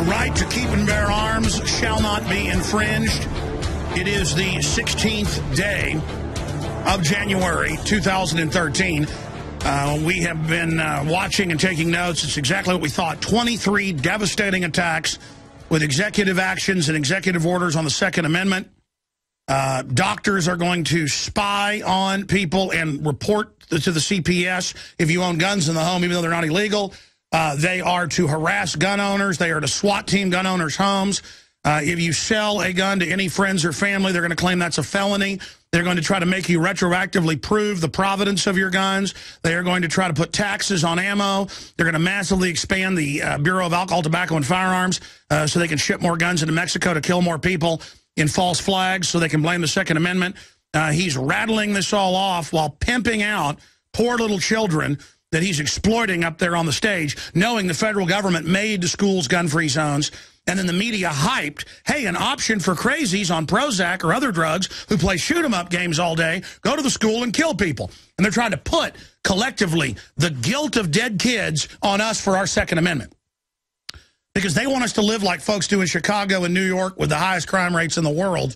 right to keep and bear arms shall not be infringed. It is the 16th day of January 2013. We have been watching and taking notes. It's exactly what we thought. 23 devastating attacks with executive actions and executive orders on the Second Amendment. Doctors are going to spy on people and report to the CPS if you own guns in the home, even though they're not illegal. They are to harass gun owners. They are to SWAT team gun owners' homes. If you sell a gun to any friends or family, they're going to claim that's a felony. They're going to try to make you retroactively prove the provenance of your guns. They are going to try to put taxes on ammo. They're going to massively expand the Bureau of Alcohol, Tobacco, and Firearms so they can ship more guns into Mexico to kill more people in false flags so they can blame the Second Amendment. He's rattling this all off while pimping out poor little children that he's exploiting up there on the stage, knowing the federal government made the schools gun-free zones. And then the media hyped, hey, an option for crazies on Prozac or other drugs who play shoot-'em-up games all day, go to the school and kill people. And they're trying to put, collectively, the guilt of dead kids on us for our Second Amendment. Because they want us to live like folks do in Chicago and New York with the highest crime rates in the world,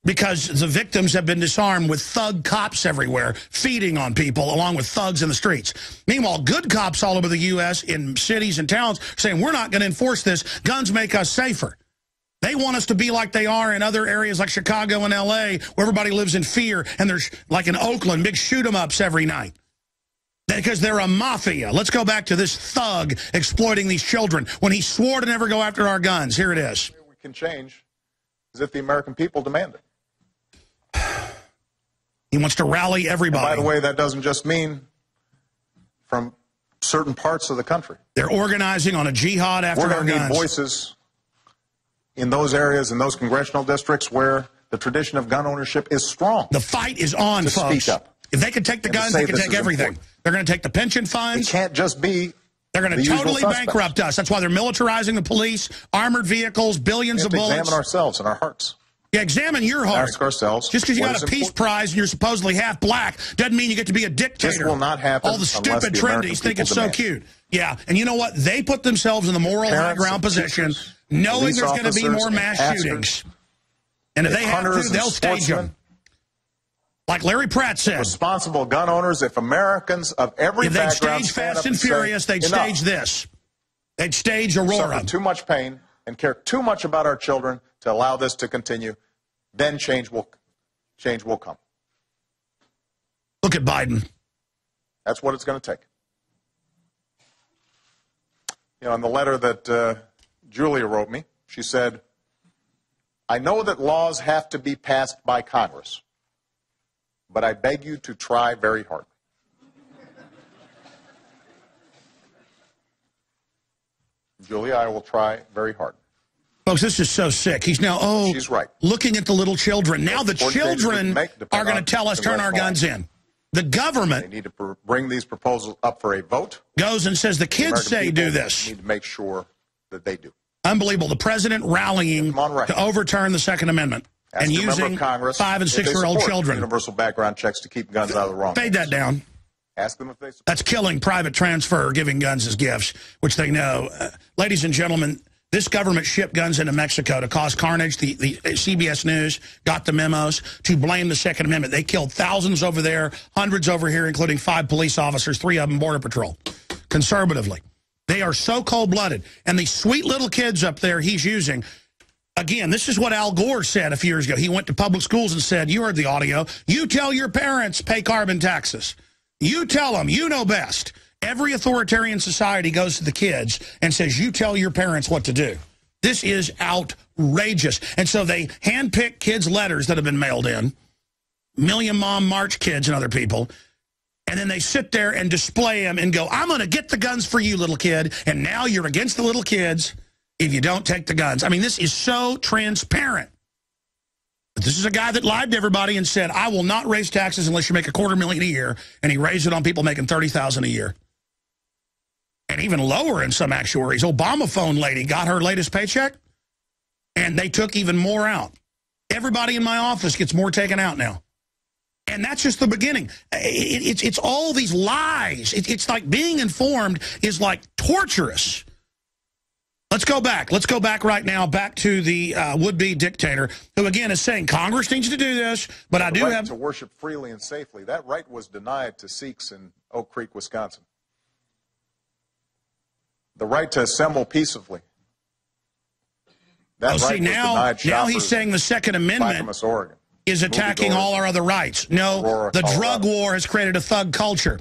because the victims have been disarmed with thug cops everywhere, feeding on people along with thugs in the streets. Meanwhile, good cops all over the U.S. in cities and towns are saying, we're not going to enforce this. Guns make us safer. They want us to be like they are in other areas like Chicago and L.A., where everybody lives in fear, and there's, like in Oakland, big shoot-em-ups every night. Because they're a mafia. Let's go back to this thug exploiting these children when he swore to never go after our guns. Here it is. We can change as if the American people demand it. He wants to rally everybody. And by the way, that doesn't just mean from certain parts of the country. They're organizing on a jihad after our guns. We're going to need voices in those areas, in those congressional districts where the tradition of gun ownership is strong. The fight is on, to folks. Speak up. If they can take the guns, they can take everything. Important. They're going to take the pension funds. It can't just be They're going to totally bankrupt us. That's why they're militarizing the police, armored vehicles, billions of bullets. Examine ourselves and our hearts. Yeah, examine your heart. Ask ourselves. Just because you got a peace prize and you're supposedly half black doesn't mean you get to be a dictator. This will not happen. All the stupid trendies think it's so cute. Yeah, and you know what? They put themselves in the moral high ground position, knowing there's going to be more mass shootings. And if they have to, they'll stage them. Like Larry Pratt said. Responsible gun owners, if Americans of every background if they'd stage Fast and Furious, they'd stage this. They'd stage Aurora. Suffer too much pain and care too much about our children to allow this to continue, then change will come. Look at Biden. That's what it's going to take. You know, in the letter that Julia wrote me, she said, I know that laws have to be passed by Congress, but I beg you to try very hard. Julia, I will try very hard. Folks, this is so sick. He's now, she's right. Looking at the little children. Now the children are going to tell us, turn our guns in. The government they need to bring these proposals up for a vote. Goes and says the kids say do this. Need to make sure that they do. Unbelievable. The president rallying to overturn the Second Amendment and using 5- and 6-year-old children. Universal background checks to keep guns out of the wrong. Fade that down. Ask them if they support. That's killing private transfer, giving guns as gifts, which they know. Ladies and gentlemen, this government shipped guns into Mexico to cause carnage. The CBS News got the memos to blame the Second Amendment. They killed thousands over there, hundreds over here, including 5 police officers, 3 of them Border Patrol, conservatively. They are so cold-blooded. And these sweet little kids up there he's using, again, this is what Al Gore said a few years ago. He went to public schools and said, you heard the audio, you tell your parents pay carbon taxes. You tell them, you know best. Every authoritarian society goes to the kids and says, you tell your parents what to do. This is outrageous. And so they handpick kids' letters that have been mailed in, Million Mom March kids and other people, and then they sit there and display them and go, I'm going to get the guns for you, little kid, and now you're against the little kids if you don't take the guns. I mean, this is so transparent. But this is a guy that lied to everybody and said, I will not raise taxes unless you make $250,000 a year, and he raised it on people making $30,000 a year. And even lower in some actuaries. Obama phone lady got her latest paycheck, and they took even more out. Everybody in my office gets more taken out now. And that's just the beginning. It's all these lies. It's like being informed is like torturous. Let's go back. Let's go back right now, back to the would-be dictator, who, again, is saying Congress needs to do this, but I do have to worship freely and safely. That right was denied to Sikhs in Oak Creek, Wisconsin. The right to assemble peacefully. That right was denied now he's saying the Second Amendment is attacking all our other rights. No, Aurora, the Colorado. drug war has created a thug culture.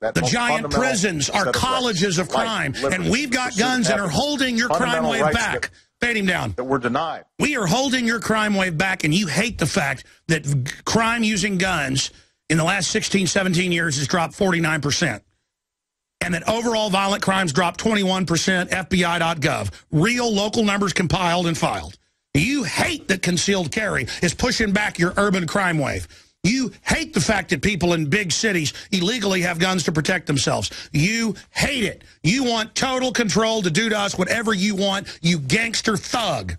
The giant prisons are colleges of crime, and we've got guns that are holding your crime wave back. Fade him down. That were denied. We are holding your crime wave back, and you hate the fact that crime using guns in the last 16, 17 years has dropped 49%. And that overall violent crimes dropped 21%, FBI.gov. Real local numbers compiled and filed. You hate that concealed carry is pushing back your urban crime wave. You hate the fact that people in big cities illegally have guns to protect themselves. You hate it. You want total control to do to us whatever you want, you gangster thug.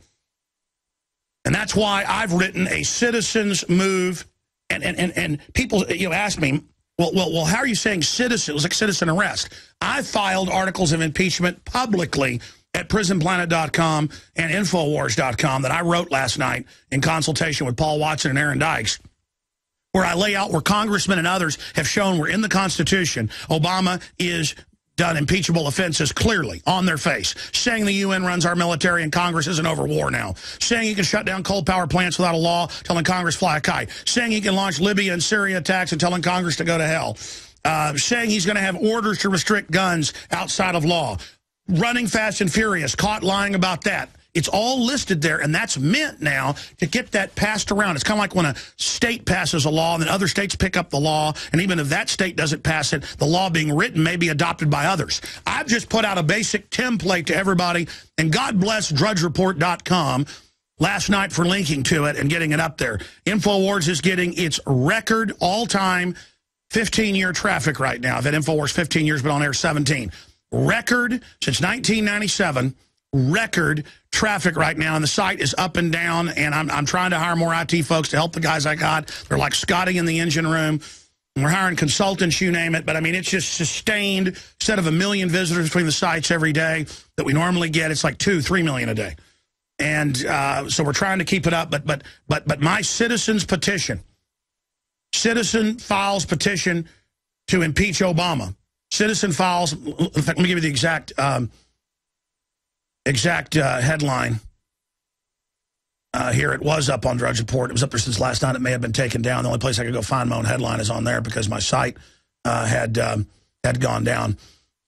And that's why I've written a citizens move. And people ask me, well, how are you saying citizen? It was like citizen arrest. I filed articles of impeachment publicly at prisonplanet.com and Infowars.com that I wrote last night in consultation with Paul Watson and Aaron Dykes, where I lay out where congressmen and others have shown where in the Constitution, Obama is done impeachable offenses clearly on their face, saying the UN runs our military and Congress isn't over war now, saying he can shut down coal power plants without a law, telling Congress fly a kite, saying he can launch Libya and Syria attacks and telling Congress to go to hell, saying he's going to have orders to restrict guns outside of law, running fast and furious, caught lying about that. It's all listed there, and that's meant now to get that passed around. It's kind of like when a state passes a law and then other states pick up the law, and even if that state doesn't pass it, the law being written may be adopted by others. I've just put out a basic template to everybody, and God bless DrudgeReport.com last night for linking to it and getting it up there. InfoWars is getting its record all-time 15-year traffic right now. I've had InfoWars 15 years, but on air 17. Record since 1997. Record traffic right now, and the site is up and down, and I'm trying to hire more IT folks to help the guys I got. They're like Scotty in the engine room. We're hiring consultants, you name it, but I mean, it's just sustained. Instead of 1 million visitors between the sites every day that we normally get, it's like 2-3 million a day. And so we're trying to keep it up, but my citizens petition, citizen files petition to impeach Obama. Citizen files, in fact, let me give you the exact headline here. It was up on Drudge Report. It was up there since last night. It may have been taken down. The only place I could go find my own headline is on there because my site had gone down.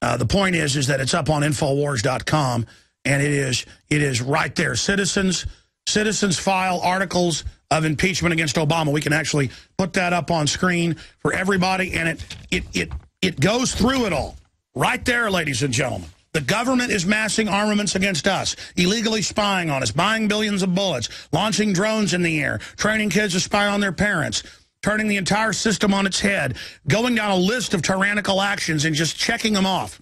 The point is that it's up on Infowars.com, and it is right there. Citizens file articles of impeachment against Obama. We can actually put that up on screen for everybody, and it goes through it all. Right there, ladies and gentlemen. The government is massing armaments against us, illegally spying on us, buying billions of bullets, launching drones in the air, training kids to spy on their parents, turning the entire system on its head, going down a list of tyrannical actions and just checking them off,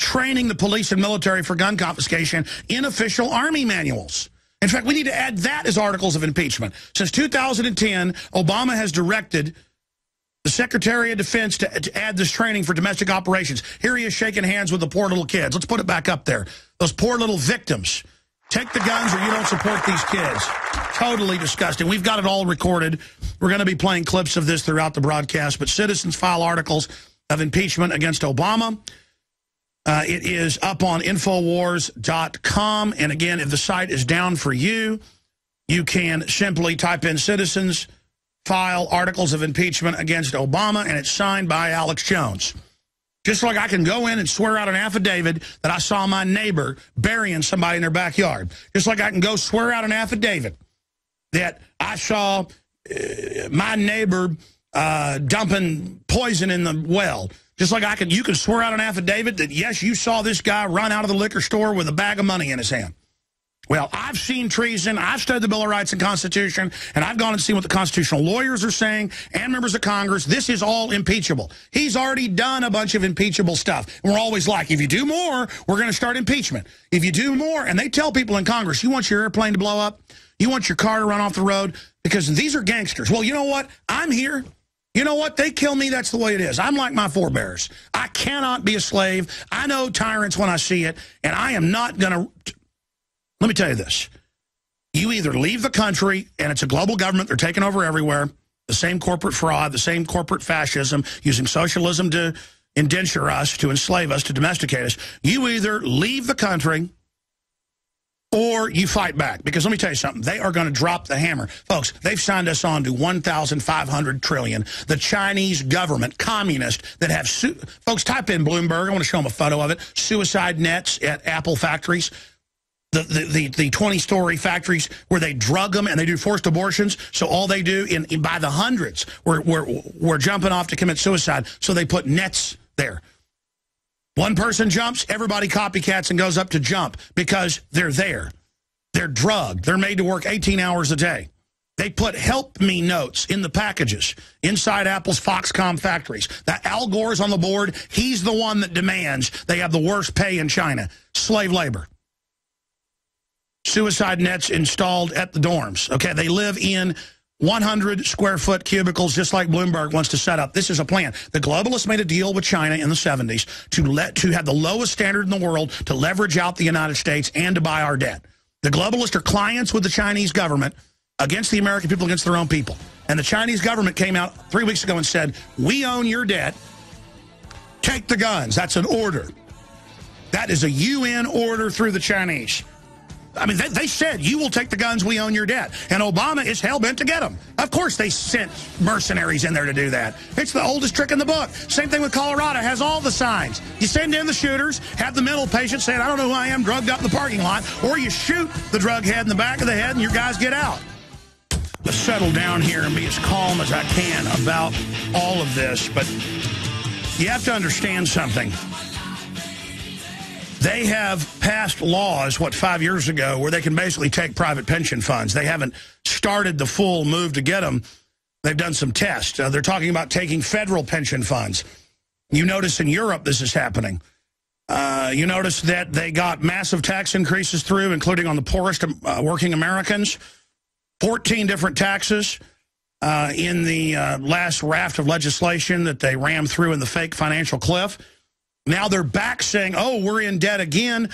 training the police and military for gun confiscation in official Army manuals. In fact, we need to add that as articles of impeachment. Since 2010, Obama has directed the Secretary of Defense to add this training for domestic operations. Here he is shaking hands with the poor little kids. Let's put it back up there. Those poor little victims. Take the guns or you don't support these kids. Totally disgusting. We've got it all recorded. We're going to be playing clips of this throughout the broadcast. But citizens file articles of impeachment against Obama. It is up on Infowars.com. And again, if the site is down for you, you can simply type in citizens file articles of impeachment against Obama, and it's signed by Alex Jones. Just like I can go in and swear out an affidavit that I saw my neighbor burying somebody in their backyard. Just like I can go swear out an affidavit that I saw my neighbor dumping poison in the well. Just like you can swear out an affidavit that, yes, you saw this guy run out of the liquor store with a bag of money in his hand. Well, I've seen treason, I've studied the Bill of Rights and Constitution, and I've gone and seen what the constitutional lawyers are saying and members of Congress. This is all impeachable. He's already done a bunch of impeachable stuff. And we're always like, if you do more, we're going to start impeachment. If you do more, and they tell people in Congress, you want your airplane to blow up? You want your car to run off the road? Because these are gangsters. Well, you know what? I'm here. You know what? They kill me. That's the way it is. I'm like my forebears. I cannot be a slave. I know tyrants when I see it, and I am not going to. Let me tell you this. You either leave the country, and it's a global government. They're taking over everywhere. The same corporate fraud, the same corporate fascism, using socialism to indenture us, to enslave us, to domesticate us. You either leave the country or you fight back. Because let me tell you something. They are going to drop the hammer. Folks, they've signed us on to $1,500 trillion. The Chinese government, communist, that have... Folks, type in Bloomberg. I want to show them a photo of it. Suicide nets at Apple factories. The 20-story factories where they drug them and they do forced abortions. So all they do, by the hundreds, we're jumping off to commit suicide. So they put nets there. One person jumps, everybody copycats and goes up to jump because they're there. They're drugged. They're made to work 18 hours a day. They put help me notes in the packages inside Apple's Foxconn factories. That Al Gore's on the board. He's the one that demands they have the worst pay in China. Slave labor. Suicide nets installed at the dorms. Okay, they live in 100-square-foot cubicles, just like Bloomberg wants to set up. This is a plan. The globalists made a deal with China in the 70s to have the lowest standard in the world, to leverage out the United States and to buy our debt. The globalists are clients with the Chinese government against the American people, against their own people. And the Chinese government came out 3 weeks ago and said, we own your debt. Take the guns. That's an order. That is a UN order through the Chinese. I mean, they said, you will take the guns, we own your debt. And Obama is hell-bent to get them. Of course they sent mercenaries in there to do that. It's the oldest trick in the book. Same thing with Colorado, has all the signs. You send in the shooters, have the mental patient saying, I don't know who I am, drugged up in the parking lot, or you shoot the drug head in the back of the head and your guys get out. Let's settle down here and be as calm as I can about all of this. But you have to understand something. They have passed laws, 5 years ago, where they can basically take private pension funds. They haven't started the full move to get them. They've done some tests. They're talking about taking federal pension funds. You notice in Europe this is happening. You notice that they got massive tax increases through, including on the poorest working Americans. 14 different taxes in the last raft of legislation that they rammed through in the fake financial cliff. Now they're back saying, oh, we're in debt again.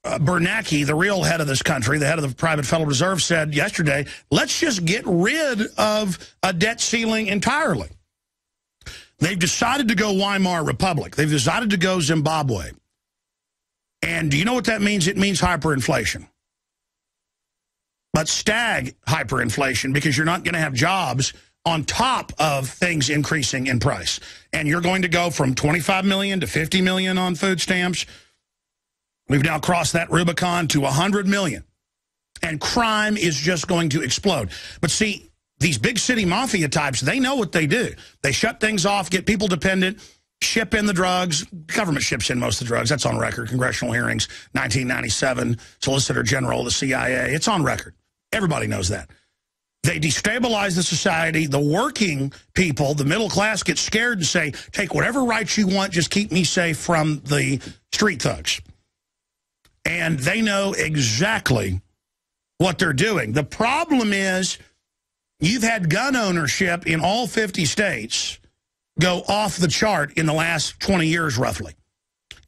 Bernanke, the real head of this country, the head of the private Federal Reserve, said yesterday, let's just get rid of a debt ceiling entirely. They've decided to go Weimar Republic. They've decided to go Zimbabwe. And do you know what that means? It means hyperinflation. But stag hyperinflation, because you're not going to have jobs on top of things increasing in price. And you're going to go from 25 million to 50 million on food stamps. We've now crossed that Rubicon to 100 million. And crime is just going to explode. But see, these big city mafia types, they know what they do. They shut things off, get people dependent, ship in the drugs. Government ships in most of the drugs. That's on record. Congressional hearings, 1997, Solicitor General of the CIA. It's on record. Everybody knows that. They destabilize the society. The working people, the middle class, get scared and say, take whatever rights you want, just keep me safe from the street thugs. And they know exactly what they're doing. The problem is you've had gun ownership in all 50 states go off the chart in the last 20 years, roughly.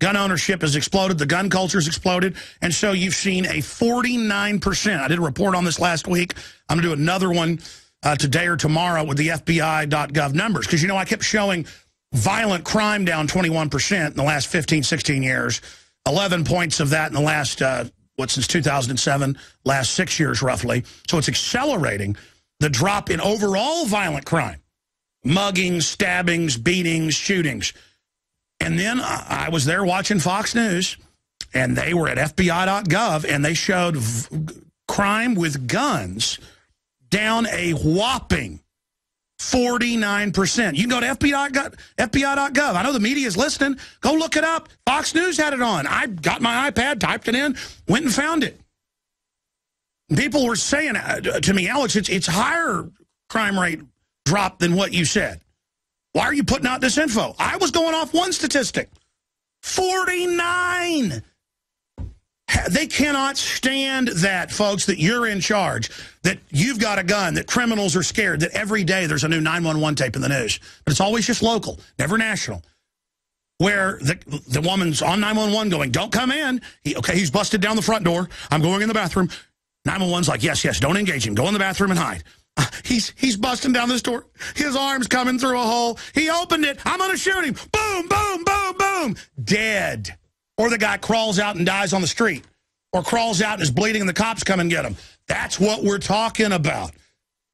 Gun ownership has exploded. The gun culture has exploded. And so you've seen a 49%. I did a report on this last week. I'm going to do another one today or tomorrow with the FBI.gov numbers. Because, you know, I kept showing violent crime down 21% in the last 15, 16 years. 11 points of that in the last, since 2007, last 6 years roughly. So it's accelerating the drop in overall violent crime. Muggings, stabbings, beatings, shootings. And then I was there watching Fox News, and they were at FBI.gov, and they showed crime with guns down a whopping 49%. You can go to FBI.gov. I know the media is listening. Go look it up. Fox News had it on. I got my iPad, typed it in, went and found it. People were saying to me, Alex, it's higher crime rate drop than what you said. Why are you putting out this info? I was going off one statistic. 49. They cannot stand that, folks, that you're in charge, that you've got a gun, that criminals are scared, that every day there's a new 911 tape in the news. But it's always just local, never national, where the woman's on 911 going, don't come in. He's busted down the front door. I'm going in the bathroom. 911's like, yes, don't engage him. Go in the bathroom and hide. He's busting down this door. His arm's coming through a hole. He opened it. I'm going to shoot him. Boom, boom, boom, boom. Dead. Or the guy crawls out and dies on the street. Or crawls out and is bleeding and the cops come and get him. That's what we're talking about.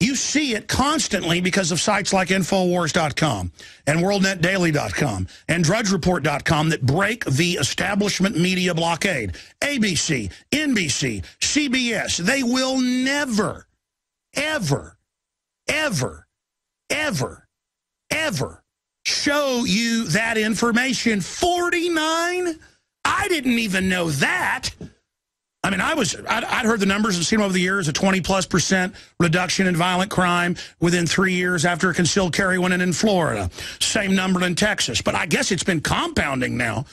You see it constantly because of sites like Infowars.com and WorldNetDaily.com and DrudgeReport.com that break the establishment media blockade. ABC, NBC, CBS, they will never, ever, ever, ever, ever show you that information. 49? I didn't even know that. I mean, I'd heard the numbers and seen them over the years, a 20+% reduction in violent crime within 3 years after a concealed carry went in Florida. Same number in Texas. But I guess it's been compounding now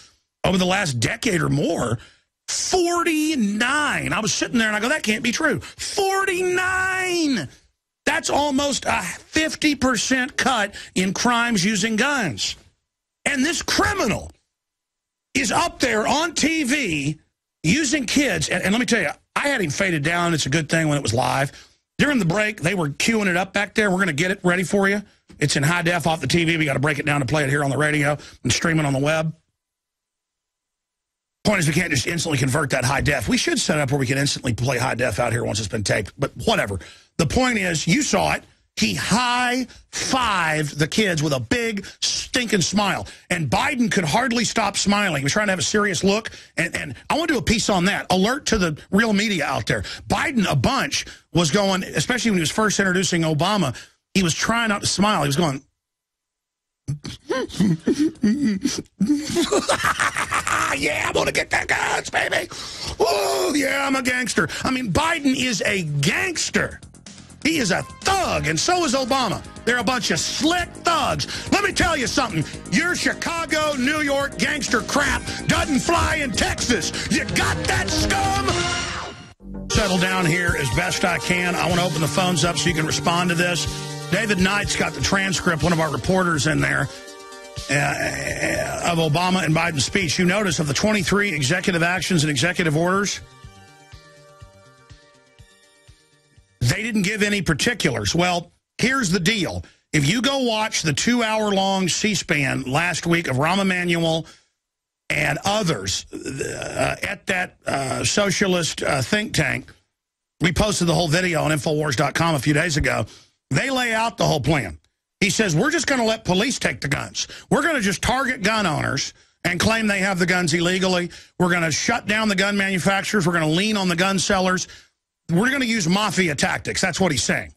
over the last decade or more. 49. I was sitting there and I go, that can't be true. 49. That's almost a 50% cut in crimes using guns. And this criminal is up there on TV using kids, and let me tell you, I had him faded down. It's a good thing when it was live. During the break, they were queuing it up back there. We're going to get it ready for you. It's in high def off the TV. We got to break it down to play it here on the radio and stream it on the web. Point is, we can't just instantly convert that high def. We should set up where we can instantly play high def out here once it's been taped, but whatever. The point is, you saw it. He high-fived the kids with a big, stinking smile. And Biden could hardly stop smiling. He was trying to have a serious look. And I want to do a piece on that. Alert to the real media out there. Biden, a bunch, was going, especially when he was first introducing Obama, he was trying not to smile. He was going, yeah, I'm going to get that guns, baby. Oh, yeah, I'm a gangster. I mean, Biden is a gangster. He is a thug, and so is Obama. They're a bunch of slick thugs. Let me tell you something. Your Chicago, New York gangster crap doesn't fly in Texas. You got that, scum? Settle down here as best I can. I want to open the phones up so you can respond to this. David Knight's got the transcript, one of our reporters in there, of Obama and Biden's speech. You notice of the 23 executive actions and executive orders, they didn't give any particulars. Well, here's the deal. If you go watch the 2-hour-long C-SPAN last week of Rahm Emanuel and others at that socialist think tank, we posted the whole video on Infowars.com a few days ago. They lay out the whole plan. He says, we're just going to let police take the guns. We're going to just target gun owners and claim they have the guns illegally. We're going to shut down the gun manufacturers. We're going to lean on the gun sellers. We're going to use mafia tactics. That's what he's saying.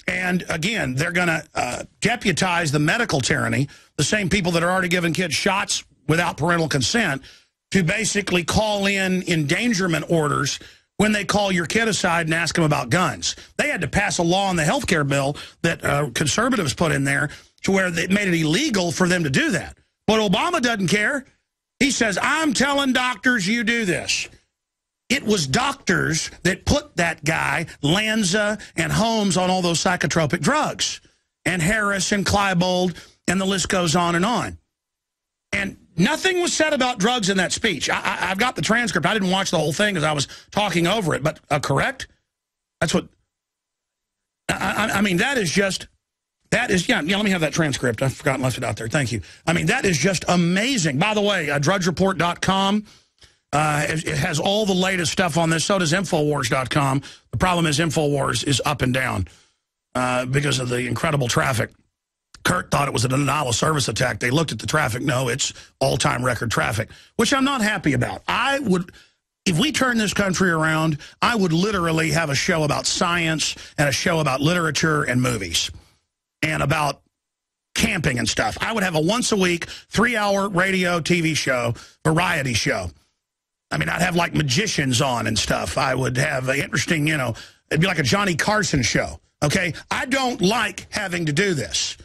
And, again, they're going to deputize the medical tyranny, the same people that are already giving kids shots without parental consent, to basically call in endangerment orders when they call your kid aside and ask them about guns. They had to pass a law in the health care bill that conservatives put in there to where they made it illegal for them to do that. But Obama doesn't care. He says, I'm telling doctors you do this. It was doctors that put that guy, Lanza and Holmes, on all those psychotropic drugs. And Harris and Klebold, and the list goes on. And nothing was said about drugs in that speech. I've got the transcript. I didn't watch the whole thing because I was talking over it. But correct? That's what... I mean, that is just... That is... Yeah, let me have that transcript. I forgot and left it out there. Thank you. I mean, that is just amazing. By the way, DrudgeReport.com... it has all the latest stuff on this. So does Infowars.com. The problem is Infowars is up and down because of the incredible traffic. Kurt thought it was a denial of service attack. They looked at the traffic. No, it's all-time record traffic, which I'm not happy about. I would, if we turn this country around, I would literally have a show about science and a show about literature and movies and about camping and stuff. I would have a once-a-week, 3-hour radio, TV show, variety show. I mean, I'd have, like, magicians on and stuff. I would have interesting, it'd be like a Johnny Carson show, okay? I don't like having to do this,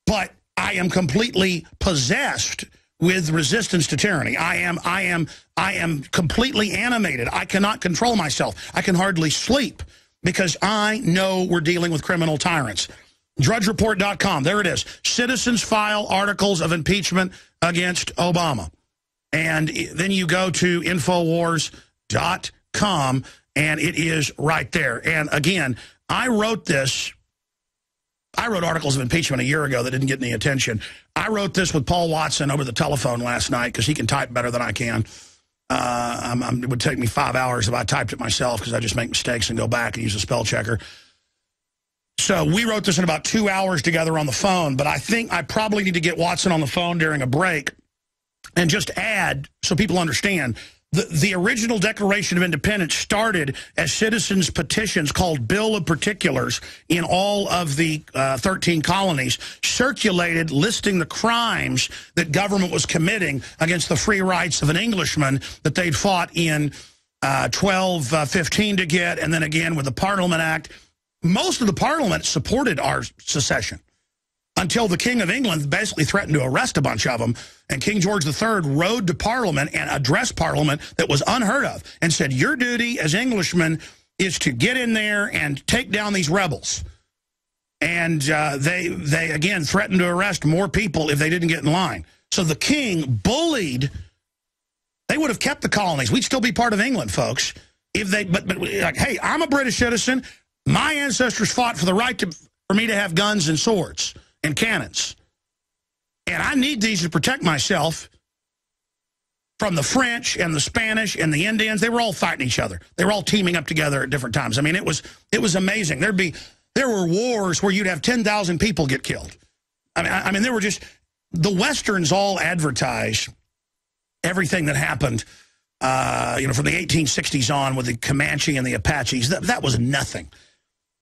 but I am completely possessed with resistance to tyranny. I am completely animated. I cannot control myself. I can hardly sleep because I know we're dealing with criminal tyrants. DrudgeReport.com, there it is. Citizens file articles of impeachment against Obama. And then you go to Infowars.com, and it is right there. And again, I wrote articles of impeachment a year ago that didn't get any attention. I wrote this with Paul Watson over the telephone last night because he can type better than I can. It would take me 5 hours if I typed it myself because I just make mistakes and go back and use a spell checker. So we wrote this in about 2 hours together on the phone, but I think I probably need to get Watson on the phone during a break and just add, so people understand, the original Declaration of Independence started as citizens' petitions called Bill of Particulars in all of the 13 colonies, circulated listing the crimes that government was committing against the free rights of an Englishman that they'd fought in 1215 to get, and then again with the Parliament Act. Most of the Parliament supported our secession until the King of England basically threatened to arrest a bunch of them, and King George III rode to Parliament and addressed Parliament that was unheard of and said, your duty as Englishmen is to get in there and take down these rebels. And they again, threatened to arrest more people if they didn't get in line. So the king bullied. They would have kept the colonies. We'd still be part of England, folks. If they, but like, hey, I'm a British citizen. My ancestors fought for the right for me to have guns and swords and cannons. And I need these to protect myself from the French and the Spanish and the Indians. They were all fighting each other. They were all teaming up together at different times. I mean, it was amazing. There were wars where you'd have 10,000 people get killed. I mean, there were just, the Westerns all advertise everything that happened, from the 1860s on with the Comanche and the Apaches. That was nothing.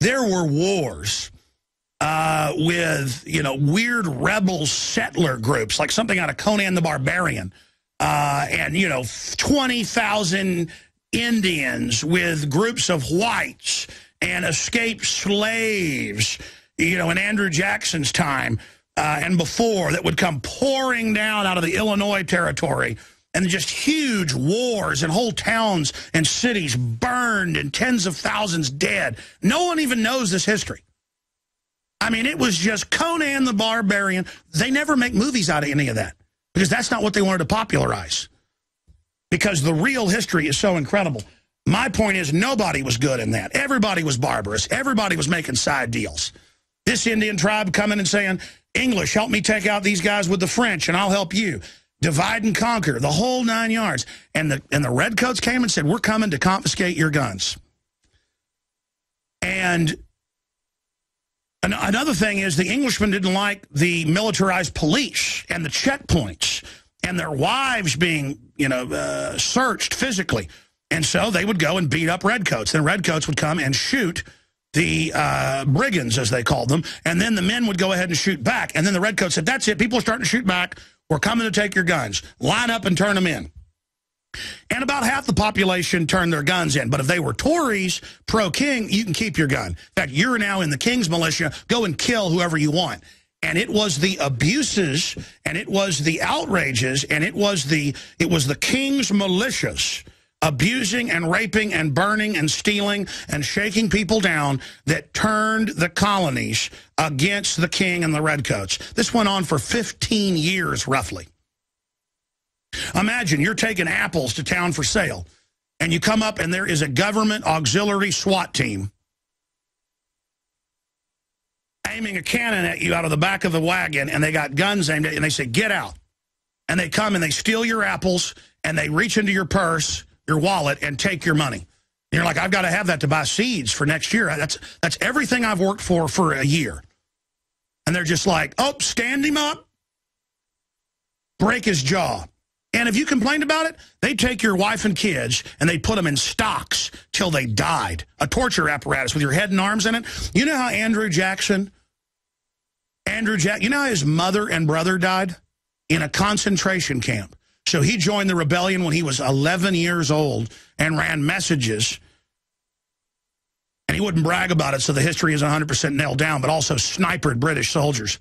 There were wars with, weird rebel settler groups, like something out of Conan the Barbarian, and, 20,000 Indians with groups of whites and escaped slaves, in Andrew Jackson's time and before, that would come pouring down out of the Illinois territory. And just huge wars and whole towns and cities burned and tens of thousands dead. No one even knows this history. I mean, it was just Conan the Barbarian. They never make movies out of any of that because that's not what they wanted to popularize. Because the real history is so incredible. My point is nobody was good in that. Everybody was barbarous. Everybody was making side deals. This Indian tribe coming and saying, English, help me take out these guys with the French and I'll help you. Divide and conquer, the whole 9 yards. And the redcoats came and said, we're coming to confiscate your guns. And another thing is the Englishmen didn't like the militarized police and the checkpoints and their wives being, searched physically. And so they would go and beat up redcoats. Then redcoats would come and shoot the brigands, as they called them. And then the men would go ahead and shoot back. And then the redcoats said, that's it, people are starting to shoot back. We're coming to take your guns. Line up and turn them in. And about half the population turned their guns in. But if they were Tories, pro-king, you can keep your gun. In fact, you're now in the king's militia. Go and kill whoever you want. And it was the abuses, and it was the outrages, and it was the king's militias abusing and raping and burning and stealing and shaking people down that turned the colonies against the king and the redcoats. This went on for 15 years, roughly. Imagine you're taking apples to town for sale, and you come up and there is a government auxiliary SWAT team aiming a cannon at you out of the back of the wagon, and they got guns aimed at you, and they say, get out. And they come and they steal your apples, and they reach into your purse, your wallet, and take your money. And you're like, I've got to have that to buy seeds for next year. That's everything I've worked for a year. And they're just like, oh, stand him up, break his jaw. And if you complained about it, they'd take your wife and kids and they'd put them in stocks till they died. A torture apparatus with your head and arms in it. You know how Andrew Jackson, you know how his mother and brother died? In a concentration camp. So he joined the rebellion when he was 11 years old and ran messages. And he wouldn't brag about it, so the history is 100% nailed down, but also snipered British soldiers.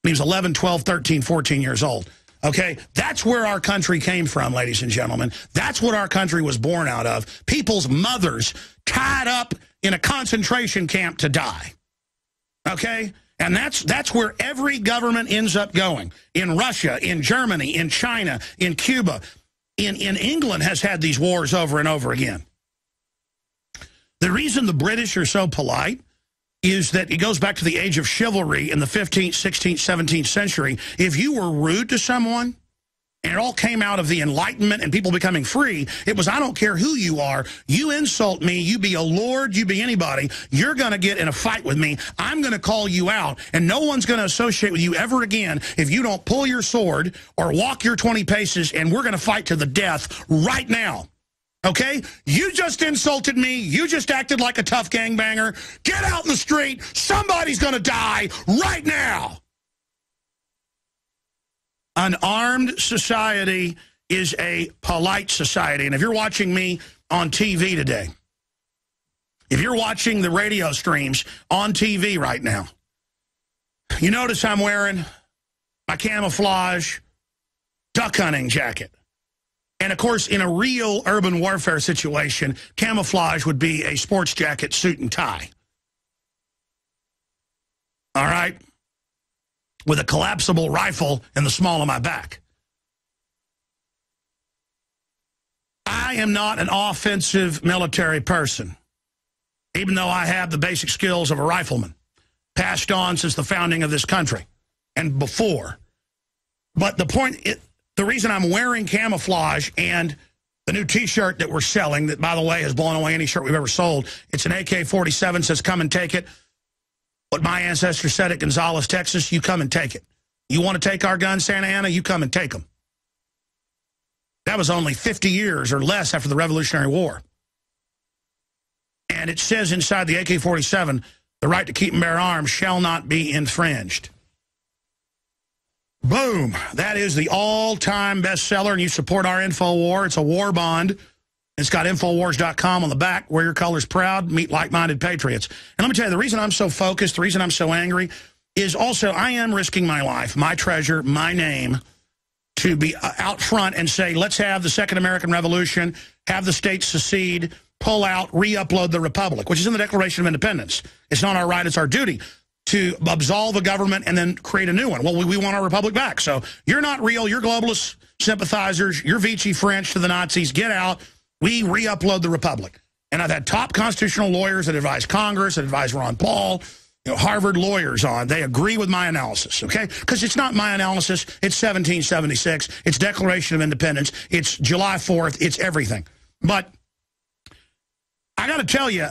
When he was 11, 12, 13, 14 years old. Okay, that's where our country came from, ladies and gentlemen. That's what our country was born out of. People's mothers tied up in a concentration camp to die. Okay? And that's where every government ends up going. In Russia, in Germany, in China, in Cuba, in England has had these wars over and over again. The reason the British are so polite is that it goes back to the age of chivalry in the 15th, 16th, 17th century. If you were rude to someone, and it all came out of the Enlightenment and people becoming free, it was, I don't care who you are, you insult me, you be a lord, you be anybody, you're going to get in a fight with me, I'm going to call you out, and no one's going to associate with you ever again if you don't pull your sword or walk your 20 paces, and we're going to fight to the death right now. Okay? You just insulted me. You just acted like a tough gangbanger. Get out in the street. Somebody's going to die right now. An armed society is a polite society. And if you're watching me on TV today, if you're watching the radio streams on TV right now, you notice I'm wearing my camouflage duck hunting jacket. And, of course, in a real urban warfare situation, camouflage would be a sports jacket, suit, and tie. All right? With a collapsible rifle in the small of my back. I am not an offensive military person, even though I have the basic skills of a rifleman, passed on since the founding of this country and before. But the point... The reason I'm wearing camouflage and the new T-shirt that we're selling, that, by the way, has blown away any shirt we've ever sold, it's an AK-47, says, come and take it. What my ancestors said at Gonzales, Texas, you come and take it. You want to take our guns, Santa Ana, you come and take them. That was only 50 years or less after the Revolutionary War. And it says inside the AK-47, the right to keep and bear arms shall not be infringed. Boom. That is the all-time bestseller, and you support our InfoWar. It's a war bond. It's got Infowars.com on the back. Wear your colors proud. Meet like-minded patriots. And let me tell you, the reason I'm so focused, the reason I'm so angry, is also I am risking my life, my treasure, my name, to be out front and say, let's have the Second American Revolution, have the states secede, pull out, re-upload the Republic, which is in the Declaration of Independence. It's not our right, it's our duty to absolve the government and then create a new one. Well, we want our republic back. So you're not real. You're globalist sympathizers. You're Vichy French to the Nazis. Get out. We re-upload the republic. And I've had top constitutional lawyers that advise Congress, that advise Ron Paul, Harvard lawyers on. They agree with my analysis, okay? Because it's not my analysis. It's 1776. It's Declaration of Independence. It's July 4th. It's everything. But I got to tell you,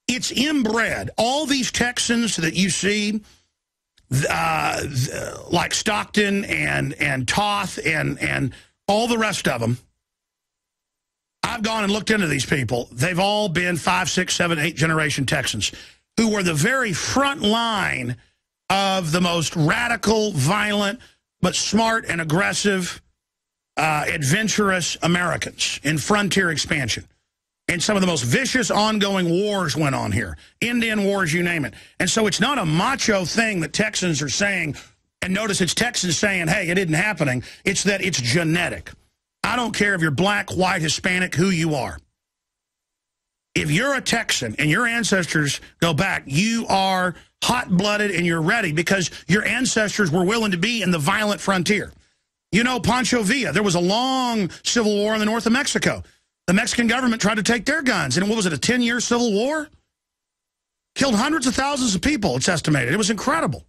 it's inbred. All these Texans that you see, like Stockton and Toth and all the rest of them, I've gone and looked into these people. They've all been 5, 6, 7, 8 generation Texans who were the very front line of the most radical, violent, but smart and aggressive, adventurous Americans in frontier expansion. And some of the most vicious ongoing wars went on here. Indian wars, you name it. And so it's not a macho thing that Texans are saying. And notice it's Texans saying, hey, it isn't happening. It's that it's genetic. I don't care if you're black, white, Hispanic, who you are. If you're a Texan and your ancestors go back, you are hot-blooded and you're ready because your ancestors were willing to be in the violent frontier. You know Pancho Villa. There was a long civil war in the north of Mexico. The Mexican government tried to take their guns. And what was it, a 10-year civil war? Killed hundreds of thousands of people, it's estimated. It was incredible.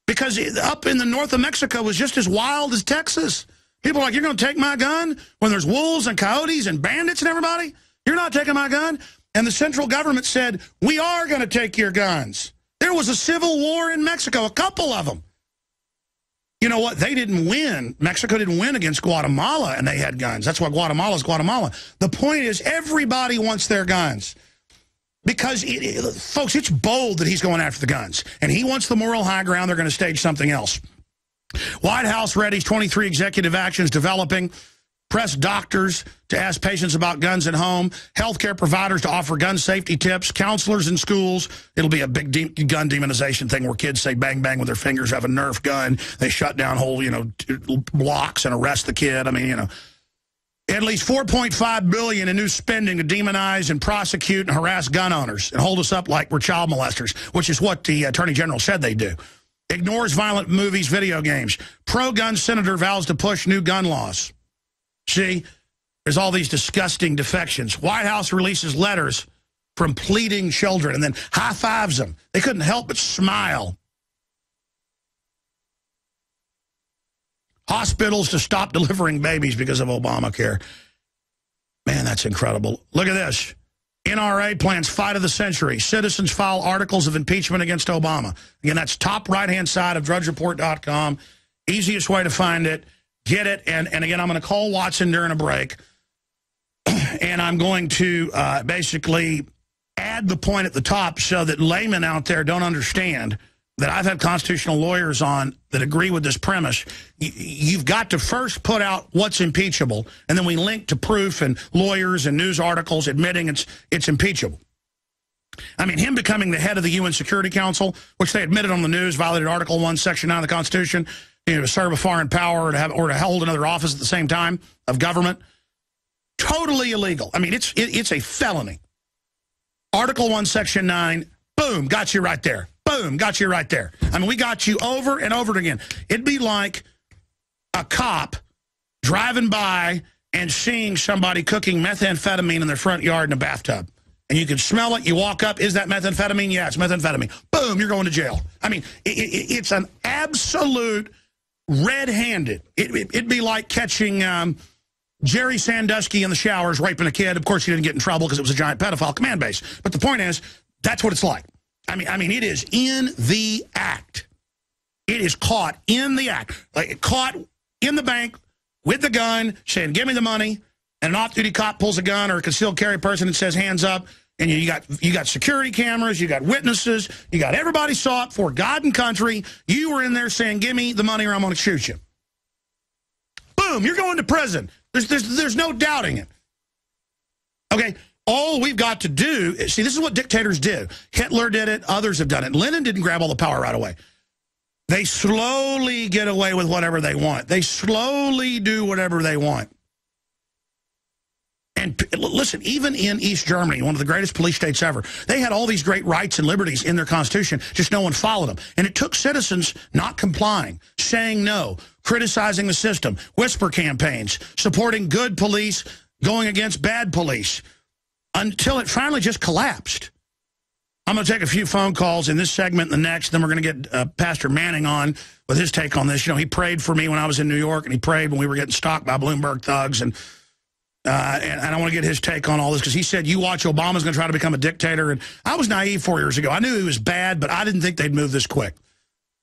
Because up in the north of Mexico was just as wild as Texas. People are like, you're going to take my gun when there's wolves and coyotes and bandits and everybody? You're not taking my gun? And the central government said, we are going to take your guns. There was a civil war in Mexico, a couple of them. You know what? They didn't win. Mexico didn't win against Guatemala, and they had guns. That's why Guatemala's Guatemala. The point is, everybody wants their guns. Because, folks, it's bold that he's going after the guns. And he wants the moral high ground. They're going to stage something else. White House readies 23 executive actions developing press doctors to ask patients about guns at home, healthcare providers to offer gun safety tips, counselors in schools. It'll be a big gun demonization thing where kids say bang, bang with their fingers, have a Nerf gun. They shut down whole, blocks and arrest the kid. I mean, at least $4.5 billion in new spending to demonize and prosecute and harass gun owners and hold us up like we're child molesters, which is what the Attorney General said they do. Ignores violent movies, video games. Pro-gun senator vows to push new gun laws. See, there's all these disgusting defections. White House releases letters from pleading children and then high-fives them. They couldn't help but smile. Hospitals to stop delivering babies because of Obamacare. Man, that's incredible. Look at this. NRA plans fight of the century. Citizens file articles of impeachment against Obama. Again, that's top right-hand side of drudgereport.com. Easiest way to find it. Get it. And again, I'm going to call Watson during a break. And I'm going to basically add the point at the top so that laymen out there don't understand that I've had constitutional lawyers on that agree with this premise. You've got to first put out what's impeachable, and then we link to proof and lawyers and news articles admitting it's impeachable. I mean, him becoming the head of the UN Security Council, which they admitted on the news, violated Article 1, Section 9 of the Constitution, to serve a foreign power or to hold another office at the same time of government. Totally illegal. I mean, it's a felony. Article 1, Section 9, boom, got you right there. Boom, got you right there. I mean, we got you over and over again. It'd be like a cop driving by and seeing somebody cooking methamphetamine in their front yard in a bathtub. And you can smell it. You walk up. Is that methamphetamine? Yeah, it's methamphetamine. Boom, you're going to jail. I mean, it's an absolute red-handed. It'd be like catching Jerry Sandusky in the showers raping a kid. Of course, he didn't get in trouble because it was a giant pedophile command base. But the point is, that's what it's like. I mean, it is in the act. It is caught in the act. Like, caught in the bank with the gun, saying, give me the money, and an off-duty cop pulls a gun or a concealed carry person and says, hands up, and you got security cameras, you got witnesses, you got everybody saw it for God and country. You were in there saying, give me the money or I'm going to shoot you. Boom, you're going to prison. There's no doubting it. Okay. All we've got to do is, see, this is what dictators do. Hitler did it. Others have done it. Lenin didn't grab all the power right away. They slowly get away with whatever they want. They slowly do whatever they want. And listen, even in East Germany, one of the greatest police states ever, they had all these great rights and liberties in their constitution, just no one followed them. And it took citizens not complying, saying no, criticizing the system, whisper campaigns, supporting good police, going against bad police, until it finally just collapsed. I'm going to take a few phone calls in this segment and the next. Then we're going to get Pastor Manning on with his take on this. You know, he prayed for me when I was in New York, and he prayed when we were getting stalked by Bloomberg thugs. And I want to get his take on all this, because he said, you watch, Obama's going to try to become a dictator. And I was naive 4 years ago. I knew he was bad, but I didn't think they'd move this quick.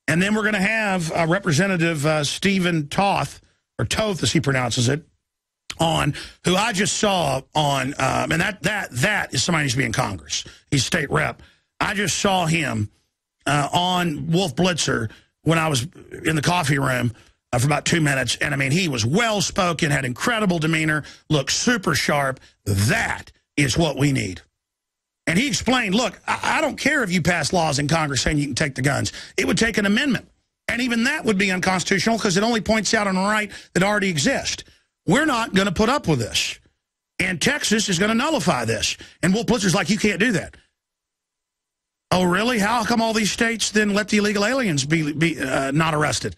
And then we're going to have Representative Steve Toth, or Toth as he pronounces it, on, who I just saw on, and that is somebody who needs to be in Congress. He's state rep. I just saw him on Wolf Blitzer when I was in the coffee room for about 2 minutes. And, I mean, he was well-spoken, had incredible demeanor, looked super sharp. That is what we need. And he explained, look, I don't care if you pass laws in Congress saying you can take the guns. It would take an amendment. And even that would be unconstitutional, because it only points out on a right that already exists. We're not going to put up with this. And Texas is going to nullify this. And Wolf Blitzer's like, you can't do that. Oh, really? How come all these states then let the illegal aliens be not arrested?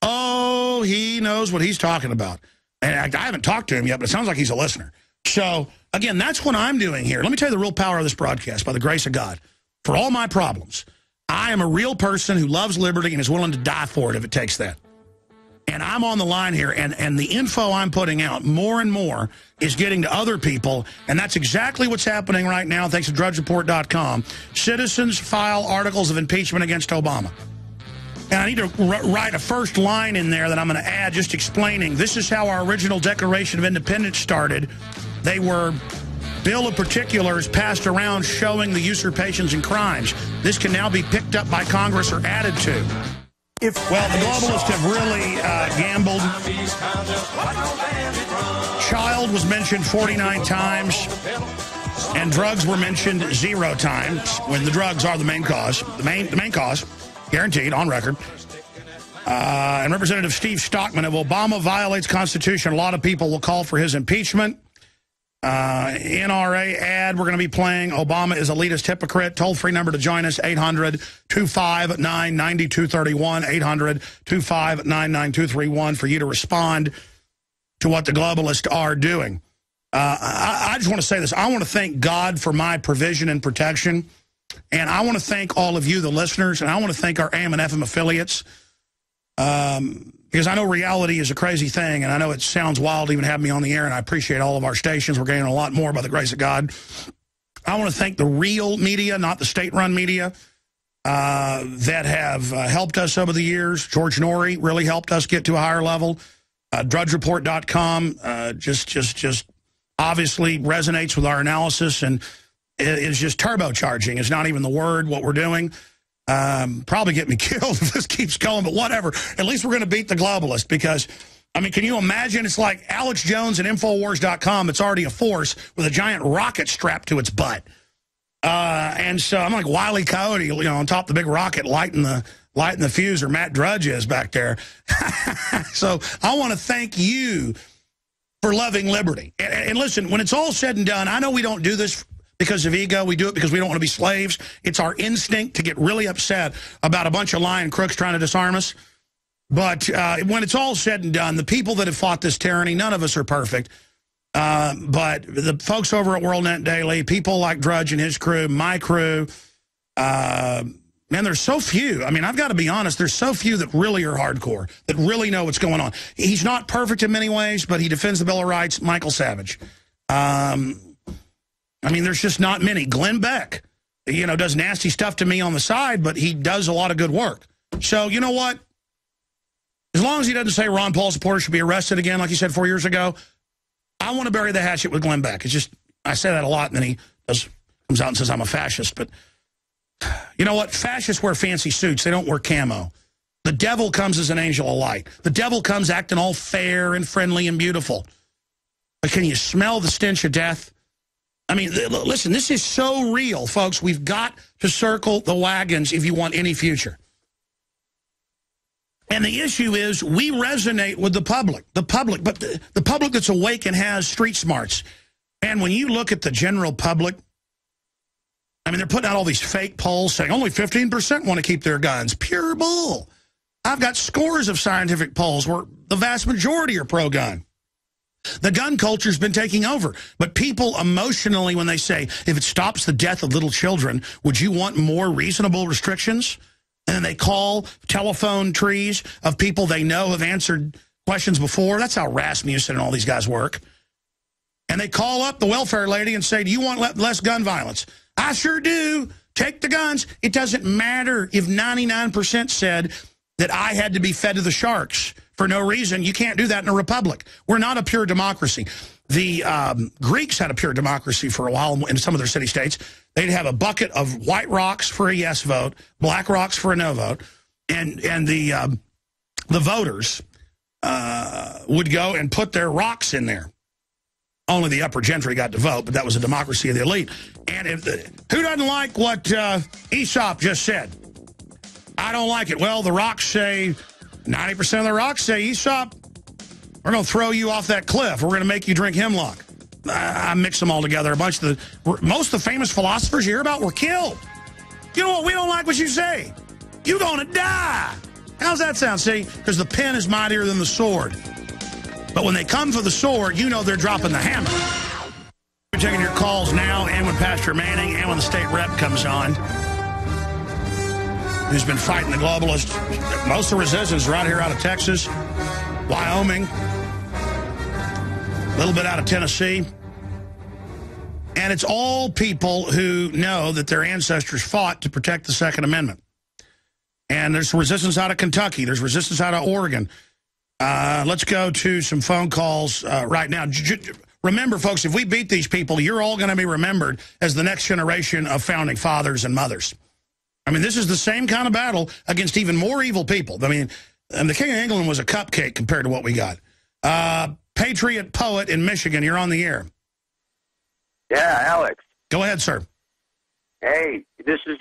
Oh, he knows what he's talking about. And I haven't talked to him yet, but it sounds like he's a listener. So, again, that's what I'm doing here. Let me tell you the real power of this broadcast, by the grace of God. For all my problems, I am a real person who loves liberty and is willing to die for it if it takes that. And I'm on the line here, and the info I'm putting out more and more is getting to other people, and that's exactly what's happening right now, thanks to drudgereport.com. Citizens file articles of impeachment against Obama. And I need to write a first line in there that I'm going to add, just explaining this is how our original Declaration of Independence started. They were Bill of Particulars passed around showing the usurpations and crimes. This can now be picked up by Congress or added to. Well, the globalists have really gambled. Child was mentioned 49 times, and drugs were mentioned 0 times, when the drugs are the main cause. The main cause, guaranteed, on record. And Representative Steve Stockman, if Obama violates Constitution, a lot of people will call for his impeachment. NRA ad we're going to be playing. Obama is elitist hypocrite. Toll-free number to join us, 800-259-9231, 800-259-9231 for you to respond to what the globalists are doing. I just want to say this. I want to thank God for my provision and protection, and I want to thank all of you, the listeners, and I want to thank our AM and FM affiliates, because I know reality is a crazy thing, and I know it sounds wild to even have me on the air, and I appreciate all of our stations. We're getting a lot more by the grace of God. I want to thank the real media, not the state-run media, that have helped us over the years. George Norrie really helped us get to a higher level. DrudgeReport.com just obviously resonates with our analysis, and it's just turbocharging. It's not even the word, what we're doing. Probably get me killed if this keeps going, but whatever. At least we're going to beat the globalists, because, I mean, can you imagine? It's like Alex Jones and Infowars.com. It's already a force with a giant rocket strapped to its butt. And so I'm like Wile E. Coyote, you know, on top of the big rocket, lighting the fuse, or Matt Drudge is back there. So I want to thank you for loving liberty. And listen, when it's all said and done, I know we don't do this because of ego. We do it because we don't want to be slaves. It's our instinct to get really upset about a bunch of lying crooks trying to disarm us. But when it's all said and done, the people that have fought this tyranny, none of us are perfect. But the folks over at WorldNet Daily, people like Drudge and his crew, my crew, man, there's so few. I mean, I've got to be honest, there's so few that really are hardcore, that really know what's going on. He's not perfect in many ways, but he defends the Bill of Rights. Michael Savage. I mean, there's just not many. Glenn Beck, you know, does nasty stuff to me on the side, but he does a lot of good work. So, you know what? As long as he doesn't say Ron Paul supporters should be arrested again, like he said 4 years ago, I want to bury the hatchet with Glenn Beck. It's just, I say that a lot, and then he comes out and says I'm a fascist. But you know what? Fascists wear fancy suits. They don't wear camo. The devil comes as an angel of light. The devil comes acting all fair and friendly and beautiful. But can you smell the stench of death? I mean, listen, this is so real, folks. We've got to circle the wagons if you want any future. And the issue is we resonate with the public, but the public that's awake and has street smarts. And when you look at the general public, I mean, they're putting out all these fake polls saying only 15% want to keep their guns. Pure bull. I've got scores of scientific polls where the vast majority are pro-gun. The gun culture's been taking over. But people emotionally, when they say, if it stops the death of little children, would you want more reasonable restrictions? And then they call telephone trees of people they know have answered questions before. That's how Rasmussen and all these guys work. And they call up the welfare lady and say, do you want less gun violence? I sure do. Take the guns. It doesn't matter if 99% said that I had to be fed to the sharks for no reason. You can't do that in a republic. We're not a pure democracy. The Greeks had a pure democracy for a while in some of their city-states. They'd have a bucket of white rocks for a yes vote, black rocks for a no vote, and the voters would go and put their rocks in there. Only the upper gentry got to vote, but that was a democracy of the elite. And who doesn't like what Aesop just said? I don't like it. Well, the rocks say, 90% of the rocks say, Aesop, we're going to throw you off that cliff. We're going to make you drink hemlock. I mix them all together. Most of the famous philosophers you hear about were killed. You know what? We don't like what you say. You're going to die. How's that sound? See? Because the pen is mightier than the sword. But when they come for the sword, you know they're dropping the hammer. We're taking your calls now, and when Pastor Manning and when the state rep comes on, who's been fighting the globalists. Most of the resistance right here out of Texas, Wyoming, a little bit out of Tennessee. And it's all people who know that their ancestors fought to protect the Second Amendment. And there's resistance out of Kentucky. There's resistance out of Oregon. Let's go to some phone calls right now. Remember, folks, if we beat these people, you're all going to be remembered as the next generation of founding fathers and mothers. I mean, this is the same kind of battle against even more evil people. I mean, and the King of England was a cupcake compared to what we got. Patriot Poet in Michigan, you're on the air. Yeah, Alex. Go ahead, sir. Hey, this is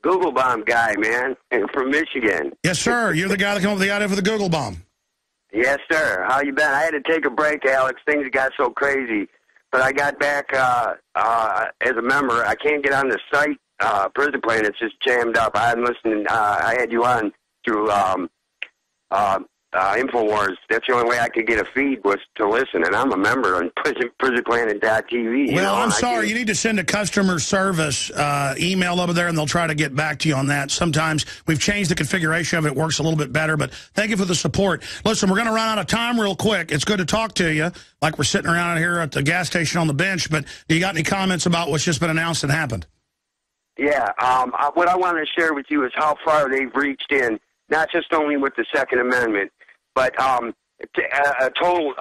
Google Bomb guy, man, from Michigan. Yes, sir. You're the guy that came up with the idea for the Google Bomb. Yes, sir. How you been? I had to take a break, Alex. Things got so crazy. But I got back as a member. I can't get on the site. Prison Plan, it's just jammed up. I'm listening. I had you on through InfoWars. That's the only way I could get a feed was to listen, and I'm a member on prisonplanet.tv. Well, I'm sorry. You need to send a customer service email over there, and they'll try to get back to you on that. Sometimes we've changed the configuration of it. It works a little bit better, but thank you for the support. Listen, we're going to run out of time real quick. It's good to talk to you, like we're sitting around here at the gas station on the bench, but do you got any comments about what's just been announced and happened? Yeah, what I want to share with you is how far they've reached in, not just only with the Second Amendment, but a total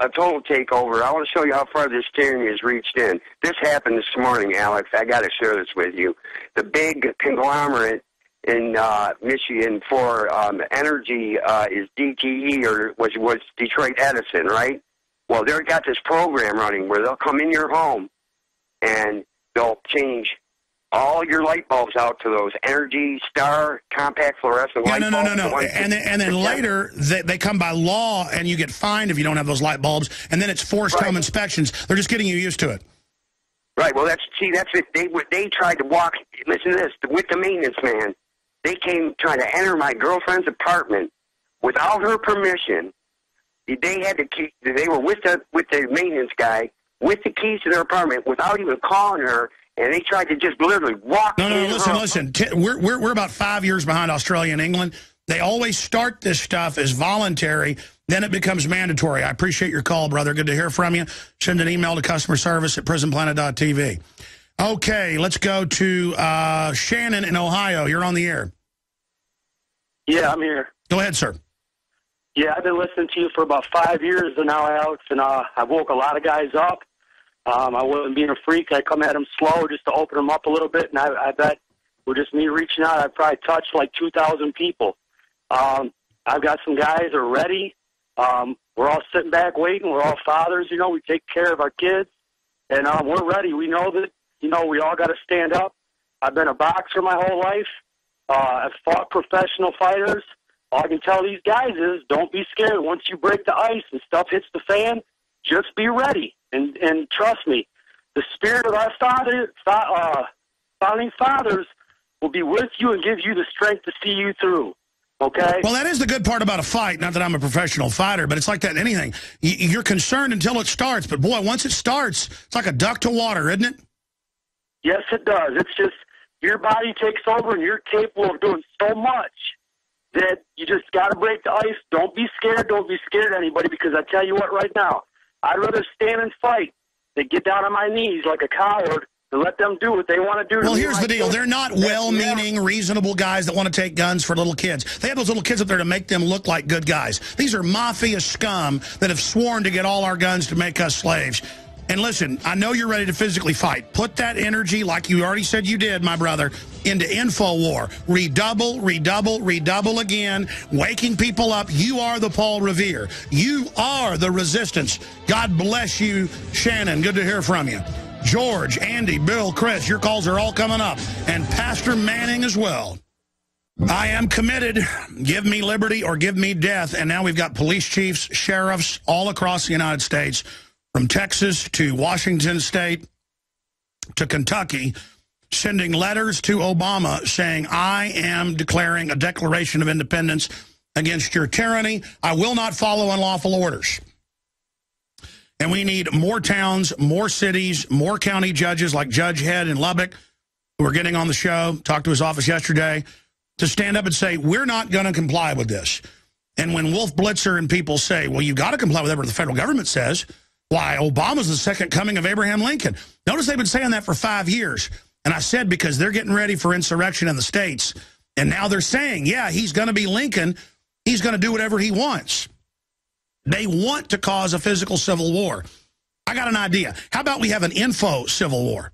takeover. I want to show you how far this tyranny has reached in. This happened this morning, Alex. I got to share this with you. The big conglomerate in Michigan for energy is DTE, or was Detroit Edison, right? Well, they've got this program running where they'll come in your home and they'll change all your light bulbs out to those Energy Star compact fluorescent light bulbs. No. And then later, they come by law, and you get fined if you don't have those light bulbs, and then it's forced home inspections. They're just getting you used to it. Right. Well, that's it. They tried to walk. Listen to this. With the maintenance man, they came trying to enter my girlfriend's apartment without her permission. They had the key. They were with the maintenance guy with the keys to their apartment without even calling her. And they tried to just literally walk in. No, listen. We're about 5 years behind Australia and England. They always start this stuff as voluntary, then it becomes mandatory. I appreciate your call, brother. Good to hear from you. Send an email to customer service at prisonplanet.tv. Okay, let's go to Shannon in Ohio. You're on the air. Yeah, I'm here. Go ahead, sir. Yeah, I've been listening to you for about 5 years now, Alex, and I woke a lot of guys up. I wasn't being a freak. I come at them slow just to open them up a little bit, and I bet with just me reaching out, I probably touched like 2,000 people. I've got some guys that are ready. We're all sitting back waiting. We're all fathers, you know. We take care of our kids, and we're ready. We know that, you know, we all got to stand up. I've been a boxer my whole life. I've fought professional fighters. All I can tell these guys is don't be scared. Once you break the ice and stuff hits the fan, just be ready. And trust me, the spirit of our founding fathers will be with you and give you the strength to see you through. Okay? Well, that is the good part about a fight. Not that I'm a professional fighter, but it's like that in anything. You're concerned until it starts. But, boy, once it starts, it's like a duck to water, isn't it? Yes, it does. It's just your body takes over, and you're capable of doing so much that you just got to break the ice. Don't be scared. Don't be scared of anybody, because I tell you what right now, I'd rather stand and fight than get down on my knees like a coward and let them do what they want to do. Well, here's the deal. They're not well-meaning, reasonable guys that want to take guns for little kids. They have those little kids up there to make them look like good guys. These are mafia scum that have sworn to get all our guns to make us slaves. And listen, I know you're ready to physically fight. Put that energy, like you already said you did, my brother, into InfoWar. Redouble, redouble, redouble again, waking people up. You are the Paul Revere. You are the resistance. God bless you, Shannon. Good to hear from you. George, Andy, Bill, Chris, your calls are all coming up. And Pastor Manning as well. I am committed. Give me liberty or give me death. And now we've got police chiefs, sheriffs all across the United States, from Texas to Washington State to Kentucky, sending letters to Obama saying, I am declaring a declaration of independence against your tyranny. I will not follow unlawful orders. And we need more towns, more cities, more county judges like Judge Head in Lubbock, who are getting on the show, talked to his office yesterday, to stand up and say, we're not going to comply with this. And when Wolf Blitzer and people say, well, you've got to comply with whatever the federal government says, why, Obama's the second coming of Abraham Lincoln. Notice they've been saying that for 5 years. And I said because they're getting ready for insurrection in the states. And now they're saying, yeah, he's going to be Lincoln. He's going to do whatever he wants. They want to cause a physical civil war. I got an idea. How about we have an info civil war?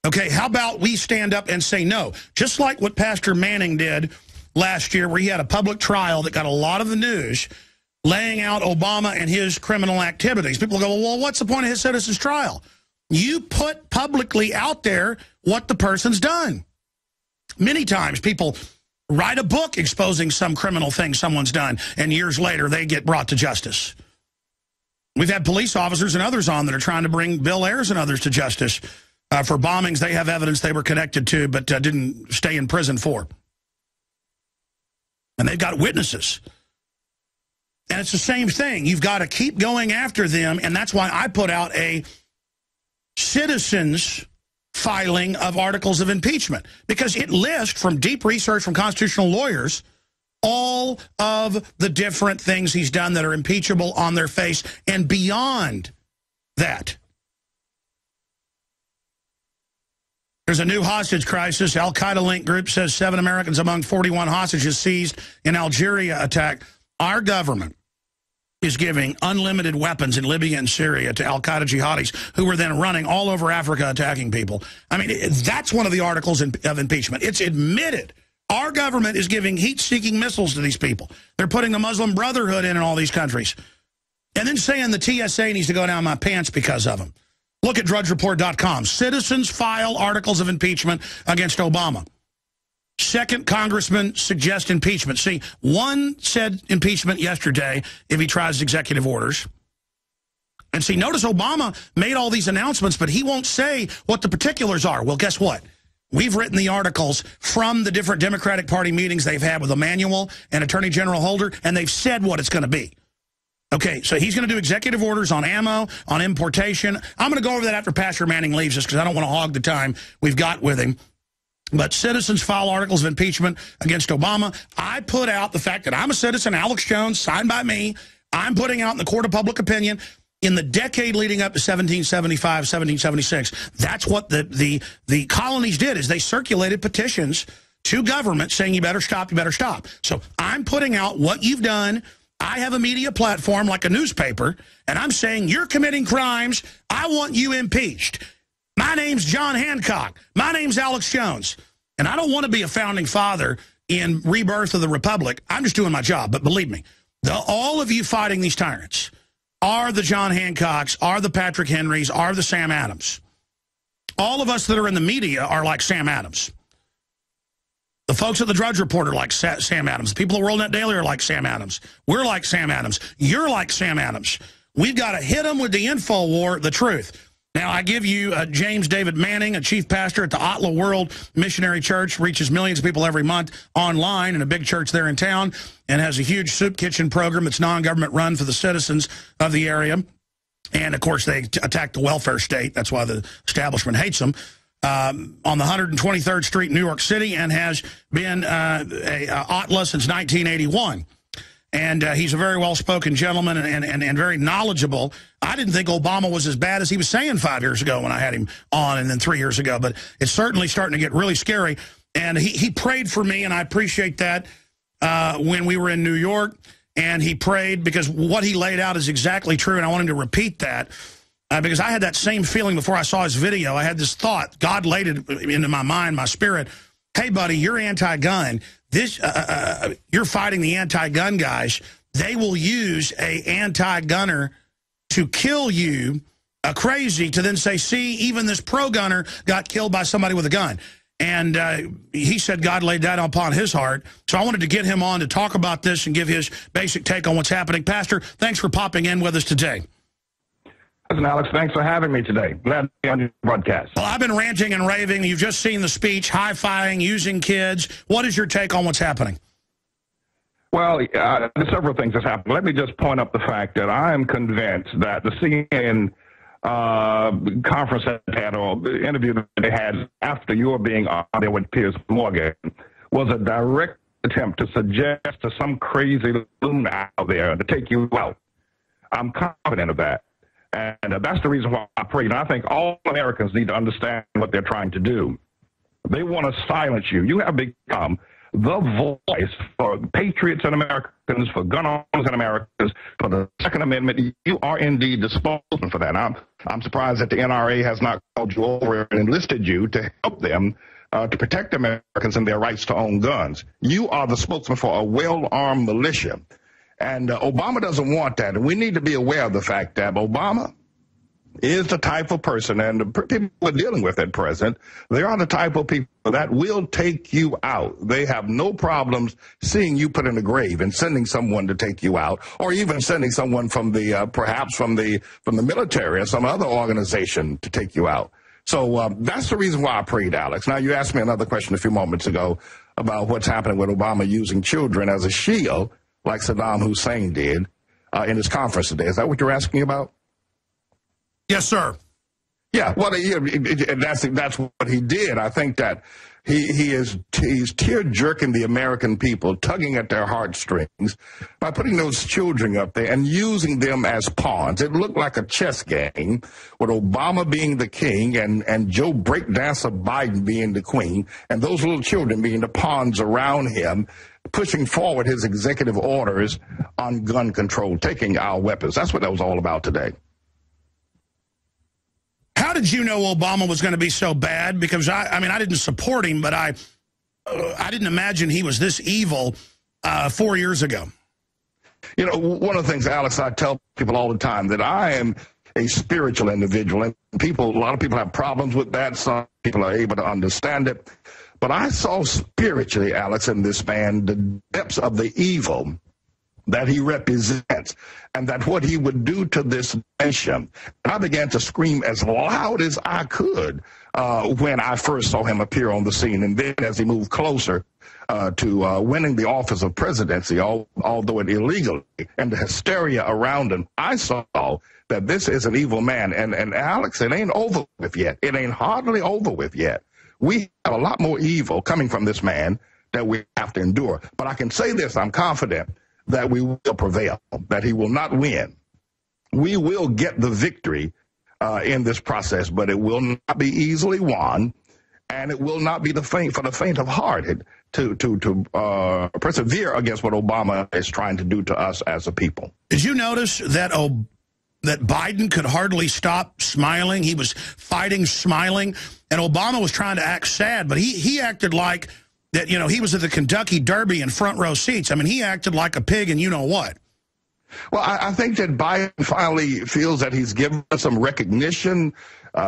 Okay, how about we stand up and say no? Just like what Pastor Manning did last year, where he had a public trial that got a lot of the news, laying out Obama and his criminal activities. People go, well, what's the point of his citizen's trial? You put publicly out there what the person's done. Many times people write a book exposing some criminal thing someone's done, and years later they get brought to justice. We've had police officers and others on that are trying to bring Bill Ayers and others to justice for bombings they have evidence they were connected to but didn't stay in prison for. And they've got witnesses. And it's the same thing. You've got to keep going after them, and that's why I put out a citizens filing of articles of impeachment, because it lists, from deep research from constitutional lawyers, all of the different things he's done that are impeachable on their face and beyond that. There's a new hostage crisis. Al-Qaeda-linked group says 7 Americans among 41 hostages seized in Algeria attack. Our government is giving unlimited weapons in Libya and Syria to al-Qaeda jihadis who were then running all over Africa attacking people. I mean, that's one of the articles of impeachment. It's admitted. Our government is giving heat-seeking missiles to these people. They're putting the Muslim Brotherhood in all these countries. And then saying the TSA needs to go down my pants because of them. Look at drudgereport.com. Citizens file articles of impeachment against Obama. Second congressman suggest impeachment. See, one said impeachment yesterday if he tries executive orders. And see, notice Obama made all these announcements, but he won't say what the particulars are. Well, guess what? We've written the articles from the different Democratic Party meetings they've had with Emanuel and Attorney General Holder, and they've said what it's going to be. Okay, so he's going to do executive orders on ammo, on importation. I'm going to go over that after Pastor Manning leaves us because I don't want to hog the time we've got with him. But citizens file articles of impeachment against Obama. I put out the fact that I'm a citizen, Alex Jones, signed by me. I'm putting out in the court of public opinion in the decade leading up to 1775, 1776. That's what the colonies did, is they circulated petitions to government saying you better stop, you better stop. So I'm putting out what you've done. I have a media platform like a newspaper, and I'm saying you're committing crimes. I want you impeached. My name's John Hancock. My name's Alex Jones. And I don't want to be a founding father in rebirth of the Republic. I'm just doing my job. But believe me, all of you fighting these tyrants are the John Hancocks, are the Patrick Henrys, are the Sam Adams. All of us that are in the media are like Sam Adams. The folks at the Drudge Report are like Sam Adams. The people at WorldNet Daily are like Sam Adams. We're like Sam Adams. You're like Sam Adams. We've got to hit them with the info war, the truth. Now, I give you James David Manning, a chief pastor at the ATLAH World Missionary Church, reaches millions of people every month online in a big church there in town, and has a huge soup kitchen program that's non-government run for the citizens of the area. And, of course, they attack the welfare state. That's why the establishment hates them. On the 123rd Street, New York City, and has been ATLAH since 1981. And he's a very well-spoken gentleman and very knowledgeable. I didn't think Obama was as bad as he was saying 5 years ago when I had him on, and then 3 years ago. But it's certainly starting to get really scary. And he prayed for me, and I appreciate that, when we were in New York. And he prayed because what he laid out is exactly true, and I want him to repeat that. Because I had that same feeling before I saw his video. I had this thought. God laid it into my mind, my spirit. Hey, buddy, you're anti-gun. You're fighting the anti-gun guys. They will use a anti-gunner to kill you, a crazy, to then say, see, even this pro-gunner got killed by somebody with a gun. And he said God laid that upon his heart. So I wanted to get him on to talk about this and give his basic take on what's happening. Pastor, thanks for popping in with us today. Listen, Alex, thanks for having me today. Glad to be on your broadcast. Well, I've been ranting and raving. You've just seen the speech, high-fiving, using kids. What is your take on what's happening? Well, there's several things that's happened. Let me just point up the fact that I am convinced that the CNN conference that they had, or the interview that they had after you were being on there with Piers Morgan, was a direct attempt to suggest to some crazy loon out there to take you out. I'm confident of that. And that's the reason why I prayed. And I think all Americans need to understand what they're trying to do. They want to silence you. You have become the voice for patriots and Americans, for gun owners and Americans, for the Second Amendment. You are indeed the spokesman for that. I'm surprised that the NRA has not called you over and enlisted you to help them to protect Americans and their rights to own guns. You are the spokesman for a well-armed militia. And Obama doesn't want that. And we need to be aware of the fact that Obama is the type of person, and the people we're dealing with at present, they are the type of people that will take you out. They have no problems seeing you put in the grave and sending someone to take you out, or even sending someone from the perhaps from the military or some other organization to take you out. So that's the reason why I prayed, Alex. Now, you asked me another question a few moments ago about what's happening with Obama using children as a shield, like Saddam Hussein did in his conference today. Is that what you're asking about? Yes, sir. Yeah, well, that's what he did. I think that he's tear-jerking the American people, tugging at their heartstrings by putting those children up there and using them as pawns. It looked like a chess game with Obama being the king and Joe Breakdancer Biden being the queen, and those little children being the pawns around him, pushing forward his executive orders on gun control, taking our weapons. That's what that was all about today. How did you know Obama was going to be so bad? Because I mean, I didn't support him, but I didn't imagine he was this evil 4 years ago. You know, one of the things, Alex, I tell people all the time that I am a spiritual individual, and a lot of people have problems with that. Some people are able to understand it. But I saw spiritually, Alex, in this man, the depths of the evil that he represents, and that what he would do to this nation. And I began to scream as loud as I could when I first saw him appear on the scene. And then as he moved closer to winning the office of presidency, although it illegally, and the hysteria around him, I saw that this is an evil man. And Alex, it ain't over with yet. It ain't hardly over with yet. We have a lot more evil coming from this man that we have to endure. But I can say this, I'm confident that we will prevail, that he will not win. We will get the victory in this process, but it will not be easily won, and it will not be for the faint of heart to persevere against what Obama is trying to do to us as a people. Did you notice that that Biden could hardly stop smiling? He was fighting smiling, and Obama was trying to act sad, but he acted like that, you know, he was at the Kentucky Derby in front row seats. I mean, he acted like a pig and you know what. Well, I think that Biden finally feels that he's given us some recognition,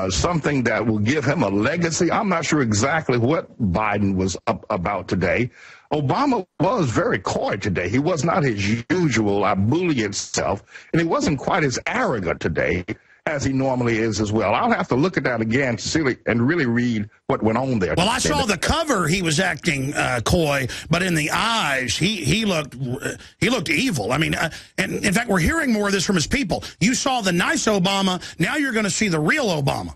something that will give him a legacy. I'm not sure exactly what Biden was up about today. Obama was very coy today. He was not his usual ebullient self, and he wasn't quite as arrogant today as he normally is as well. I'll have to look at that again to see and really read what went on there. Well, I saw the cover. He was acting coy, but in the eyes, he looked evil. I mean, and in fact, we're hearing more of this from his people. You saw the nice Obama. Now you're going to see the real Obama.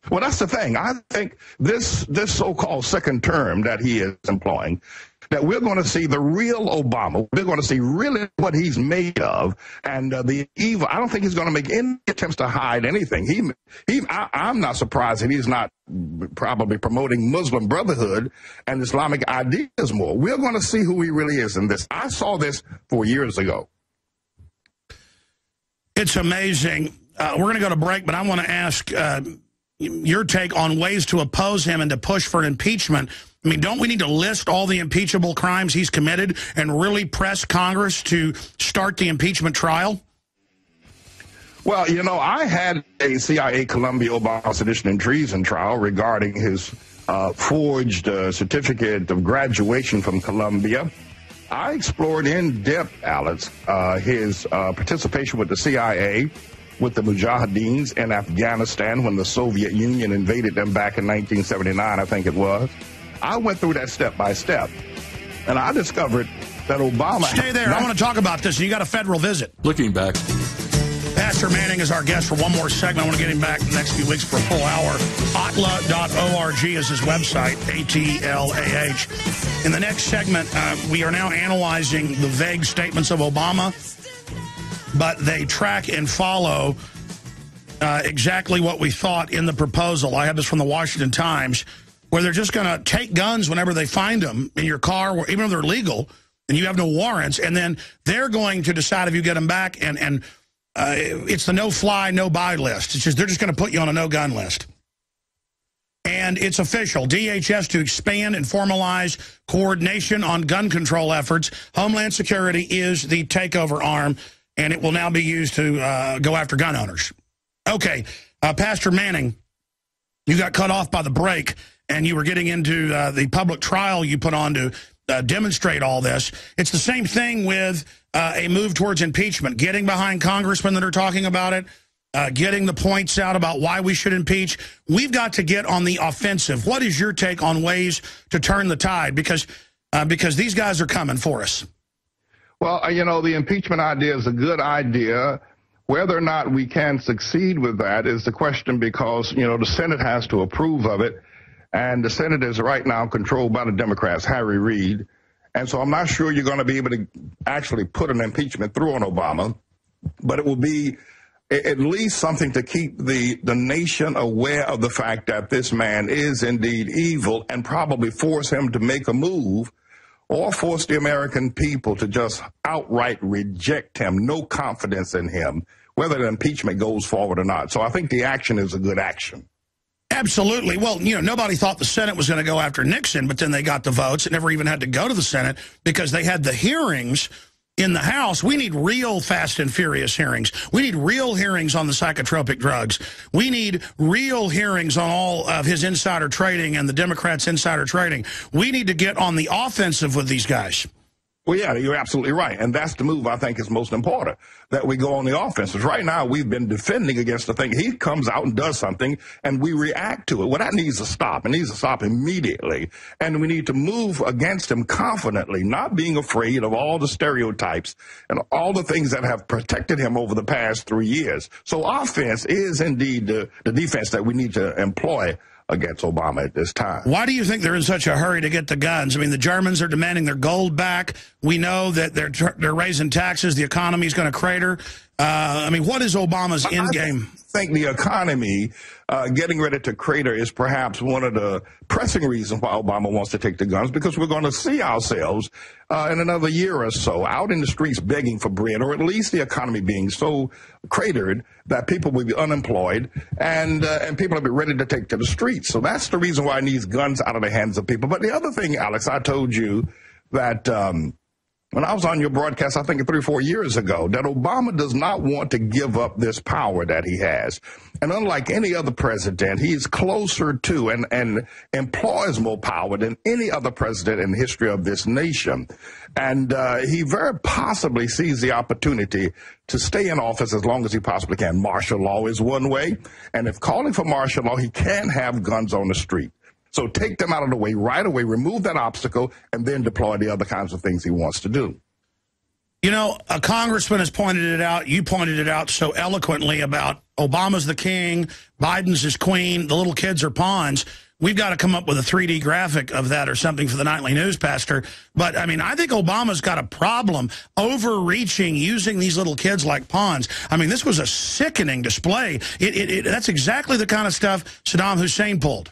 Well, that's the thing. I think this so-called second term that he is employing, that we're going to see the real Obama. We're going to see really what he's made of, and the evil. I don't think he's going to make any attempts to hide anything. I'm not surprised that he's not probably promoting Muslim Brotherhood and Islamic ideas more. We're going to see who he really is in this. I saw this 4 years ago. It's amazing. We're going to go to break, but I want to ask your take on ways to oppose him and to push for an impeachment. I mean, don't we need to list all the impeachable crimes he's committed and really press Congress to start the impeachment trial? Well, you know, I had a CIA Columbia Obama sedition and treason trial regarding his forged certificate of graduation from Columbia. I explored in depth, Alex, his participation with the CIA, with the Mujahideens in Afghanistan when the Soviet Union invaded them back in 1979, I think it was. I went through that step by step, and I discovered that Obama... Stay there. I want to talk about this. You got a federal visit. Looking back. Pastor Manning is our guest for one more segment. I want to get him back in the next few weeks for a full hour. ATLAH.org is his website, ATLAH. In the next segment, we are now analyzing the vague statements of Obama, but they track and follow exactly what we thought in the proposal. I have this from the Washington Times, where they're just going to take guns whenever they find them in your car, or even if they're legal, and you have no warrants, and then they're going to decide if you get them back, and it's the no-fly, no-buy list. It's just they're just going to put you on a no-gun list. And it's official. DHS to expand and formalize coordination on gun control efforts. Homeland Security is the takeover arm, and it will now be used to go after gun owners. Okay, Pastor Manning, you got cut off by the break, and you were getting into the public trial you put on to demonstrate all this. It's the same thing with a move towards impeachment, getting behind congressmen that are talking about it, getting the points out about why we should impeach. We've got to get on the offensive. What is your take on ways to turn the tide? Because these guys are coming for us. Well, you know, the impeachment idea is a good idea. Whether or not we can succeed with that is the question, because, you know, the Senate has to approve of it. And the Senate is right now controlled by the Democrats, Harry Reid. And so I'm not sure you're going to be able to actually put an impeachment through on Obama, but it will be at least something to keep the nation aware of the fact that this man is indeed evil, and probably force him to make a move, or force the American people to just outright reject him, no confidence in him, whether the impeachment goes forward or not. So I think the action is a good action. Absolutely. Well, you know, nobody thought the Senate was going to go after Nixon, but then they got the votes. It never even had to go to the Senate because they had the hearings in the House. We need real fast and furious hearings. We need real hearings on the psychotropic drugs. We need real hearings on all of his insider trading and the Democrats' insider trading. We need to get on the offensive with these guys. Well, yeah, you're absolutely right. And that's the move I think is most important, that we go on the offensive. Right now, we've been defending against the thing. He comes out and does something, and we react to it. Well, that needs to stop. It needs to stop immediately. And we need to move against him confidently, not being afraid of all the stereotypes and all the things that have protected him over the past 3 years. So offense is indeed the defense that we need to employ against Obama at this time. Why do you think they're in such a hurry to get the guns? I mean, the Germans are demanding their gold back. We know that they're raising taxes. The economy is going to crater. I mean, what is Obama's end game? I think the economy getting ready to crater is perhaps one of the pressing reasons why Obama wants to take the guns, because we're going to see ourselves in another year or so out in the streets begging for bread, or at least the economy being so cratered that people will be unemployed, and people will be ready to take to the streets. So that's the reason why he needs guns out of the hands of people. But the other thing, Alex, I told you that when I was on your broadcast, I think 3 or 4 years ago, that Obama does not want to give up this power that he has. And unlike any other president, he's closer to and employs more power than any other president in the history of this nation. And he very possibly sees the opportunity to stay in office as long as he possibly can. Martial law is one way. And if calling for martial law, he can't have guns on the street. So take them out of the way right away, remove that obstacle, and then deploy the other kinds of things he wants to do. You know, a congressman has pointed it out. You pointed it out so eloquently about Obama's the king, Biden's his queen, the little kids are pawns. We've got to come up with a 3D graphic of that or something for the nightly news, Pastor. But, I mean, I think Obama's got a problem overreaching, using these little kids like pawns. I mean, this was a sickening display. That's exactly the kind of stuff Saddam Hussein pulled.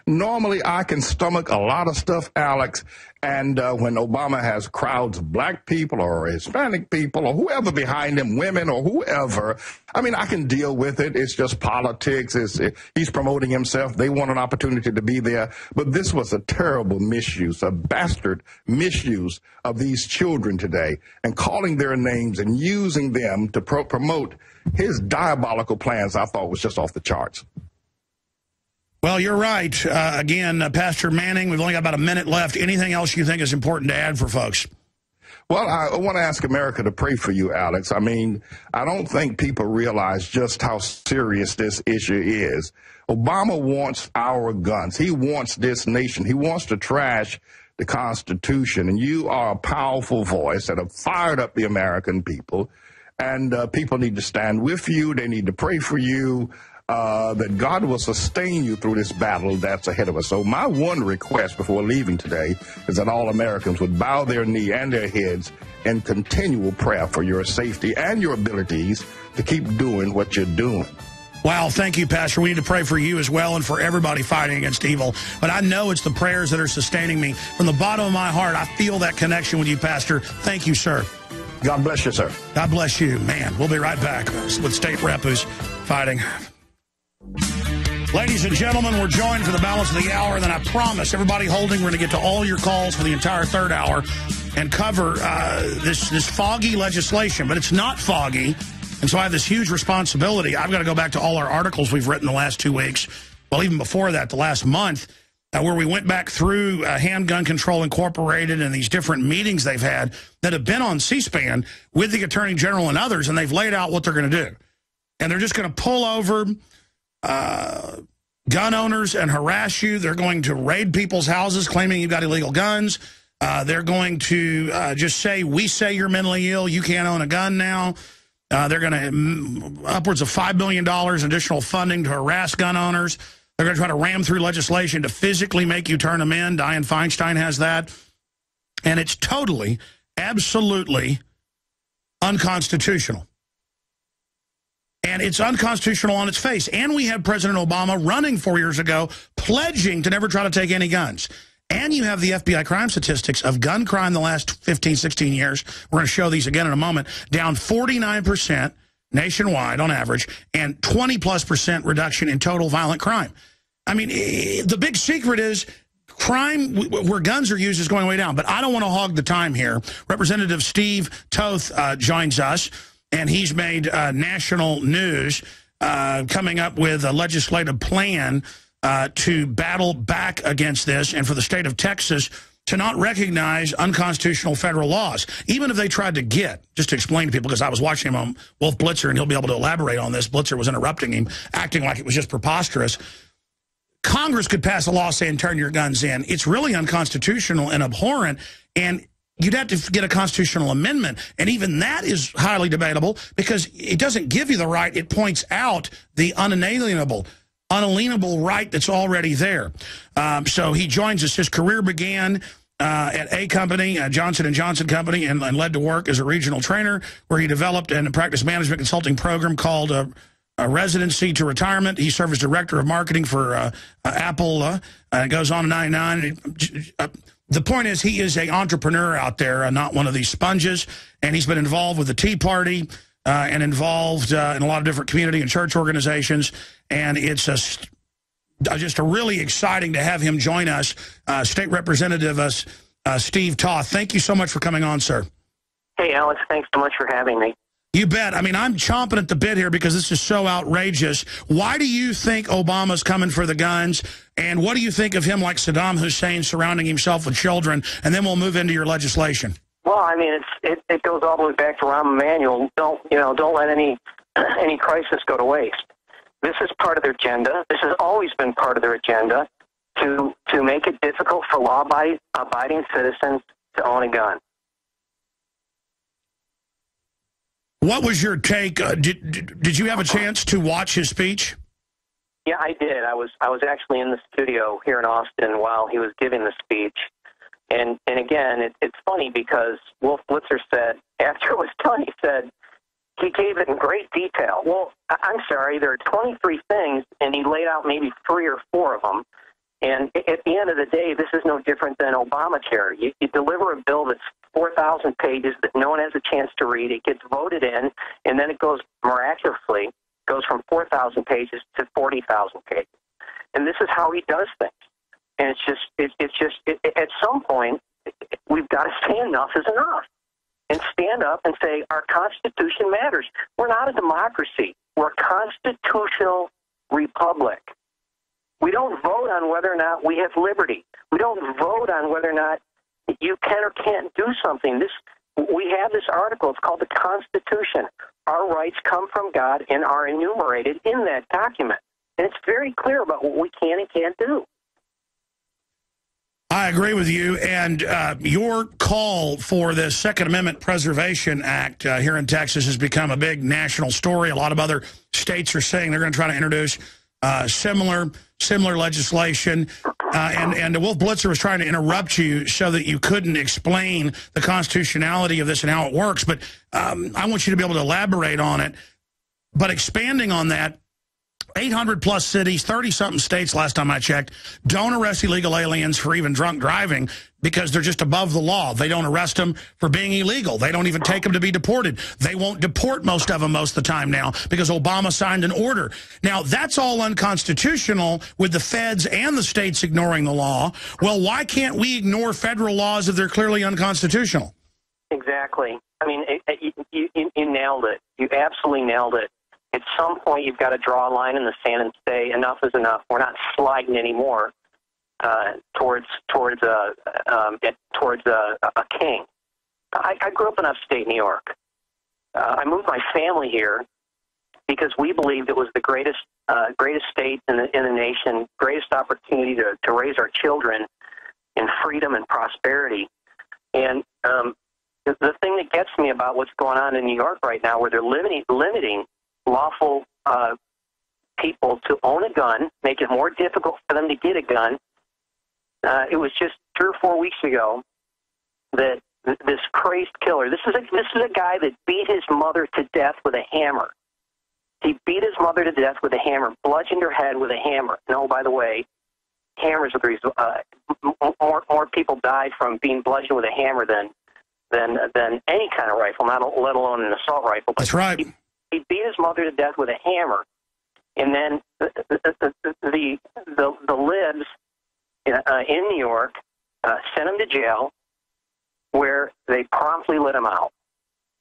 Normally, I can stomach a lot of stuff, Alex, and when Obama has crowds of black people or Hispanic people or whoever behind him, women or whoever, I mean, I can deal with it. It's just politics. He's promoting himself. They want an opportunity to be there. But this was a terrible misuse, a bastard misuse of these children today, and calling their names and using them to promote his diabolical plans, I thought was just off the charts. Well, you're right. Again, Pastor Manning, we've only got about a minute left. Anything else you think is important to add for folks? Well, I want to ask America to pray for you, Alex. I mean, I don't think people realize just how serious this issue is. Obama wants our guns. He wants this nation. He wants to trash the Constitution. And you are a powerful voice that have fired up the American people. And people need to stand with you. They need to pray for you. That God will sustain you through this battle that's ahead of us. So my one request before leaving today is that all Americans would bow their knee and their heads in continual prayer for your safety and your abilities to keep doing what you're doing. Wow, thank you, Pastor. We need to pray for you as well and for everybody fighting against evil. But I know it's the prayers that are sustaining me. From the bottom of my heart, I feel that connection with you, Pastor. Thank you, sir. God bless you, sir. God bless you. Man, we'll be right back with State Rep who's fighting. Ladies and gentlemen, we're joined for the balance of the hour. And then I promise, everybody holding, we're going to get to all your calls for the entire third hour and cover this foggy legislation. But it's not foggy. And so I have this huge responsibility. I've got to go back to all our articles we've written the last 2 weeks, well, even before that, the last month, where we went back through Handgun Control Incorporated and these different meetings they've had that have been on C-SPAN with the Attorney General and others, and they've laid out what they're going to do. And they're just going to pull over gun owners and harass you. They're going to raid people's houses claiming you've got illegal guns. They're going to just say, we say you're mentally ill, you can't own a gun now. They're going to upwards of $5 billion additional funding to harass gun owners. They're going to try to ram through legislation to physically make you turn them in. Dianne Feinstein has that. And it's totally, absolutely unconstitutional. And it's unconstitutional on its face. And we had President Obama running 4 years ago, pledging to never try to take any guns. And you have the FBI crime statistics of gun crime the last 15, 16 years. We're going to show these again in a moment. Down 49% nationwide on average, and 20+% reduction in total violent crime. I mean, the big secret is crime where guns are used is going way down. But I don't want to hog the time here. Representative Steve Toth joins us, and he's made national news coming up with a legislative plan to battle back against this, and for the state of Texas to not recognize unconstitutional federal laws, even if they tried to just to explain to people, because I was watching him on Wolf Blitzer, and he'll be able to elaborate on this. Blitzer was interrupting him, acting like it was just preposterous. Congress could pass a law saying turn your guns in. It's really unconstitutional and abhorrent, and you'd have to get a constitutional amendment, and even that is highly debatable because it doesn't give you the right. It points out the unalienable right that's already there. So he joins us. His career began at a company, Johnson & Johnson Company, and led to work as a regional trainer where he developed and practiced management consulting program called a Residency to Retirement. He served as director of marketing for ATLAH. It goes on to 99. The point is he is an entrepreneur out there, not one of these sponges, and he's been involved with the Tea Party, and involved in a lot of different community and church organizations. And it's just really exciting to have him join us, State Representative Steve Toth. Thank you so much for coming on, sir. Hey, Alex, thanks so much for having me. You bet. I mean, I'm chomping at the bit here because this is so outrageous. Why do you think Obama's coming for the guns? And what do you think of him like Saddam Hussein surrounding himself with children? And then we'll move into your legislation. Well, I mean, it goes all the way back to Rahm Emanuel. Don't let any crisis go to waste. This is part of their agenda. This has always been part of their agenda to make it difficult for law-abiding citizens to own a gun. What was your take? Did you have a chance to watch his speech? Yeah, I did. I was actually in the studio here in Austin while he was giving the speech. And again, it's funny because Wolf Blitzer said, after it was done, he said, he gave it in great detail. Well, I'm sorry, there are 23 things, and he laid out maybe 3 or 4 of them. And at the end of the day, this is no different than Obamacare. You deliver a bill that's 4,000 pages that no one has a chance to read. It gets voted in, and then it goes miraculously, goes from 4,000 pages to 40,000 pages. And this is how he does things. And it's just at some point, we've got to say enough is enough and stand up and say our Constitution matters. We're not a democracy. We're a constitutional republic. We don't vote on whether or not we have liberty. We don't vote on whether or not you can or can't do something. We have this article. It's called the Constitution. Our rights come from God and are enumerated in that document. And it's very clear about what we can and can't do. I agree with you, and your call for the Second Amendment Preservation Act here in Texas has become a big national story. A lot of other states are saying they're going to try to introduce similar legislation, and Wolf Blitzer was trying to interrupt you so that you couldn't explain the constitutionality of this and how it works, but I want you to be able to elaborate on it. But expanding on that, 800-plus cities, 30-something states, last time I checked, don't arrest illegal aliens for even drunk driving because they're just above the law. They don't arrest them for being illegal. They don't even take them to be deported. They won't deport most of them most of the time now because Obama signed an order. Now, that's all unconstitutional with the feds and the states ignoring the law. Well, why can't we ignore federal laws if they're clearly unconstitutional? Exactly. I mean, you nailed it. You absolutely nailed it. At some point, you've got to draw a line in the sand and say, enough is enough. We're not sliding anymore towards a king. I grew up in upstate New York. I moved my family here because we believed it was the greatest state in the nation, greatest opportunity to raise our children in freedom and prosperity. And the thing that gets me about what's going on in New York right now, where they're limiting lawful people to own a gun, make it more difficult for them to get a gun. It was just 3 or 4 weeks ago that this crazed killer, this is a guy that beat his mother to death with a hammer. He beat his mother to death with a hammer, bludgeoned her head with a hammer. No, by the way, hammers are the reason. More people died from being bludgeoned with a hammer than any kind of rifle, let alone an assault rifle. But that's right. He beat his mother to death with a hammer, and then the libs in New York sent him to jail, where they promptly let him out.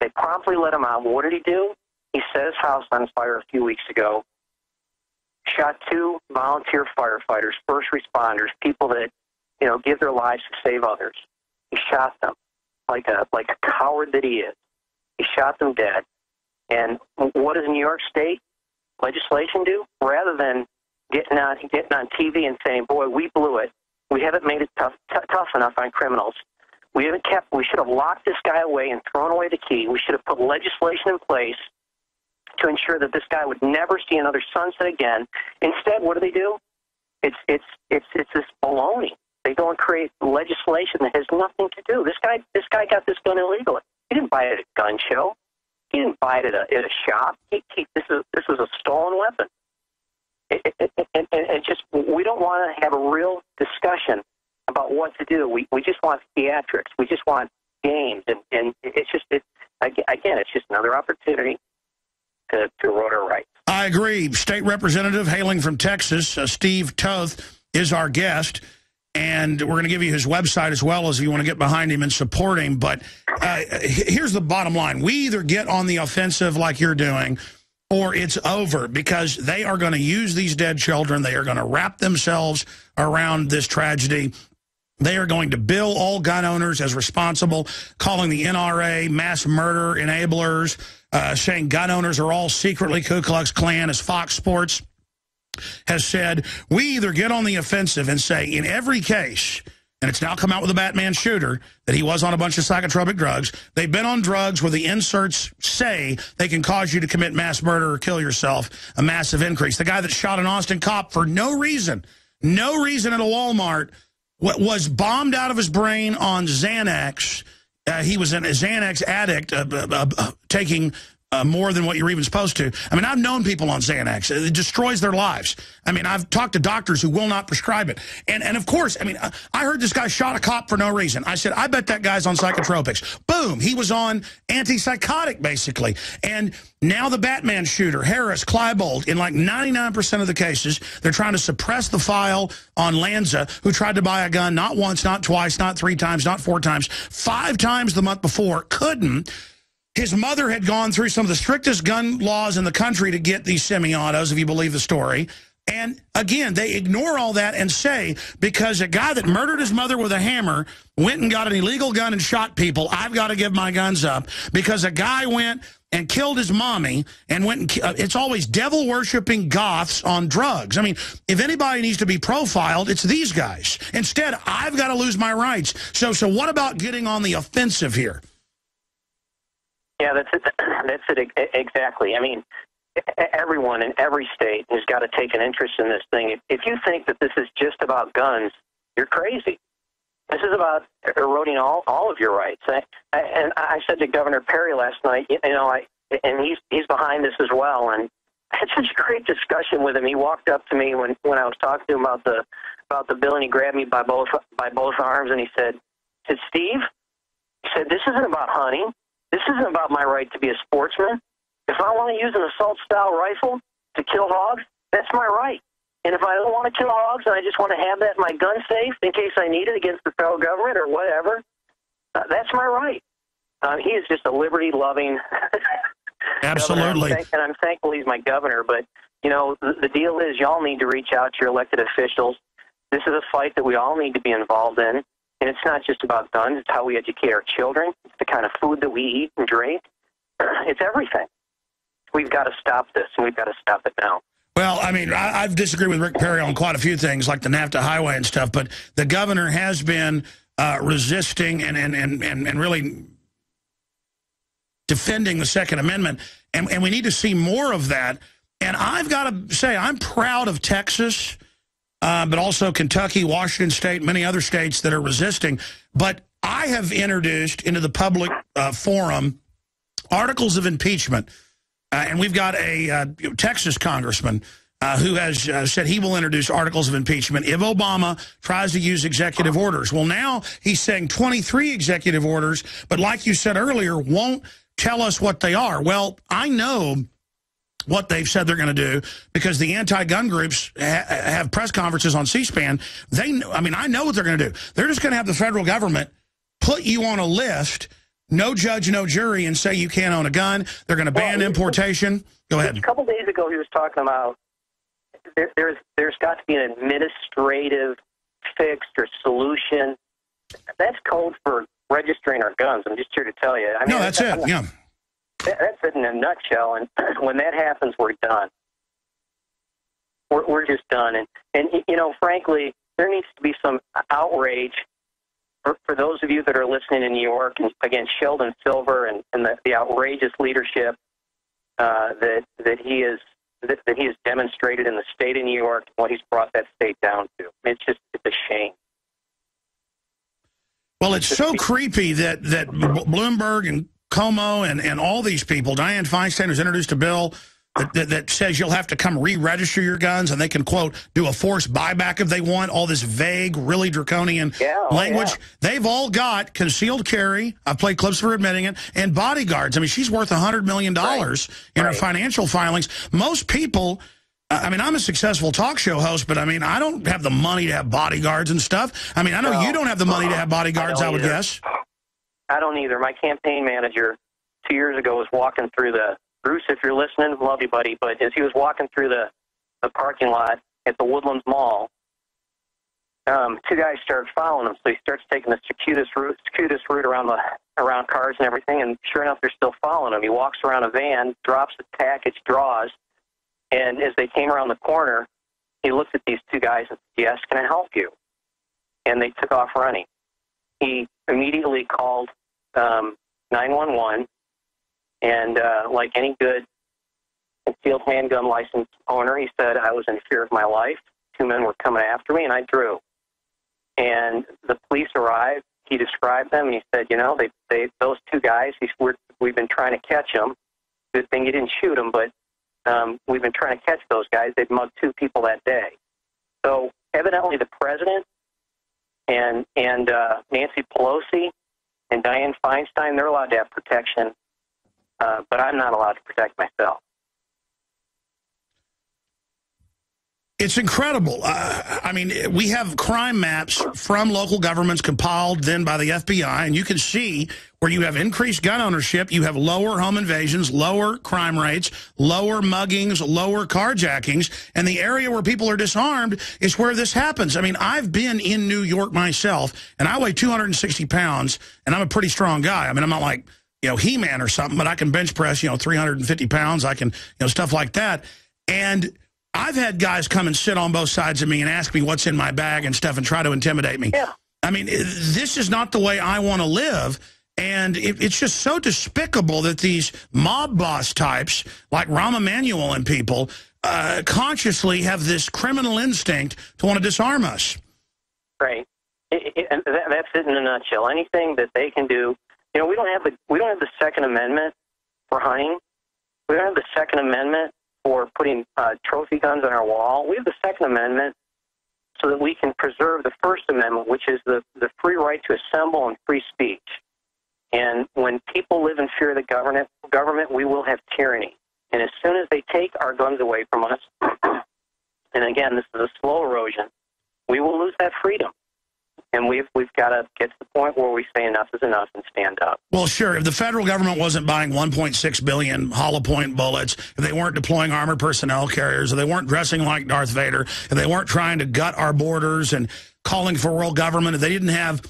They promptly let him out. What did he do? He set his house on fire a few weeks ago, shot 2 volunteer firefighters, first responders, people that give their lives to save others. He shot them like a coward that he is. He shot them dead. And what does New York State legislation do? Rather than getting on TV and saying, "Boy, we blew it. We haven't made it tough enough on criminals. We should have locked this guy away and thrown away the key. We should have put legislation in place to ensure that this guy would never see another sunset again." Instead, what do? It's this baloney. They go and create legislation that has nothing to do. This guy got this gun illegally. He didn't buy it at a gun show. He didn't buy it at a shop. This is a stolen weapon. It just, we don't want to have a real discussion about what to do. We just want theatrics. We just want games, and it's just another opportunity to erode our rights. I agree. State Representative hailing from Texas, Steve Toth, is our guest. And we're going to give you his website as well, as if you want to get behind him and support him. But here's the bottom line. We either get on the offensive like you're doing, or it's over, because they are going to use these dead children. They are going to wrap themselves around this tragedy. They are going to bill all gun owners as responsible, calling the NRA mass murder enablers, saying gun owners are all secretly Ku Klux Klan, as Fox Sports has said. We either get on the offensive and say, in every case, and it's now come out with the Batman shooter, that he was on a bunch of psychotropic drugs. They've been on drugs where the inserts say they can cause you to commit mass murder or kill yourself, a massive increase. The guy that shot an Austin cop for no reason at a Walmart, was bombed out of his brain on Xanax. He was a Xanax addict, taking more than what you're even supposed to. I mean, I've known people on Xanax. It destroys their lives. I mean, I've talked to doctors who will not prescribe it. And of course, I mean, I heard this guy shot a cop for no reason. I said, I bet that guy's on psychotropics. Boom, he was on antipsychotic, basically. And now the Batman shooter, Harris, Klebold, in like 99% of the cases, they're trying to suppress the file on Lanza, who tried to buy a gun not once, not twice, not 3 times, not 4 times, 5 times the month before, couldn't. His mother had gone through some of the strictest gun laws in the country to get these semi-autos, if you believe the story. And again, they ignore all that and say, because a guy that murdered his mother with a hammer went and got an illegal gun and shot people, I've got to give my guns up. Because a guy went and killed his mommy and went and it's always devil-worshipping goths on drugs. I mean, if anybody needs to be profiled, it's these guys. Instead, I've got to lose my rights. So what about getting on the offensive here? Yeah, that's it exactly. I mean, everyone in every state has got to take an interest in this thing. If you think that this is just about guns, you're crazy. This is about eroding all of your rights. And I said to Governor Perry last night, and he's behind this as well. And had such a great discussion with him. He walked up to me when I was talking to him about the bill, and he grabbed me by both arms, and he said, Steve, he said, this isn't about hunting. This isn't about my right to be a sportsman. If I want to use an assault-style rifle to kill hogs, that's my right. And if I don't want to kill hogs and I just want to have that in my gun safe in case I need it against the federal government or whatever, that's my right. He is just a liberty-loving Absolutely. governor, and I'm thankful he's my governor. But, you know, the deal is y'all need to reach out to your elected officials. This is a fight that we all need to be involved in. And it's not just about guns. It's how we educate our children. It's the kind of food that we eat and drink. It's everything. We've got to stop this, and we've got to stop it now. Well, I mean, I've disagreed with Rick Perry on quite a few things, like the NAFTA highway and stuff, but the governor has been resisting and really defending the Second Amendment, and we need to see more of that. And I've got to say, I'm proud of Texas, but also Kentucky, Washington State, many other states that are resisting. But I have introduced into the public forum articles of impeachment. And we've got a Texas congressman who has said he will introduce articles of impeachment if Obama tries to use executive orders. Well, now he's saying 23 executive orders, but like you said earlier, won't tell us what they are. Well, I know what they've said they're going to do because the anti-gun groups have press conferences on C-SPAN. I mean, I know what they're going to do. They're just going to have the federal government put you on a list, no judge, no jury, and say you can't own a gun. They're going to ban importation. Go ahead. A couple days ago, he was talking about there's got to be an administrative fix or solution. That's code for registering our guns. I'm just here to tell you. I mean, no, that's it. Yeah. That's it in a nutshell. And when that happens, we're done. We're just done. And you know, frankly, there needs to be some outrage for those of you that are listening in New York, and against Sheldon Silver and the outrageous leadership that he has demonstrated in the state of New York, and what he's brought that state down to. It's a shame. Well, it's so creepy that Bloomberg and Como and all these people, Dianne Feinstein has introduced a bill that says you'll have to come re-register your guns, and they can, quote, do a forced buyback if they want, all this vague, really draconian language. Yeah. They've all got concealed carry, I've played clips for admitting it, and bodyguards. I mean, she's worth $100 million in her financial filings. Most people, I mean, I'm a successful talk show host, but, I mean, I don't have the money to have bodyguards and stuff. I mean, I know you don't have the money to have bodyguards, I would guess. I don't either. My campaign manager 2 years ago was walking through Bruce, if you're listening, love you, buddy. But as he was walking through the parking lot at the Woodlands Mall, two guys started following him. So he starts taking the circuitous route around cars and everything. And sure enough, they're still following him. He walks around a van, drops the package, draws, and as they came around the corner, he looks at these two guys and says, "Yes, can I help you?" And they took off running. He immediately called 911. And like any good concealed handgun license owner, he said, I was in fear of my life. Two men were coming after me, and I drew. And the police arrived. He described them, and he said, you know, those two guys, we've been trying to catch them. Good thing you didn't shoot them, but we've been trying to catch those guys. They'd mugged two people that day. So evidently the president and Nancy Pelosi and Dianne Feinstein, they're allowed to have protection. But I'm not allowed to protect myself. It's incredible. I mean, we have crime maps from local governments compiled then by the FBI, and you can see where you have increased gun ownership, you have lower home invasions, lower crime rates, lower muggings, lower carjackings, and the area where people are disarmed is where this happens. I mean, I've been in New York myself, and I weigh 260 pounds, and I'm a pretty strong guy. I mean, I'm not like, you know, He-Man or something, but I can bench press, 350 pounds. I can, stuff like that. And I've had guys come and sit on both sides of me and ask me what's in my bag and stuff and try to intimidate me. Yeah. I mean, this is not the way I want to live. And it's just so despicable that these mob boss types like Rahm Emanuel and people consciously have this criminal instinct to want to disarm us. Right. And that's it in a nutshell. Anything that they can do. You know, we don't have the Second Amendment for hunting. We don't have the Second Amendment for putting trophy guns on our wall. We have the Second Amendment so that we can preserve the First Amendment, which is the free right to assemble and free speech. And when people live in fear of the government, we will have tyranny. And as soon as they take our guns away from us, and again, this is a slow erosion, we will lose that freedom. And we've got to get to the point where we say enough is enough and stand up. Well, sure. If the federal government wasn't buying 1.6 billion hollow point bullets, if they weren't deploying armored personnel carriers, if they weren't dressing like Darth Vader, if they weren't trying to gut our borders and calling for world government, if they didn't have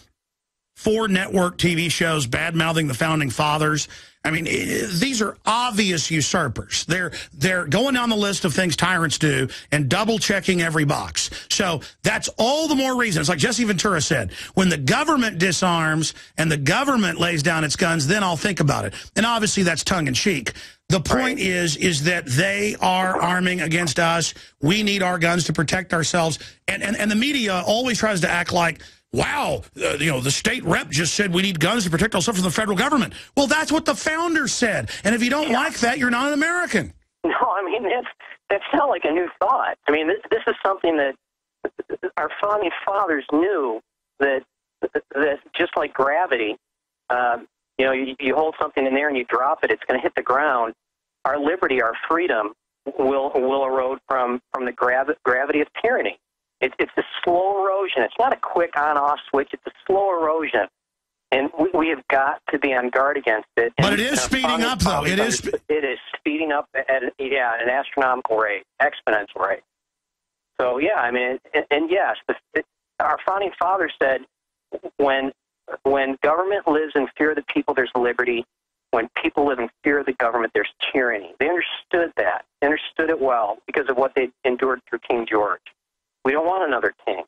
4 network TV shows bad-mouthing the Founding Fathers, I mean, these are obvious usurpers. They're going down the list of things tyrants do and double-checking every box. So that's all the more reason. It's like Jesse Ventura said, when the government disarms and the government lays down its guns, then I'll think about it. And obviously that's tongue-in-cheek. The point is that they are arming against us. We need our guns to protect ourselves. And the media always tries to act like, wow, the state rep just said we need guns to protect ourselves from the federal government. Well, that's what the founders said. And if you don't like that, you're not an American. No, I mean, that's not like a new thought. I mean, this is something that our founding fathers knew that just like gravity, you hold something in there and you drop it, it's going to hit the ground. Our liberty, our freedom will erode from the gravity of tyranny. It's a slow erosion. It's not a quick on-off switch. It's a slow erosion. And we have got to be on guard against it. But it is speeding up, though. It is speeding up at an astronomical rate, exponential rate. So, yeah, I mean, and yes, our founding fathers said when government lives in fear of the people, there's liberty. When people live in fear of the government, there's tyranny. They understood that. They understood it well because of what they endured through King George. We don't want another king.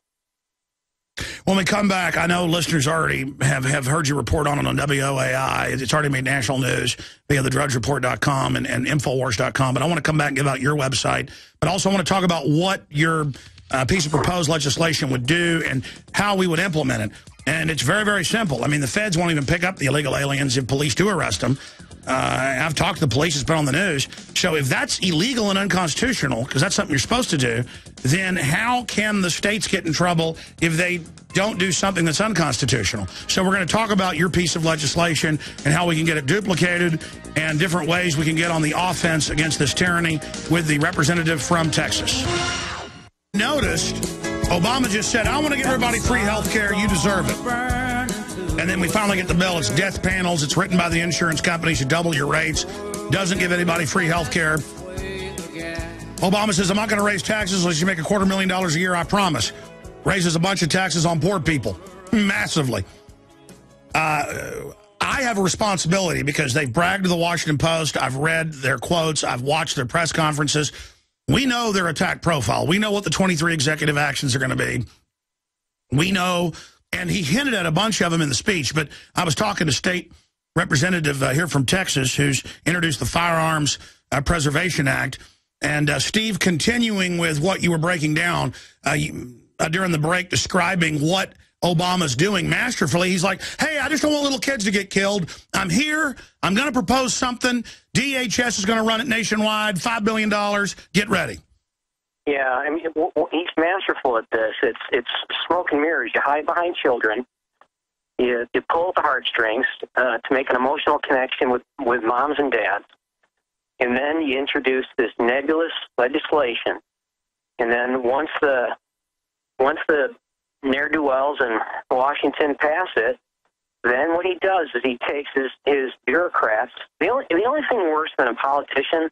When we come back, I know listeners already have heard you report on it on WOAI. It's already made national news via thedrudgereport.com and Infowars.com. But I want to come back and give out your website. But also I want to talk about what your piece of proposed legislation would do and how we would implement it. And it's very, very simple. I mean, the feds won't even pick up the illegal aliens if police do arrest them. I've talked to the police. It's been on the news. So if that's illegal and unconstitutional, because that's something you're supposed to do, then how can the states get in trouble if they don't do something that's unconstitutional? So we're going to talk about your piece of legislation and how we can get it duplicated and different ways we can get on the offense against this tyranny with the representative from Texas. Noticed Obama just said, I want to give everybody free health care. You deserve it. And then we finally get the bill. It's death panels. It's written by the insurance companies to double your rates. Doesn't give anybody free health care. Obama says, I'm not going to raise taxes unless you make $250,000 a year, I promise. Raises a bunch of taxes on poor people. Massively. I have a responsibility because they've bragged to the Washington Post. I've read their quotes. I've watched their press conferences. We know their attack profile. We know what the 23 executive actions are going to be. We know, and he hinted at a bunch of them in the speech, but I was talking to State Representative here from Texas who's introduced the Firearms Preservation Act. And Steve, continuing with what you were breaking down during the break, describing what Obama's doing masterfully. He's like, hey, I just don't want little kids to get killed. I'm here. I'm going to propose something. DHS is going to run it nationwide, $5 billion. Get ready. Yeah, I mean, he's masterful at this. It's smoke and mirrors. You hide behind children. You pull at the heartstrings to make an emotional connection with moms and dads. And then you introduce this nebulous legislation. And then once the ne'er-do-wells in Washington pass it, then what he does is he takes his bureaucrats. The only thing worse than a politician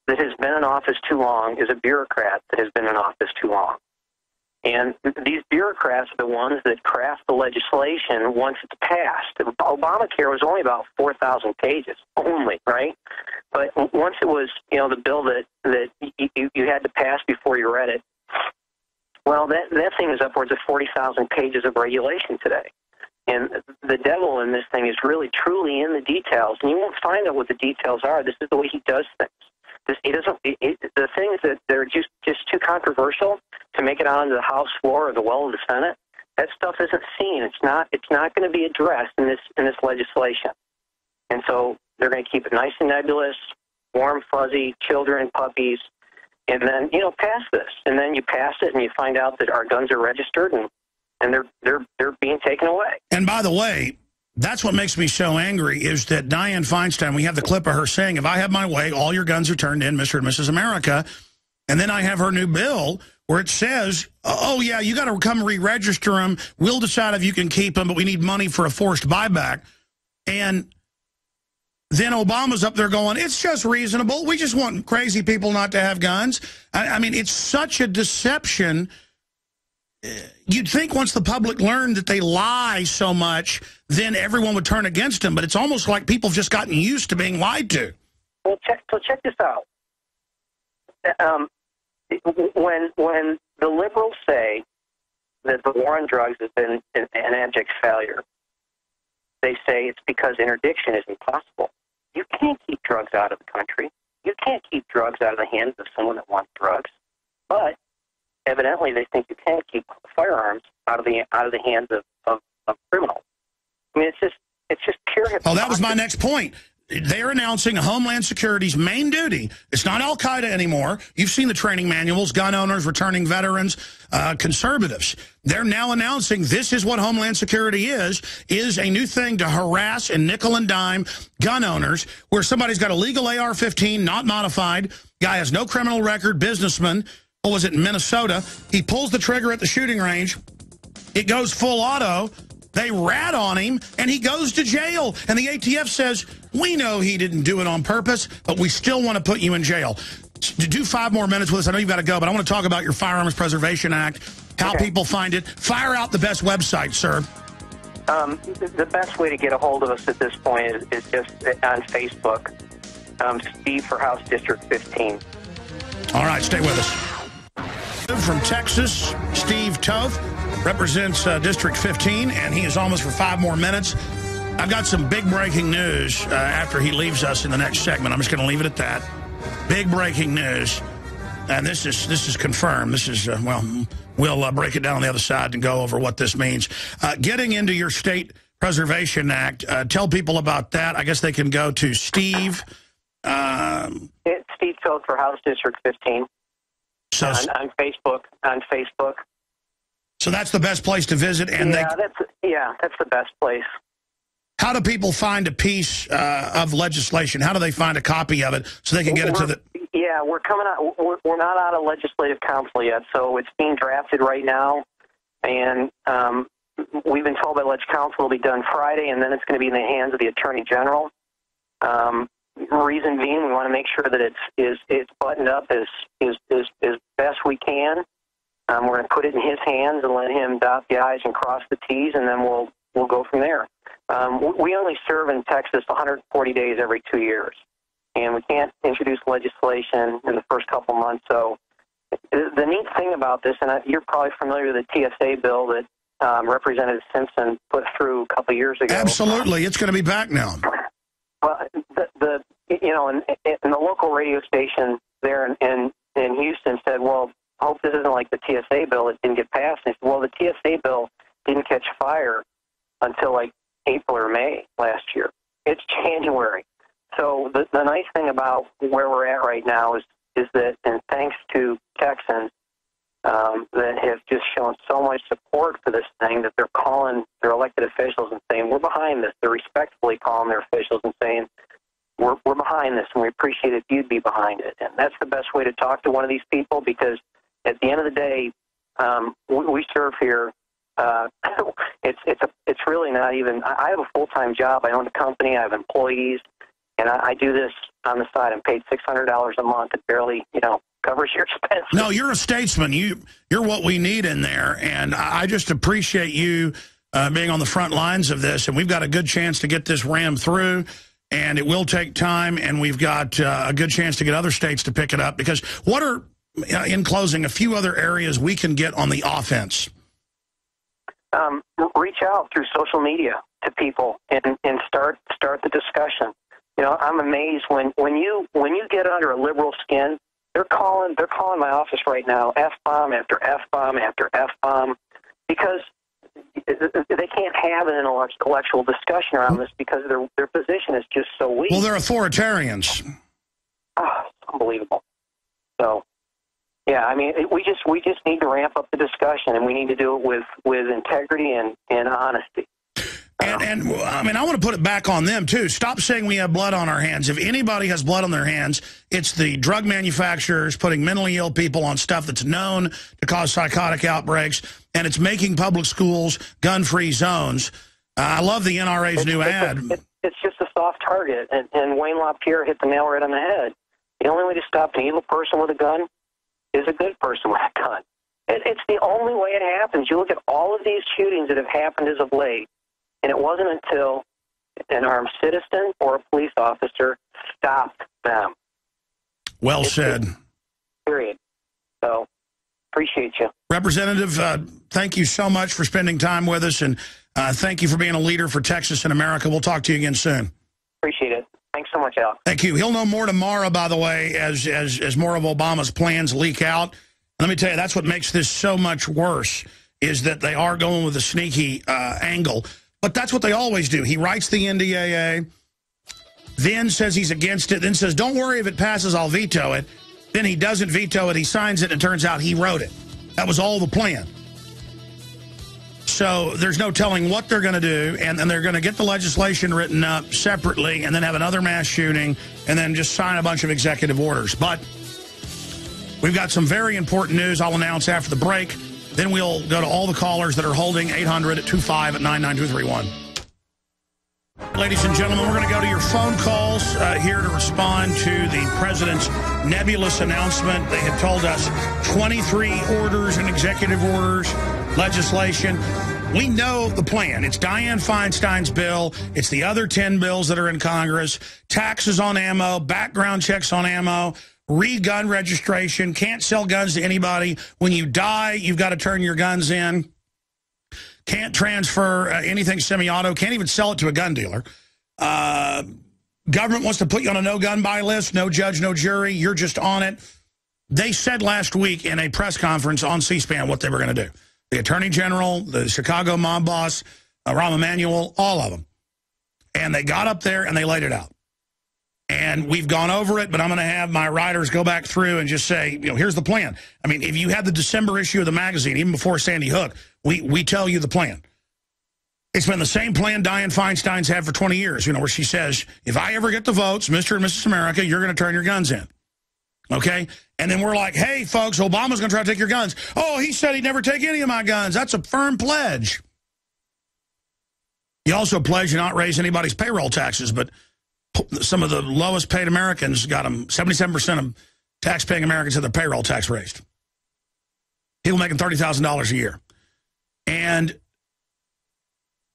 that has been in office too long is a bureaucrat that has been in office too long. And these bureaucrats are the ones that craft the legislation once it's passed. Obamacare was only about 4,000 pages, only, right? But once it was, the bill that you had to pass before you read it, well, that thing is upwards of 40,000 pages of regulation today. And the devil in this thing is really, truly in the details. And you won't find out what the details are. This is the way he does things. The things that they're just too controversial to make it onto the House floor or the well of the Senate, that stuff isn't seen. It's not going to be addressed in this legislation. And so they're going to keep it nice and nebulous. warm, fuzzy, children, puppies, and then, pass this. And then you pass it and you find out that our guns are registered and they're being taken away. And by the way, that's what makes me so angry is that Dianne Feinstein, we have the clip of her saying, if I have my way, all your guns are turned in, Mr. and Mrs. America. And then I have her new bill where it says, oh, yeah, you got to come re-register them. We'll decide if you can keep them, but we need money for a forced buyback. And then Obama's up there going, it's just reasonable. We just want crazy people not to have guns. I mean, it's such a deception. You'd think once the public learned that they lie so much, then everyone would turn against them. But it's almost like people have just gotten used to being lied to. Well, check this out. When the liberals say that the war on drugs has been an abject failure, they say it's because interdiction is impossible. You can't keep drugs out of the country. You can't keep drugs out of the hands of someone that wants drugs. But evidently, they think you can keep firearms out of the hands of criminals. I mean, it's just pure hypocrisy. Oh, that was my next point. They're announcing Homeland Security's main duty. It's not Al-Qaeda anymore. You've seen the training manuals, gun owners, returning veterans, conservatives. They're now announcing this is what Homeland Security is a new thing to harass and nickel and dime gun owners where somebody's got a legal AR-15, not modified, guy has no criminal record, businessman, what was it, in Minnesota? He pulls the trigger at the shooting range. It goes full auto. They rat on him, and he goes to jail. And the ATF says, we know he didn't do it on purpose, but we still want to put you in jail. To do 5 more minutes with us, I know you've got to go, but I want to talk about your Firearms Preservation Act, how people find it. Fire out the best website, sir. The best way to get a hold of us at this point is just on Facebook, Steve for House District 15. All right, stay with us. From Texas, Steve Toth represents District 15, and he is almost for 5 more minutes. I've got some big breaking news after he leaves us in the next segment. I'm just going to leave it at that. Big breaking news, and this is confirmed. This is, we'll break it down on the other side and go over what this means. Getting into your State Preservation Act, tell people about that. I guess they can go to Steve. It's Steve Toth for House District 15. So, on Facebook. So that's the best place to visit, and that's the best place. How do people find a piece of legislation? How do they find a copy of it so they can get it to the? Yeah, we're coming out. We're not out of legislative council yet, so it's being drafted right now, and we've been told by Leg Council it'll be done Friday, and then it's going to be in the hands of the Attorney General. Reason being, we want to make sure that it's buttoned up as best we can. We're going to put it in his hands and let him dot the I's and cross the T's, and then we'll go from there. We only serve in Texas 140 days every 2 years, and we can't introduce legislation in the first couple months. So the neat thing about this, and you're probably familiar with the TSA bill that Representative Simpson put through a couple years ago. Absolutely, it's going to be back now. Well, and the local radio station there in Houston said, well, I hope this isn't like the TSA bill that didn't get passed. And they said, well, the TSA bill didn't catch fire until like April or May last year. It's January. So the nice thing about where we're at right now is that, and thanks to Texans that have just shown so much support for this thing, that they're calling their elected officials and saying, we're behind this. They're respectfully calling their officials and saying, we're behind this, and we appreciate if you'd be behind it. And that's the best way to talk to one of these people, because at the end of the day, we serve here. It's really not even. I have a full-time job. I own a company. I have employees, and I do this on the side. I'm paid $600 a month. It barely, covers your expenses. No, you're a statesman. You're what we need in there, and I just appreciate you being on the front lines of this. And we've got a good chance to get this rammed through. And it will take time, and we've got a good chance to get other states to pick it up. Because what are, in closing, a few other areas we can get on the offense? Reach out through social media to people and start the discussion. I'm amazed when you get under a liberal skin, they're calling my office right now, F-bomb after F-bomb after F-bomb, because they can't have an intellectual discussion around this because their position is just so weak. Well, they're authoritarians. unbelievable. So, yeah, I mean, we just need to ramp up the discussion, and we need to do it with integrity and honesty. And I mean, I want to put it back on them, too. Stop saying we have blood on our hands. If anybody has blood on their hands, it's the drug manufacturers putting mentally ill people on stuff that's known to cause psychotic outbreaks, and it's making public schools gun-free zones. I love the NRA's new ad. It's just a soft target, and Wayne LaPierre hit the nail right on the head. The only way to stop an evil person with a gun is a good person with a gun. It's the only way it happens. You look at all of these shootings that have happened as of late, and it wasn't until an armed citizen or a police officer stopped them. Well said. Period. So, appreciate you. Representative, thank you so much for spending time with us, and thank you for being a leader for Texas and America. We'll talk to you again soon. Appreciate it. Thanks so much, Al. Thank you. He'll know more tomorrow, by the way, as more of Obama's plans leak out. Let me tell you, that's what makes this so much worse, is that they are going with a sneaky angle. But that's what they always do. He writes the NDAA, then says he's against it, then says, don't worry, if it passes, I'll veto it. Then he doesn't veto it, he signs it, and it turns out he wrote it. That was all the plan. So there's no telling what they're going to do, and they're going to get the legislation written up separately and then have another mass shooting and then just sign a bunch of executive orders. But we've got some very important news I'll announce after the break. Then we'll go to all the callers that are holding 800-25-99231. Ladies and gentlemen, we're going to go to your phone calls here to respond to the president's nebulous announcement. They had told us 23 orders and executive orders, legislation. We know the plan. It's Dianne Feinstein's bill. It's the other 10 bills that are in Congress. Taxes on ammo, background checks on ammo, re-gun registration, can't sell guns to anybody. When you die, you've got to turn your guns in. Can't transfer anything semi-auto, can't even sell it to a gun dealer. Government wants to put you on a no-gun buy list, no judge, no jury, you're just on it. They said last week in a press conference on C-SPAN what they were going to do. The Attorney General, the Chicago mob boss, Rahm Emanuel, all of them. And they got up there and they laid it out. And we've gone over it, but I'm going to have my writers go back through and just say, you know, here's the plan. I mean, if you had the December issue of the magazine, even before Sandy Hook, we tell you the plan. It's been the same plan Dianne Feinstein's had for 20 years, you know, where she says, if I ever get the votes, Mr. and Mrs. America, you're going to turn your guns in. Okay? And then we're like, hey, folks, Obama's going to try to take your guns. Oh, he said he'd never take any of my guns. That's a firm pledge. He also pledged to not raise anybody's payroll taxes, but some of the lowest paid Americans got them. 77% of tax-paying Americans had their payroll tax raised. People making $30,000 a year. And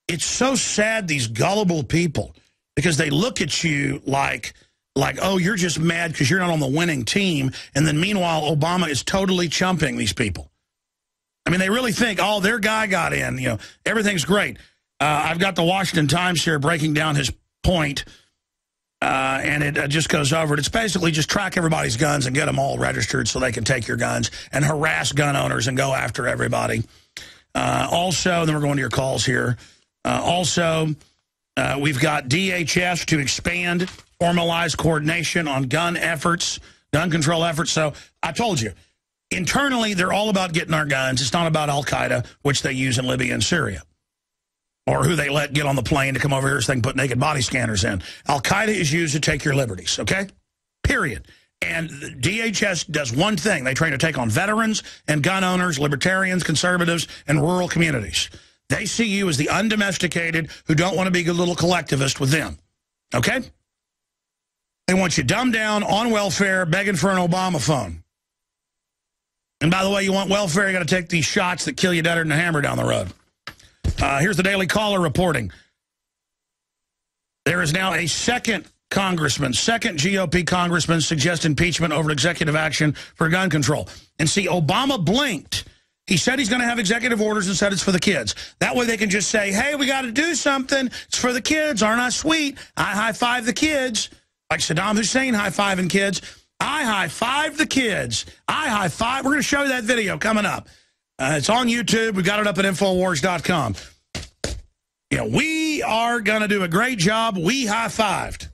it's so sad, these gullible people, because they look at you like, oh, you're just mad because you're not on the winning team. And then meanwhile, Obama is totally chumping these people. I mean, they really think, oh, their guy got in. You know, everything's great. I've got the Washington Times here breaking down his point. And it just goes over it. It's basically just track everybody's guns and get them all registered so they can take your guns and harass gun owners and go after everybody. Also, then we're going to your calls here. We've got DHS to expand formalized coordination on gun control efforts. So I told you, internally, they're all about getting our guns. It's not about Al-Qaeda, which they use in Libya and Syria, or who they let get on the plane to come over here so they can put naked body scanners in. Al-Qaeda is used to take your liberties, okay? Period. And DHS does one thing. They train to take on veterans and gun owners, libertarians, conservatives, and rural communities. They see you as the undomesticated who don't want to be a little collectivist with them, okay? They want you dumbed down, on welfare, begging for an Obama phone. And by the way, you want welfare, you got to take these shots that kill you deader than a hammer down the road. Here's the Daily Caller reporting. There is now a second GOP congressman suggest impeachment over executive action for gun control. And see, Obama blinked. He said he's going to have executive orders and said it's for the kids. That way they can just say, hey, we got to do something. It's for the kids. Aren't I sweet? I high-five the kids. Like Saddam Hussein high-fiving kids. I high-five the kids. I high-five. We're going to show you that video coming up. It's on YouTube. We got it up at Infowars.com. You know, we are going to do a great job. We high-fived.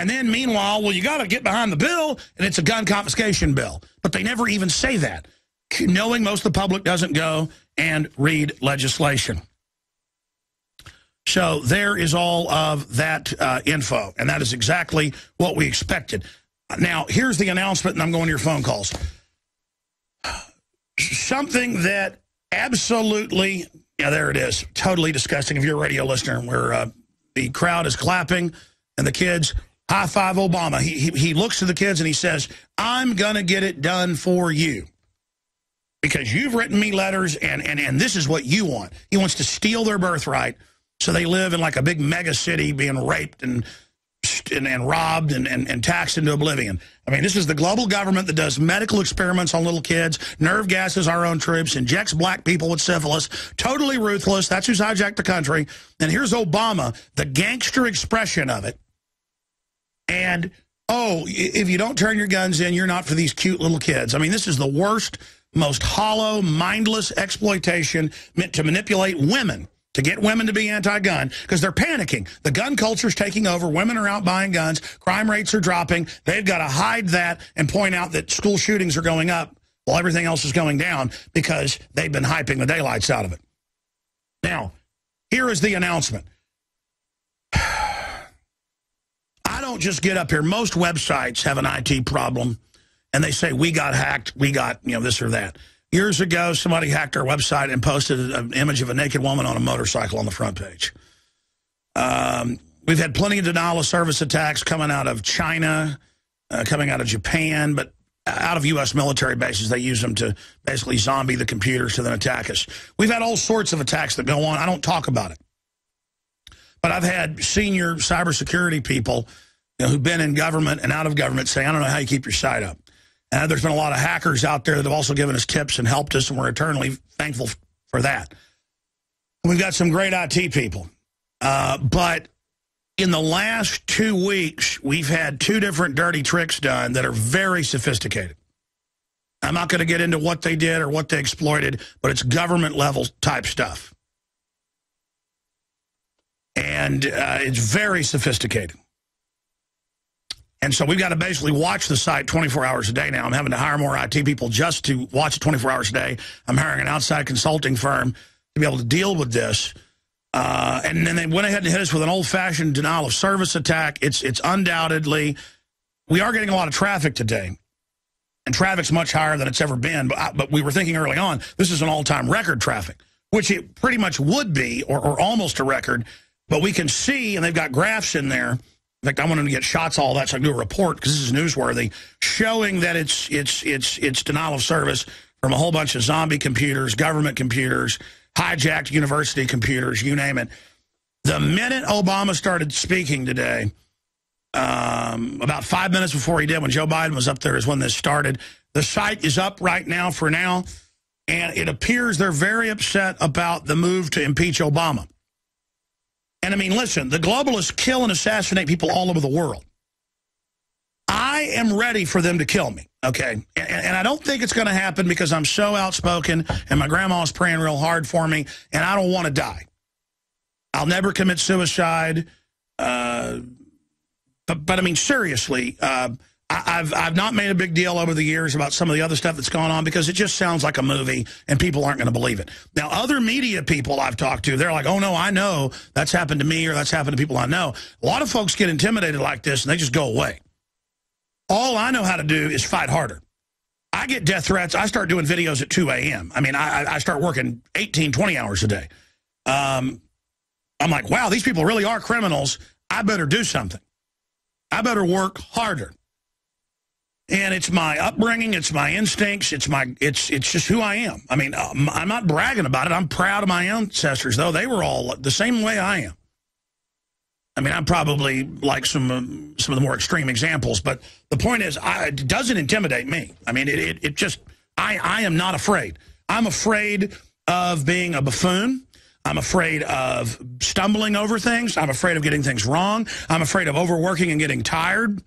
And then, meanwhile, well, you got to get behind the bill, and it's a gun confiscation bill. But they never even say that, knowing most of the public doesn't go and read legislation. So there is all of that info, and that is exactly what we expected. Now, here's the announcement, and I'm going to your phone calls. Something that absolutely, yeah, there it is, totally disgusting if you're a radio listener, where the crowd is clapping and the kids high five Obama. He looks to the kids and he says, I'm going to get it done for you because you've written me letters and this is what you want. He wants to steal their birthright so they live in like a big mega city being raped and robbed and taxed into oblivion. I mean, this is the global government that does medical experiments on little kids, nerve gases our own troops, injects black people with syphilis, totally ruthless. That's who's hijacked the country. And here's Obama, the gangster expression of it. And, oh, if you don't turn your guns in, you're not for these cute little kids. I mean, this is the worst, most hollow, mindless exploitation meant to manipulate women, to get women to be anti-gun, because they're panicking. The gun culture's taking over. Women are out buying guns. Crime rates are dropping. They've got to hide that and point out that school shootings are going up while everything else is going down because they've been hyping the daylights out of it. Now, here is the announcement. I don't just get up here. Most websites have an IT problem, and they say, we got hacked, we got, this or that. Years ago, somebody hacked our website and posted an image of a naked woman on a motorcycle on the front page. We've had plenty of denial of service attacks coming out of China, coming out of Japan, but out of U.S. military bases. They use them to basically zombie the computers to then attack us. We've had all sorts of attacks that go on. I don't talk about it. But I've had senior cybersecurity people who've been in government and out of government say, I don't know how you keep your site up. And there's been a lot of hackers out there that have also given us tips and helped us, and we're eternally thankful for that. We've got some great IT people. But in the last 2 weeks, we've had 2 different dirty tricks done that are very sophisticated. I'm not going to get into what they did or what they exploited, but it's government-level type stuff. And it's very sophisticated. And so we've got to basically watch the site 24 hours a day now. I'm having to hire more IT people just to watch it 24 hours a day. I'm hiring an outside consulting firm to be able to deal with this. And then they went ahead and hit us with an old-fashioned denial of service attack. It's undoubtedly, we are getting a lot of traffic today. And traffic's much higher than it's ever been. But we were thinking early on, this is an all-time record traffic, which it pretty much would be, or almost a record. But we can see, and they've got graphs in there. In fact, I want them to get shots of all that so I can do a report, because this is newsworthy, showing that it's denial of service from a whole bunch of zombie computers, government computers, hijacked university computers, you name it. The minute Obama started speaking today, about 5 minutes before he did, when Joe Biden was up there, is when this started. The site is up right now for now, and it appears they're very upset about the move to impeach Obama. And I mean, listen, the globalists kill and assassinate people all over the world. I am ready for them to kill me, okay? And I don't think it's going to happen because I'm so outspoken and my grandma's praying real hard for me, and I don't want to die. I'll never commit suicide. But I mean, seriously, I've not made a big deal over the years about some of the other stuff that's gone on because it just sounds like a movie and people aren't going to believe it. Now, other media people I've talked to, they're like, oh, no, I know that's happened to me or that's happened to people I know. A lot of folks get intimidated like this and they just go away. All I know how to do is fight harder. I get death threats. I start doing videos at 2 a.m. I mean, I start working 18, 20 hours a day. I'm like, wow, these people really are criminals. I better do something. I better work harder. And it's my upbringing, it's my instincts, it's just who I am. I mean, I'm not bragging about it. I'm proud of my ancestors, though. They were all the same way I am. I mean, I'm probably like some of the more extreme examples, but the point is, it doesn't intimidate me. I mean, it just, I am not afraid. I'm afraid of being a buffoon. I'm afraid of stumbling over things. I'm afraid of getting things wrong. I'm afraid of overworking and getting tired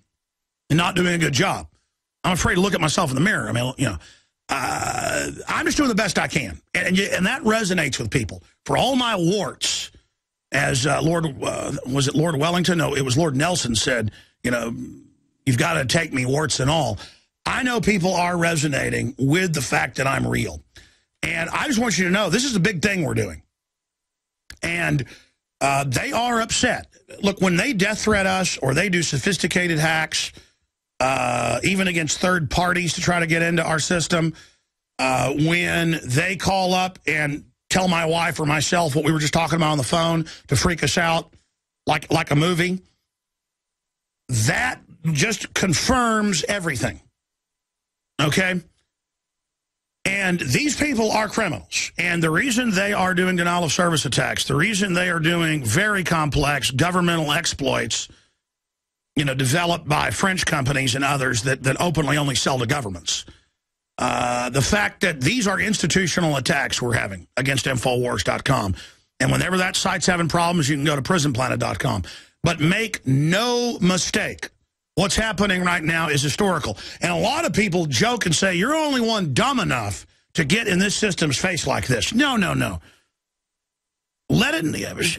and not doing a good job. I'm afraid to look at myself in the mirror. I mean, I'm just doing the best I can. And that resonates with people. For all my warts, as was it Lord Wellington? No, it was Lord Nelson said, you know, you've got to take me warts and all. I know people are resonating with the fact that I'm real. And I just want you to know, this is a big thing we're doing. And they are upset. Look, when they death threat us or they do sophisticated hacks, even against third parties to try to get into our system, when they call up and tell my wife or myself what we were just talking about on the phone to freak us out like a movie, that just confirms everything. Okay? And these people are criminals. And the reason they are doing denial of service attacks, the reason they are doing very complex governmental exploits, you know, developed by French companies and others that openly only sell to governments. The fact that these are institutional attacks we're having against Infowars.com. And whenever that site's having problems, you can go to prisonplanet.com. But make no mistake, what's happening right now is historical. And a lot of people joke and say, you're only one dumb enough to get in this system's face like this. No, no, no. Let it,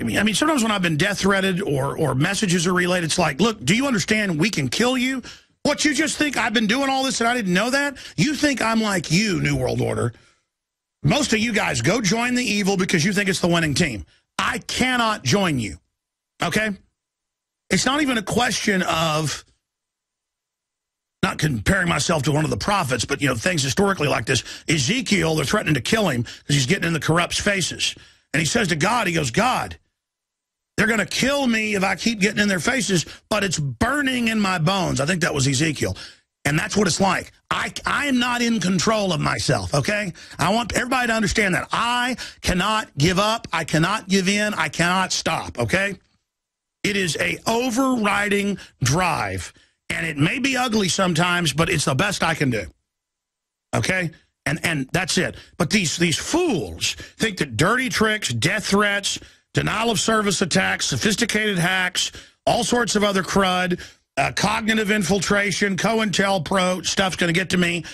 I mean, sometimes when I've been death threatened or messages are relayed, it's like, look, do you understand we can kill you? What, you just think I've been doing all this and I didn't know that? You think I'm like you, New World Order. Most of you guys go join the evil because you think it's the winning team. I cannot join you, okay? It's not even a question of not comparing myself to one of the prophets, but, you know, things historically like this. Ezekiel, they're threatening to kill him because he's getting in the corrupt's faces. And he says to God, he goes, God, they're going to kill me if I keep getting in their faces, but it's burning in my bones. I think that was Ezekiel. And that's what it's like. I am not in control of myself, okay? I want everybody to understand that. I cannot give up. I cannot give in. I cannot stop, okay? It is a overriding drive. And it may be ugly sometimes, but it's the best I can do, okay? And that's it. But these fools think that dirty tricks, death threats, denial of service attacks, sophisticated hacks, all sorts of other crud, cognitive infiltration, COINTELPRO stuff's going to get to me,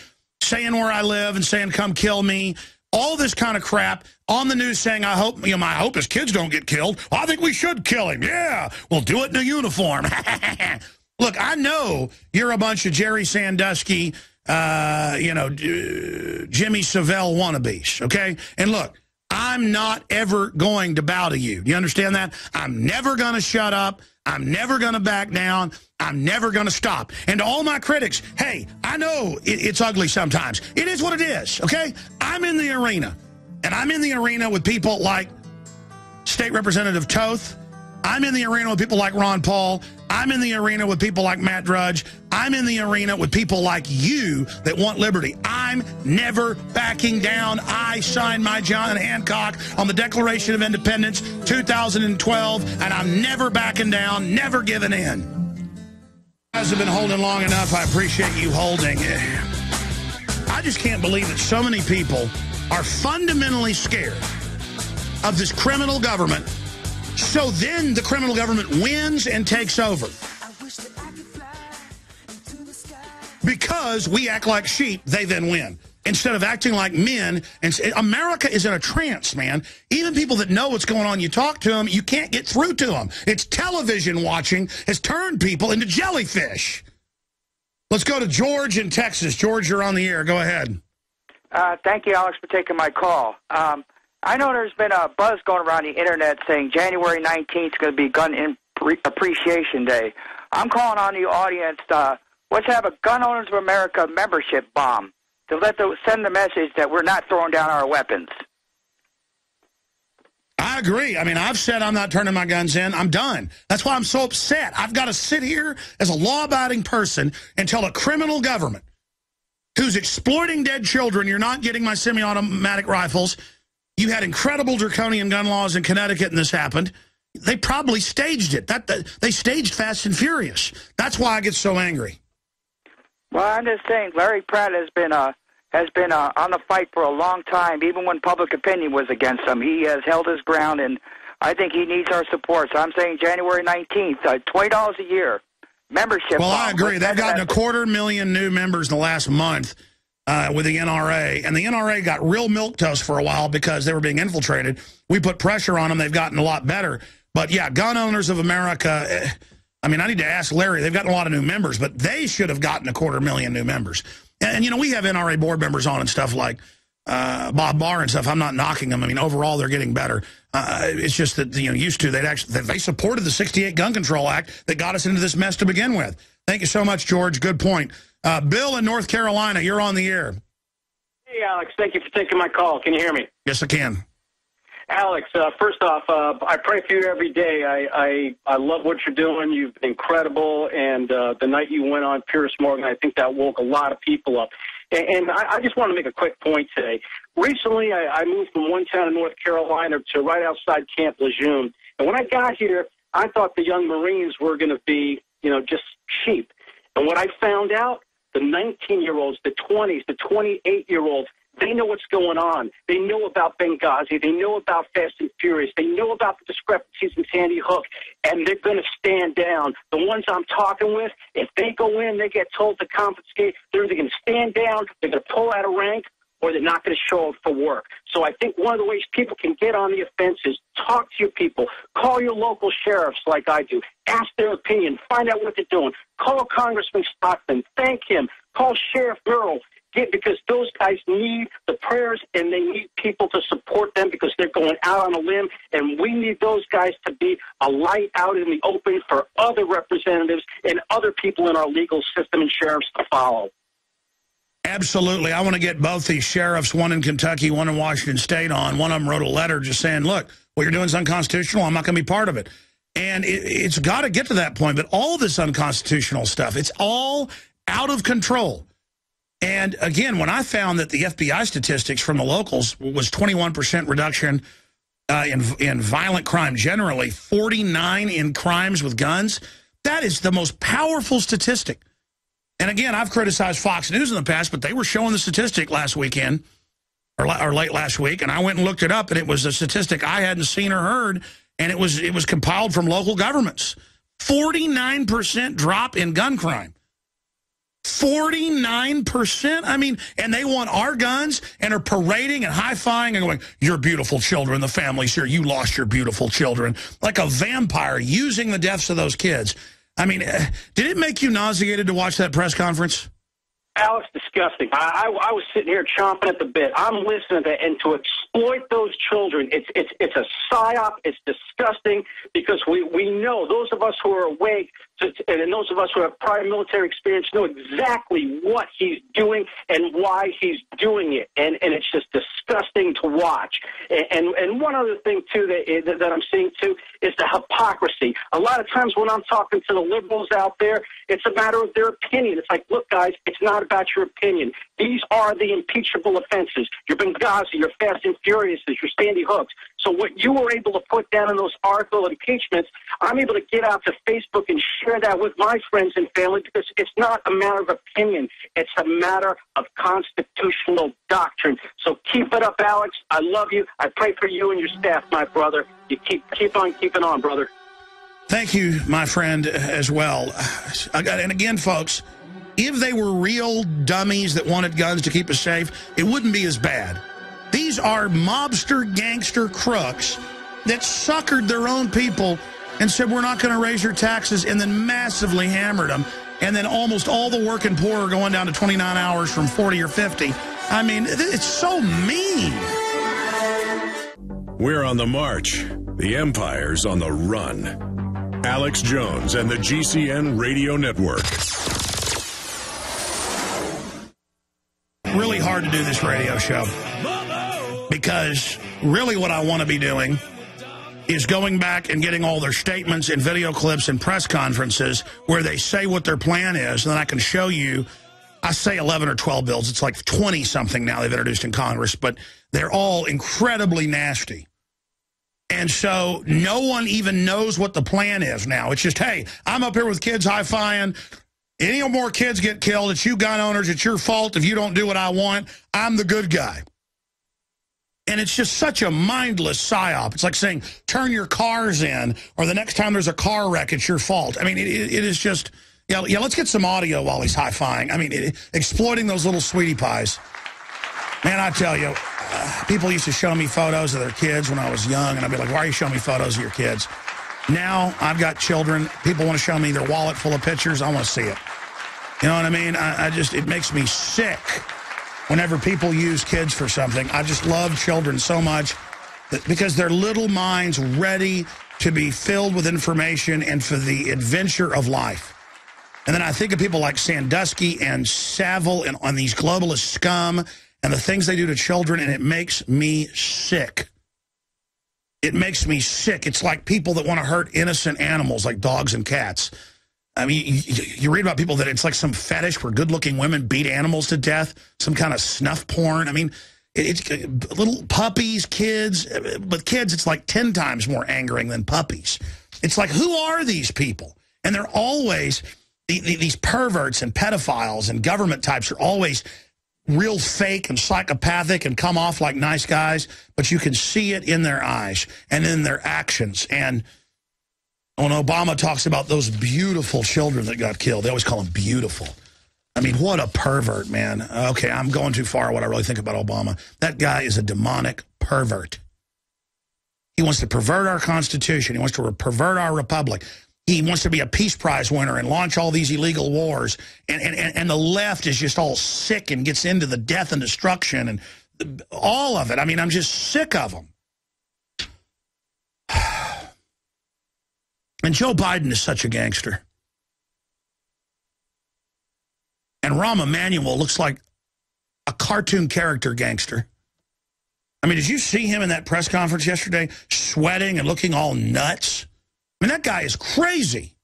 saying where I live and saying come kill me, all this kind of crap on the news saying, I hope, you know, my hope his kids don't get killed. Well, I think we should kill him. Yeah, we'll do it in a uniform. Look, I know you're a bunch of Jerry Sandusky, you know, Jimmy Savile wannabes, okay? And look, I'm not ever going to bow to you. Do you understand that? I'm never going to shut up. I'm never going to back down. I'm never going to stop. And to all my critics, hey, I know it's ugly sometimes. It is what it is, okay? I'm in the arena. And I'm in the arena with people like State Representative Toth. I'm in the arena with people like Ron Paul. I'm in the arena with people like Matt Drudge. I'm in the arena with people like you that want liberty. I'm never backing down. I signed my John Hancock on the Declaration of Independence 2012, and I'm never backing down, never giving in. You guys have been holding long enough. I appreciate you holding. I just can't believe that so many people are fundamentally scared of this criminal government. So then the criminal government wins and takes over. Because we act like sheep, they then win. Instead of acting like men. And America is in a trance, man. Even people that know what's going on, you talk to them, you can't get through to them. It's television watching has turned people into jellyfish. Let's go to George in Texas. George, you're on the air. Go ahead. Thank you, Alex, for taking my call. I know there's been a buzz going around the internet saying January 19th is going to be Gun Appreciation Day. I'm calling on the audience, let's have a Gun Owners of America membership bomb to send the message that we're not throwing down our weapons. I agree. I mean, I've said I'm not turning my guns in. I'm done. That's why I'm so upset. I've got to sit here as a law-abiding person and tell a criminal government who's exploiting dead children, you're not getting my semi-automatic rifles. You had incredible draconian gun laws in Connecticut, and this happened. They probably staged it. They staged Fast and Furious. That's why I get so angry. Well, I'm just saying, Larry Pratt has been on the fight for a long time, even when public opinion was against him. He has held his ground, and I think he needs our support. So I'm saying January 19th, $20 a year, membership. Well, I agree. They've gotten 250,000 new members in the last month. With the NRA, and the NRA got real milquetoast for a while because they were being infiltrated. We put pressure on them. They've gotten a lot better. But, yeah, Gun Owners of America, I mean, I need to ask Larry. They've gotten a lot of new members, but they should have gotten 250,000 new members. And, you know, we have NRA board members on and stuff like Bob Barr and stuff. I'm not knocking them. I mean, overall, they're getting better. It's just that, you know, used to, they supported the 68 Gun Control Act that got us into this mess to begin with. Thank you so much, George. Good point. Bill in North Carolina, you're on the air. Hey, Alex. Thank you for taking my call. Can you hear me? Yes, I can. Alex, first off, I pray for you every day. I love what you're doing. You've been incredible. And the night you went on Piers Morgan, I think that woke a lot of people up. And I just want to make a quick point today. Recently, I moved from one town in North Carolina to right outside Camp Lejeune. And when I got here, I thought the young Marines were going to be, you know, just sheep. And what I found out, the 19-year-olds, the 20s, the 28-year-olds, they know what's going on. They know about Benghazi. They know about Fast and Furious. They know about the discrepancies in Sandy Hook, and they're going to stand down. The ones I'm talking with, if they go in, they get told to confiscate, they're either going to stand down, they're going to pull out of rank, or they're not going to show up for work. So I think one of the ways people can get on the offense is talk to your people. Call your local sheriffs like I do. Ask their opinion. Find out what they're doing. Call Congressman Stockton. Thank him. Call Sheriff Burrow. Because those guys need the prayers and they need people to support them because they're going out on a limb. And we need those guys to be a light out in the open for other representatives and other people in our legal system and sheriffs to follow. Absolutely. I want to get both these sheriffs, one in Kentucky, one in Washington State on. One of them wrote a letter just saying, look, what you're doing is unconstitutional. I'm not going to be part of it. And it's got to get to that point. But all of this unconstitutional stuff, it's all out of control. And again, when I found that the FBI statistics from the locals was 21% reduction in violent crime generally, 49 in crimes with guns, that is the most powerful statistic. And again, I've criticized Fox News in the past, but they were showing the statistic last weekend, or late last week, and I went and looked it up, and it was a statistic I hadn't seen or heard, and it was compiled from local governments. 49% drop in gun crime. 49%? I mean, and they want our guns and are parading and high-fiving and going, your beautiful children, the families here, you lost your beautiful children. Like a vampire using the deaths of those kids. I mean, did it make you nauseated to watch that press conference? Alex, disgusting. I was sitting here chomping at the bit. I'm listening to and to exploit those children. It's a psyop. It's disgusting because we know those of us who are awake and those of us who have prior military experience know exactly what he's doing and why he's doing it. And it's just disgusting to watch. And one other thing, too, that I'm seeing, too, is the hypocrisy. A lot of times when I'm talking to the liberals out there, it's a matter of their opinion. It's like, look, guys, it's not about your opinion. These are the impeachable offenses. Your Benghazi, your Fast and Furious, your Sandy Hooks. So what you were able to put down in those article impeachments, I'm able to get out to Facebook and share that with my friends and family because it's not a matter of opinion. It's a matter of constitutional doctrine. So keep it up, Alex. I love you. I pray for you and your staff, my brother. You keep on keeping on, brother. Thank you, my friend, as well. And again, folks, if they were real dummies that wanted guns to keep us safe, it wouldn't be as bad. These are mobster, gangster crooks that suckered their own people and said, we're not going to raise your taxes, and then massively hammered them. And then almost all the working poor are going down to 29 hours from 40 or 50. I mean, it's so mean. We're on the march. The empire's on the run. Alex Jones and the GCN Radio Network. Really hard to do this radio show because really what I want to be doing is going back and getting all their statements and video clips and press conferences where they say what their plan is, and then I can show you. I say 11 or 12 bills. It's like 20-something now they've introduced in Congress, but they're all incredibly nasty. And so no one even knows what the plan is now. It's just, hey, I'm up here with kids high-fiving. Any more kids get killed, it's you gun owners, it's your fault if you don't do what I want. I'm the good guy. And it's just such a mindless psyop. It's like saying, turn your cars in, or the next time there's a car wreck, it's your fault. I mean, it is just, yeah, let's get some audio while he's high-fiving. I mean, exploiting those little sweetie pies. Man, I tell you, people used to show me photos of their kids when I was young, and I'd be like, why are you showing me photos of your kids? Now I've got children. People want to show me their wallet full of pictures. I want to see it. You know what I mean? It makes me sick whenever people use kids for something. I just love children so much because their little minds ready to be filled with information and for the adventure of life. And then I think of people like Sandusky and Savile and on these globalist scum and the things they do to children, and it makes me sick. It makes me sick. It's like people that want to hurt innocent animals like dogs and cats. I mean, you read about people that it's like some fetish where good-looking women beat animals to death, some kind of snuff porn. I mean, it's little puppies, kids. But kids, it's like 10 times more angering than puppies. It's like, who are these people? And they're always, these perverts and pedophiles and government types are always real fake and psychopathic and come off like nice guys, but you can see it in their eyes and in their actions. And when Obama talks about those beautiful children that got killed, they always call them beautiful. I mean, what a pervert, man. Okay, I'm going too far what I really think about Obama. That guy is a demonic pervert. He wants to pervert our Constitution. He wants to pervert our republic. He wants to be a Peace Prize winner and launch all these illegal wars. And the left is just all sick and gets into the death and destruction and all of it. I mean, I'm just sick of them. And Joe Biden is such a gangster. And Rahm Emanuel looks like a cartoon character gangster. I mean, did you see him in that press conference yesterday, sweating and looking all nuts? I mean, that guy is crazy.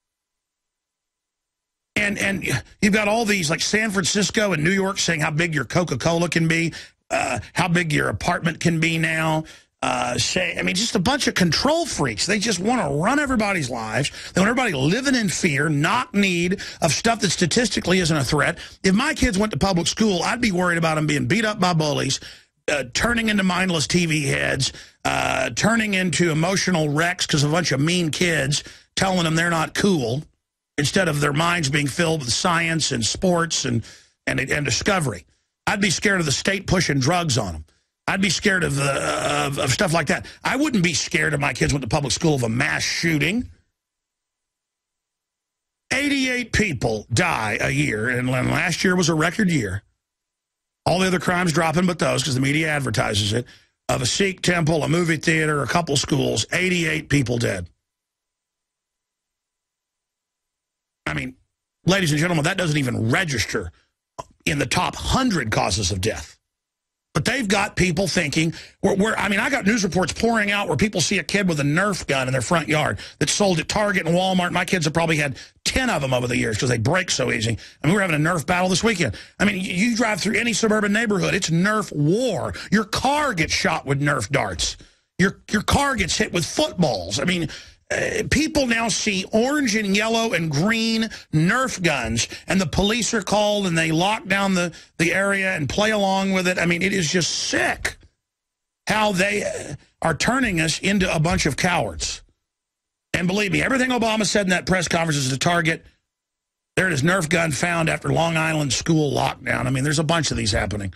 And you've got all these, like San Francisco and New York, saying how big your Coca-Cola can be, how big your apartment can be now. I mean, just a bunch of control freaks. They just want to run everybody's lives. They want everybody living in fear, not need of stuff that statistically isn't a threat. If my kids went to public school, I'd be worried about them being beat up by bullies, turning into mindless TV heads, turning into emotional wrecks because of a bunch of mean kids telling them they're not cool, instead of their minds being filled with science and sports and discovery. I'd be scared of the state pushing drugs on them. I'd be scared of stuff like that. I wouldn't be scared if my kids went to public school of a mass shooting. 88 people die a year, and last year was a record year. All the other crimes dropping but those, because the media advertises it, of a Sikh temple, a movie theater, a couple schools, 88 people dead. I mean, ladies and gentlemen, that doesn't even register in the top 100 causes of death. But they've got people thinking, I mean, I got news reports pouring out where people see a kid with a Nerf gun in their front yard that's sold at Target and Walmart. My kids have probably had 10 of them over the years because they break so easy. I mean, we're having a Nerf battle this weekend. I mean, you drive through any suburban neighborhood, it's Nerf war. Your car gets shot with Nerf darts. Your car gets hit with footballs. I mean, people now see orange and yellow and green Nerf guns, and the police are called, and they lock down the area and play along with it. I mean, it is just sick how they are turning us into a bunch of cowards. And believe me, everything Obama said in that press conference is a target. There it is, Nerf gun found after Long Island school lockdown. I mean, there's a bunch of these happening.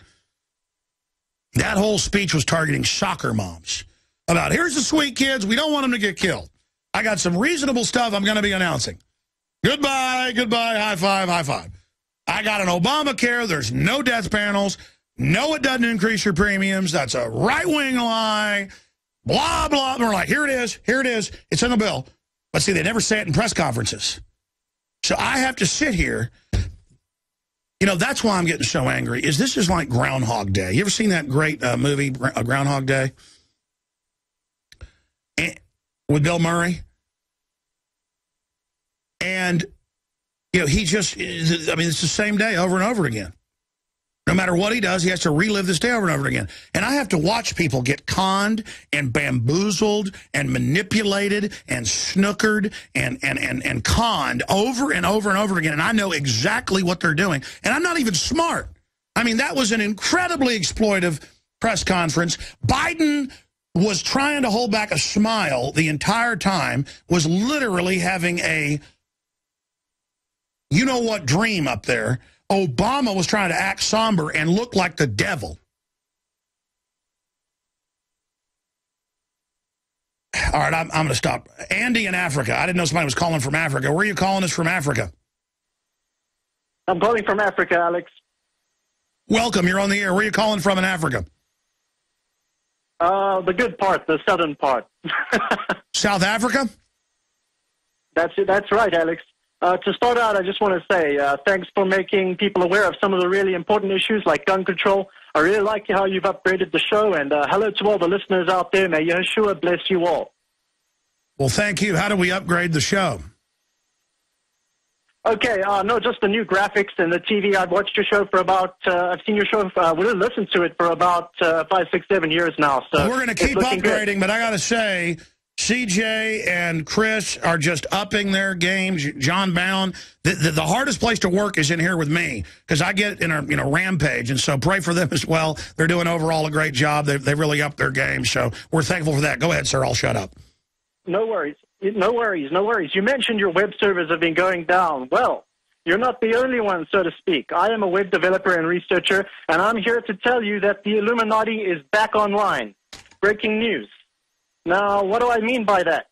That whole speech was targeting soccer moms about, here's the sweet kids, we don't want them to get killed. I got some reasonable stuff I'm going to be announcing. Goodbye, goodbye, high five, high five. I got an Obamacare. There's no death panels. No, it doesn't increase your premiums. That's a right-wing lie. Blah, blah. And we're like, here it is. Here it is. It's in the bill. But see, they never say it in press conferences. So I have to sit here. You know, that's why I'm getting so angry, is this is like Groundhog Day. You ever seen that great movie, Groundhog Day? With Bill Murray. And, you know, he just, I mean, it's the same day over and over again. No matter what he does, he has to relive this day over and over again. And I have to watch people get conned and bamboozled and manipulated and snookered and conned over and over and over again. And I know exactly what they're doing. And I'm not even smart. I mean, that was an incredibly exploitive press conference. Biden was trying to hold back a smile the entire time, was literally having a you-know-what dream up there. Obama was trying to act somber and look like the devil. All right, I'm going to stop. Andy in Africa. I didn't know somebody was calling from Africa. Where are you calling us from Africa? I'm calling from Africa, Alex. Welcome. You're on the air. Where are you calling from in Africa? The good part, the southern part. South Africa? That's it. That's right, Alex. To start out, I just want to say thanks for making people aware of some of the really important issues like gun control. I really like how you've upgraded the show, and hello to all the listeners out there. May Yeshua bless you all. Well, thank you. How do we upgrade the show? Okay, no, just the new graphics and the TV. I've watched your show for about, I've seen your show, we've listened to it for about 5, 6, 7 years now. So well, we're going to keep upgrading, but I got to say, CJ and Chris are just upping their games. John Bound, the hardest place to work is in here with me because I get in a rampage, and so pray for them as well. They're doing overall a great job. They've really upped their game, so we're thankful for that. Go ahead, sir. I'll shut up. No worries. No worries, no worries. You mentioned your web servers have been going down. Well, you're not the only one, so to speak. I am a web developer and researcher, and I'm here to tell you that the Illuminati is back online. Breaking news. Now, what do I mean by that?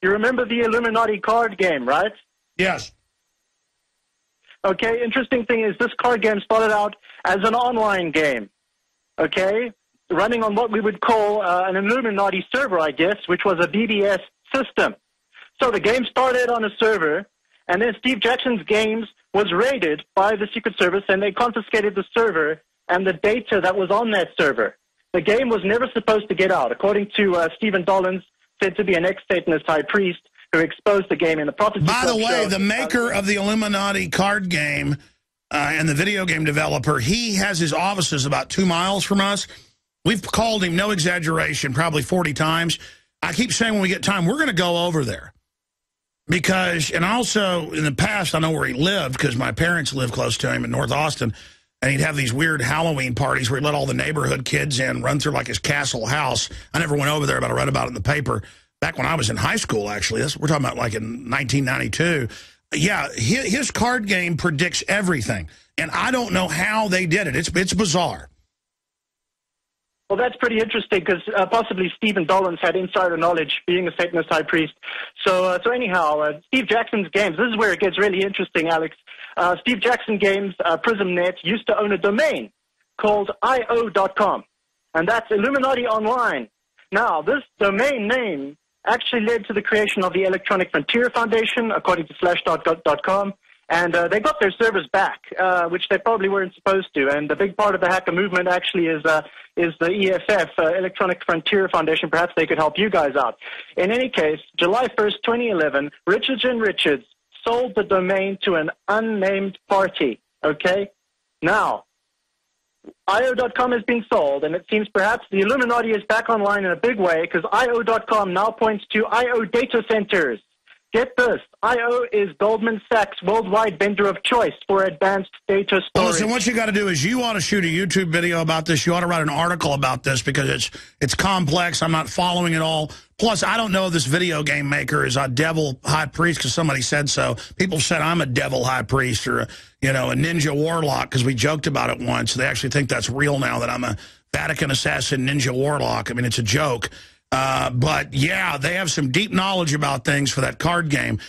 You remember the Illuminati card game, right? Yes. Okay, interesting thing is this card game started out as an online game, okay, running on what we would call an Illuminati server, I guess, which was a BBS system. So the game started on a server, and then Steve Jackson's games was raided by the Secret Service, and they confiscated the server and the data that was on that server. The game was never supposed to get out, according to Stephen Dollins, said to be an ex-Satanist high priest who exposed the game in the Prophecy By the way, show. The maker of the Illuminati card game and the video game developer, he has his offices about 2 miles from us. We've called him, no exaggeration, probably 40 times. I keep saying when we get time, we're going to go over there. Because, and also in the past, I know where he lived because my parents lived close to him in North Austin. And he'd have these weird Halloween parties where he'd let all the neighborhood kids in, run through like his castle house. I never went over there, but I read about it in the paper. Back when I was in high school, actually. We're talking about like in 1992. Yeah, his card game predicts everything. And I don't know how they did it. It's bizarre. Well, that's pretty interesting because possibly Stephen Dollins had insider knowledge, being a Satanist high priest. So anyhow, Steve Jackson's games, this is where it gets really interesting, Alex. Steve Jackson Games, PrismNet, used to own a domain called IO.com, and that's Illuminati Online. Now, this domain name actually led to the creation of the Electronic Frontier Foundation, according to Slash.com, and they got their servers back, which they probably weren't supposed to. And the big part of the hacker movement actually is the EFF, Electronic Frontier Foundation. Perhaps they could help you guys out. In any case, July 1st, 2011, Richards & Richards sold the domain to an unnamed party, okay? Now, IO.com has been sold, and it seems perhaps the Illuminati is back online in a big way because IO.com now points to IO data centers. Get this, IO is Goldman Sachs' worldwide vendor of choice for advanced data storage. Well, listen, what you got to do is you ought to shoot a YouTube video about this. You ought to write an article about this because it's complex. I'm not following it all. Plus, I don't know if this video game maker is a devil high priest because somebody said so. People said I'm a devil high priest or, a ninja warlock because we joked about it once. They actually think that's real now, that I'm a Vatican assassin ninja warlock. I mean, it's a joke. But, yeah, they have some deep knowledge about things for that card game.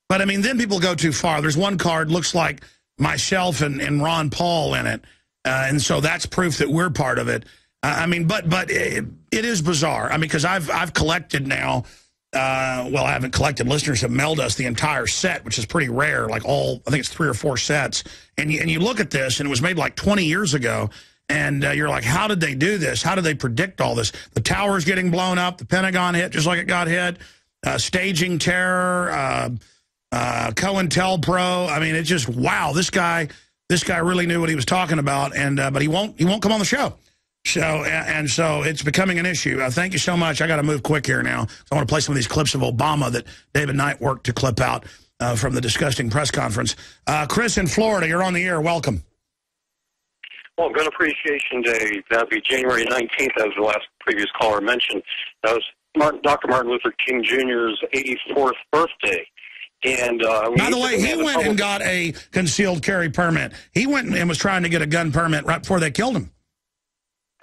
But, I mean, then people go too far. There's one card, looks like myself and Ron Paul in it. And so that's proof that we're part of it. I mean, but it is bizarre. I mean, because I've collected now, well, I haven't collected. Listeners have mailed us the entire set, which is pretty rare, like I think it's 3 or 4 sets. And you look at this, and it was made like 20 years ago. And you're like, how did they do this? How did they predict all this? The tower's getting blown up. The Pentagon hit just like it got hit. Staging terror. COINTELPRO. I mean, it's just, wow, this guy really knew what he was talking about. And but he won't come on the show. So it's becoming an issue. Thank you so much. I got to move quick here now. I want to play some of these clips of Obama that David Knight worked to clip out from the disgusting press conference. Chris in Florida, you're on the air. Welcome. Well, Gun Appreciation Day, that would be January 19th, as the last previous caller mentioned. That was Dr. Martin Luther King Jr.'s 84th birthday. And by the way, he went and got a concealed carry permit. He went and was trying to get a gun permit right before they killed him.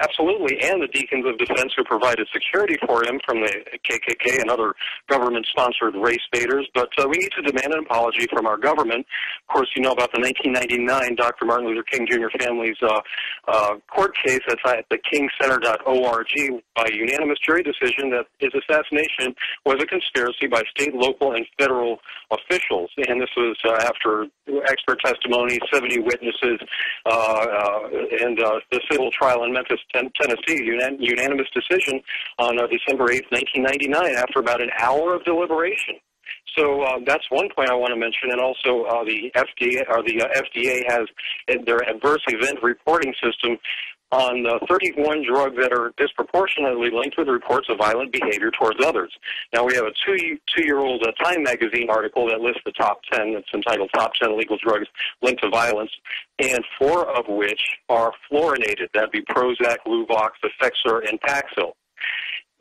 Absolutely, and the Deacons of Defense who provided security for him from the KKK and other government-sponsored race baiters. But we need to demand an apology from our government. Of course, you know about the 1999 Dr. Martin Luther King Jr. family's court case that's at the kingcenter.org by unanimous jury decision that his assassination was a conspiracy by state, local, and federal officials. And this was after expert testimony, 70 witnesses, and the civil trial in Memphis, Tennessee, unanimous decision on December 8th, 1999, after about an hour of deliberation. So that's one point I want to mention, and also the FDA has their adverse event reporting system on 31 drugs that are disproportionately linked with reports of violent behavior towards others. Now, we have a two-year-old Time magazine article that lists the top 10. It's entitled Top 10 Illegal Drugs Linked to Violence, and 4 of which are fluorinated. That'd be Prozac, Luvox, Effexor, and Paxil.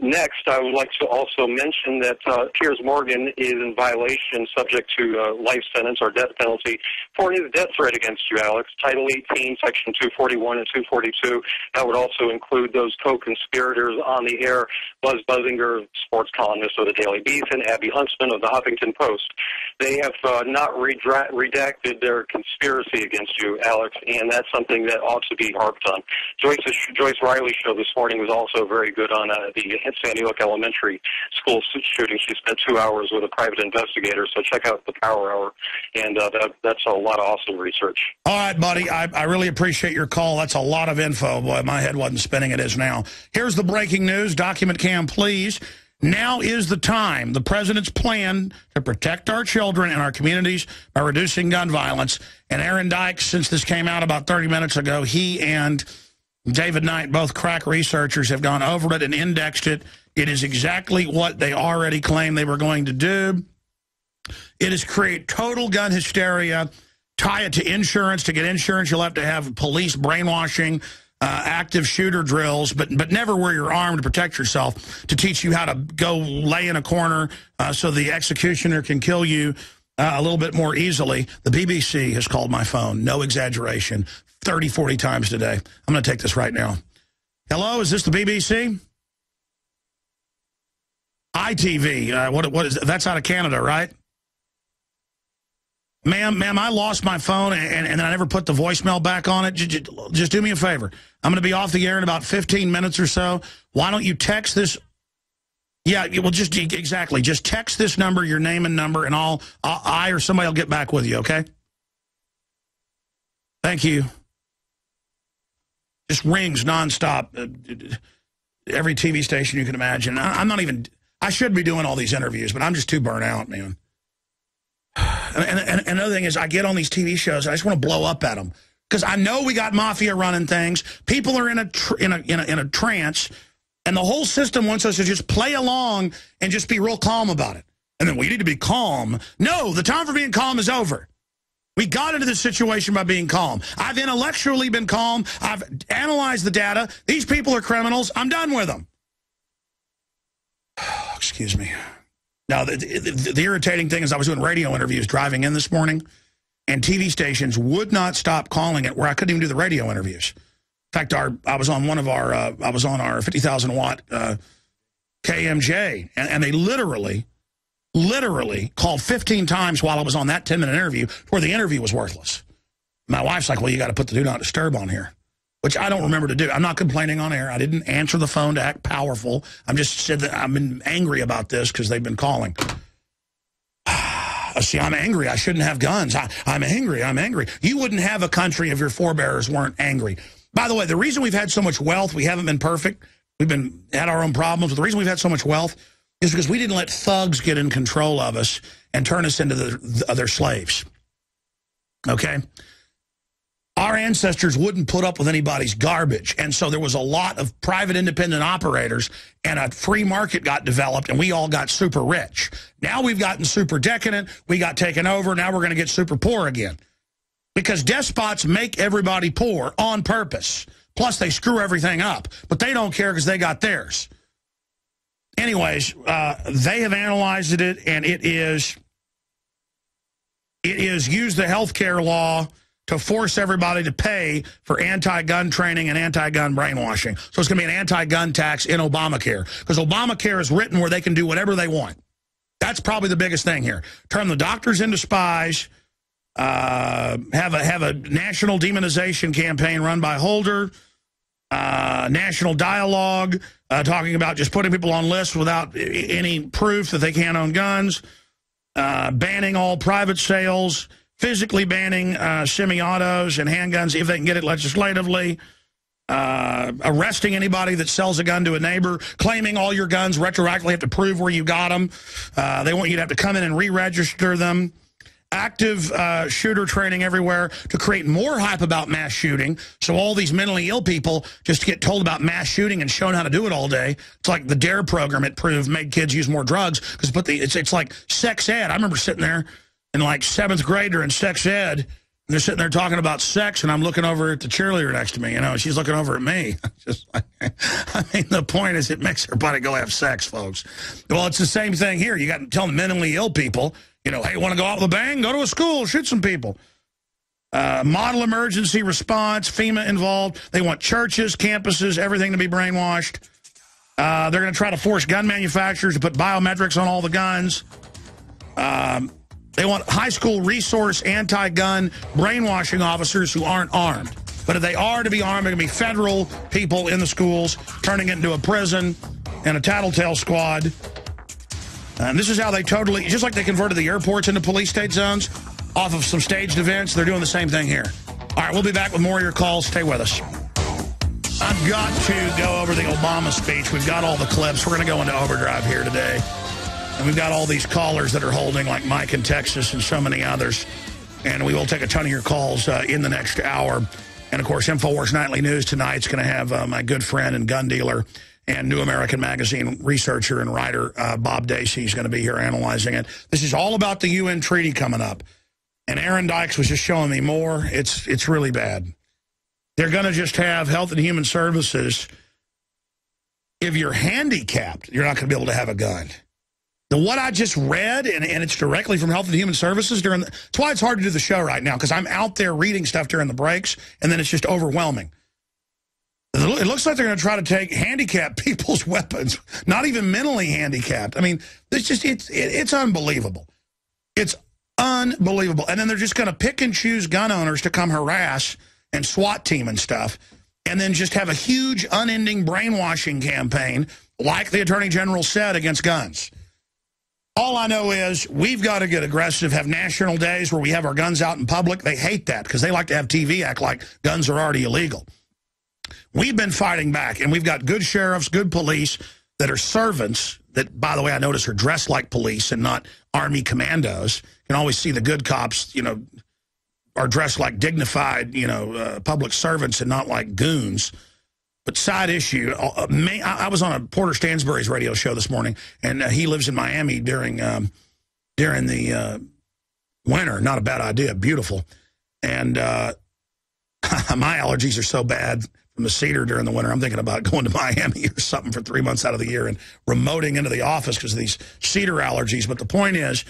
Next, I would like to also mention that Piers Morgan is in violation, subject to life sentence or death penalty, for his death threat against you, Alex. Title 18, Section 241 and 242. That would also include those co-conspirators on the air, Buzz Buzzinger, sports columnist of the Daily Beast, and Abby Huntsman of the Huffington Post. They have not redacted their conspiracy against you, Alex, and that's something that ought to be harped on. Joyce Riley's show this morning was also very good on the Sandy Hook Elementary School shooting. She spent 2 hours with a private investigator, so check out the Power Hour, and that's a lot of awesome research. All right, buddy, I really appreciate your call. That's a lot of info. Boy, my head wasn't spinning. It is now. Here's the breaking news. Document cam, please. Now is the time. The president's plan to protect our children and our communities by reducing gun violence. And Aaron Dykes, since this came out about 30 minutes ago, he and David Knight, both crack researchers, have gone over it and indexed it. It is exactly what they already claimed they were going to do. It is create total gun hysteria, tie it to insurance. To get insurance, you'll have to have police brainwashing, active shooter drills, but never where you're armed to protect yourself, to teach you how to go lay in a corner so the executioner can kill you a little bit more easily. The BBC has called my phone, no exaggeration, 30, 40 times today. I'm going to take this right now. Hello, is this the BBC? ITV, what is that's out of Canada, right? Ma'am, I lost my phone, and I never put the voicemail back on it. Just do me a favor. I'm going to be off the air in about 15 minutes or so. Why don't you text this? Yeah, well, just text this number, your name and number, and I or somebody will get back with you, okay? Thank you. Just rings nonstop. Every TV station you can imagine. I should be doing all these interviews, but I'm just too burnt out, man. And another thing is, I get on these TV shows, and I just want to blow up at them because I know we got mafia running things. People are in a trance, and the whole system wants us to just play along and just be real calm about it. And then we need to be calm. No, the time for being calm is over. We got into this situation by being calm. I've intellectually been calm. I've analyzed the data. These people are criminals. I'm done with them. Excuse me. Now, the irritating thing is I was doing radio interviews driving in this morning, and TV stations would not stop calling it where I couldn't even do the radio interviews. In fact, I was on our 50,000 watt KMJ, and they literally called 15 times while I was on that 10-minute interview where the interview was worthless. My wife's like, well, you got to put the do not disturb on here, which I don't remember to do. I'm not complaining on air. I didn't answer the phone to act powerful. I'm just said that I've been angry about this because they've been calling. See, I'm angry. I shouldn't have guns. I'm angry. I'm angry. You wouldn't have a country if your forebears weren't angry. By the way, the reason we've had so much wealth, we haven't been perfect. We've had our own problems. But the reason we've had so much wealth is because we didn't let thugs get in control of us and turn us into their slaves. Okay? Our ancestors wouldn't put up with anybody's garbage, and so there was a lot of private independent operators, and a free market got developed, and we all got super rich. Now we've gotten super decadent. We got taken over. Now we're going to get super poor again because despots make everybody poor on purpose. Plus, they screw everything up, but they don't care because they got theirs. Anyways, they have analyzed it, and it is use the health care law to force everybody to pay for anti-gun training and anti-gun brainwashing. So it's going to be an anti-gun tax in Obamacare, because Obamacare is written where they can do whatever they want. That's probably the biggest thing here. Turn the doctors into spies, have a national demonization campaign run by Holder, national dialogue talking about just putting people on lists without any proof that they can't own guns, banning all private sales, physically banning semi-autos and handguns if they can get it legislatively, arresting anybody that sells a gun to a neighbor, claiming all your guns retroactively have to prove where you got them. They want you to have to come in and re-register them. Active shooter training everywhere to create more hype about mass shooting, so all these mentally ill people just get told about mass shooting and shown how to do it all day. It's like the DARE program, it proved, made kids use more drugs, because it's like sex ed. I remember sitting there in like 7th grade during sex ed, and they're sitting there talking about sex, and I'm looking over at the cheerleader next to me, and she's looking over at me. Just like, I mean, the point is it makes everybody go have sex, folks. Well, it's the same thing here. You got to tell the mentally ill people, hey, want to go out with a bang? Go to a school, shoot some people. Model emergency response, FEMA involved. They want churches, campuses, everything to be brainwashed. They're going to try to force gun manufacturers to put biometrics on all the guns. They want high school resource anti-gun brainwashing officers who aren't armed. But if they are to be armed, they're going to be federal people in the schools, turning it into a prison and a tattletale squad. And this is how they totally, just like they converted the airports into police state zones off of some staged events, they're doing the same thing here. All right, we'll be back with more of your calls. Stay with us. I've got to go over the Obama speech. We've got all the clips. We're going to go into overdrive here today. And we've got all these callers that are holding, like Mike in Texas and so many others. And we will take a ton of your calls in the next hour. And, of course, InfoWars Nightly News tonight's going to have my good friend and gun dealer and New American Magazine researcher and writer Bob Dacey is going to be here analyzing it. This is all about the UN treaty coming up. And Aaron Dykes was just showing me more. It's really bad. They're going to just have Health and Human Services. If you're handicapped, you're not going to be able to have a gun. What I just read, and it's directly from Health and Human Services, that's why it's hard to do the show right now, because I'm out there reading stuff during the breaks, and then it's just overwhelming. It looks like they're going to try to take handicapped people's weapons, not even mentally handicapped. I mean, it's unbelievable. It's unbelievable. And then they're just going to pick and choose gun owners to come harass and SWAT team and stuff, and then just have a huge, unending brainwashing campaign, like the Attorney General said, against guns. All I know is we've got to get aggressive, have national days where we have our guns out in public. They hate that because they like to have TV act like guns are already illegal. We've been fighting back, and we've got good sheriffs, good police that are servants that, by the way, I notice are dressed like police and not Army commandos. You can always see the good cops, are dressed like dignified, public servants and not like goons. But side issue, I was on a Porter Stansbury's radio show this morning, and he lives in Miami during the winter. Not a bad idea, beautiful. And my allergies are so bad from the cedar during the winter, I'm thinking about going to Miami or something for 3 months out of the year and remoting into the office because of these cedar allergies. But the point is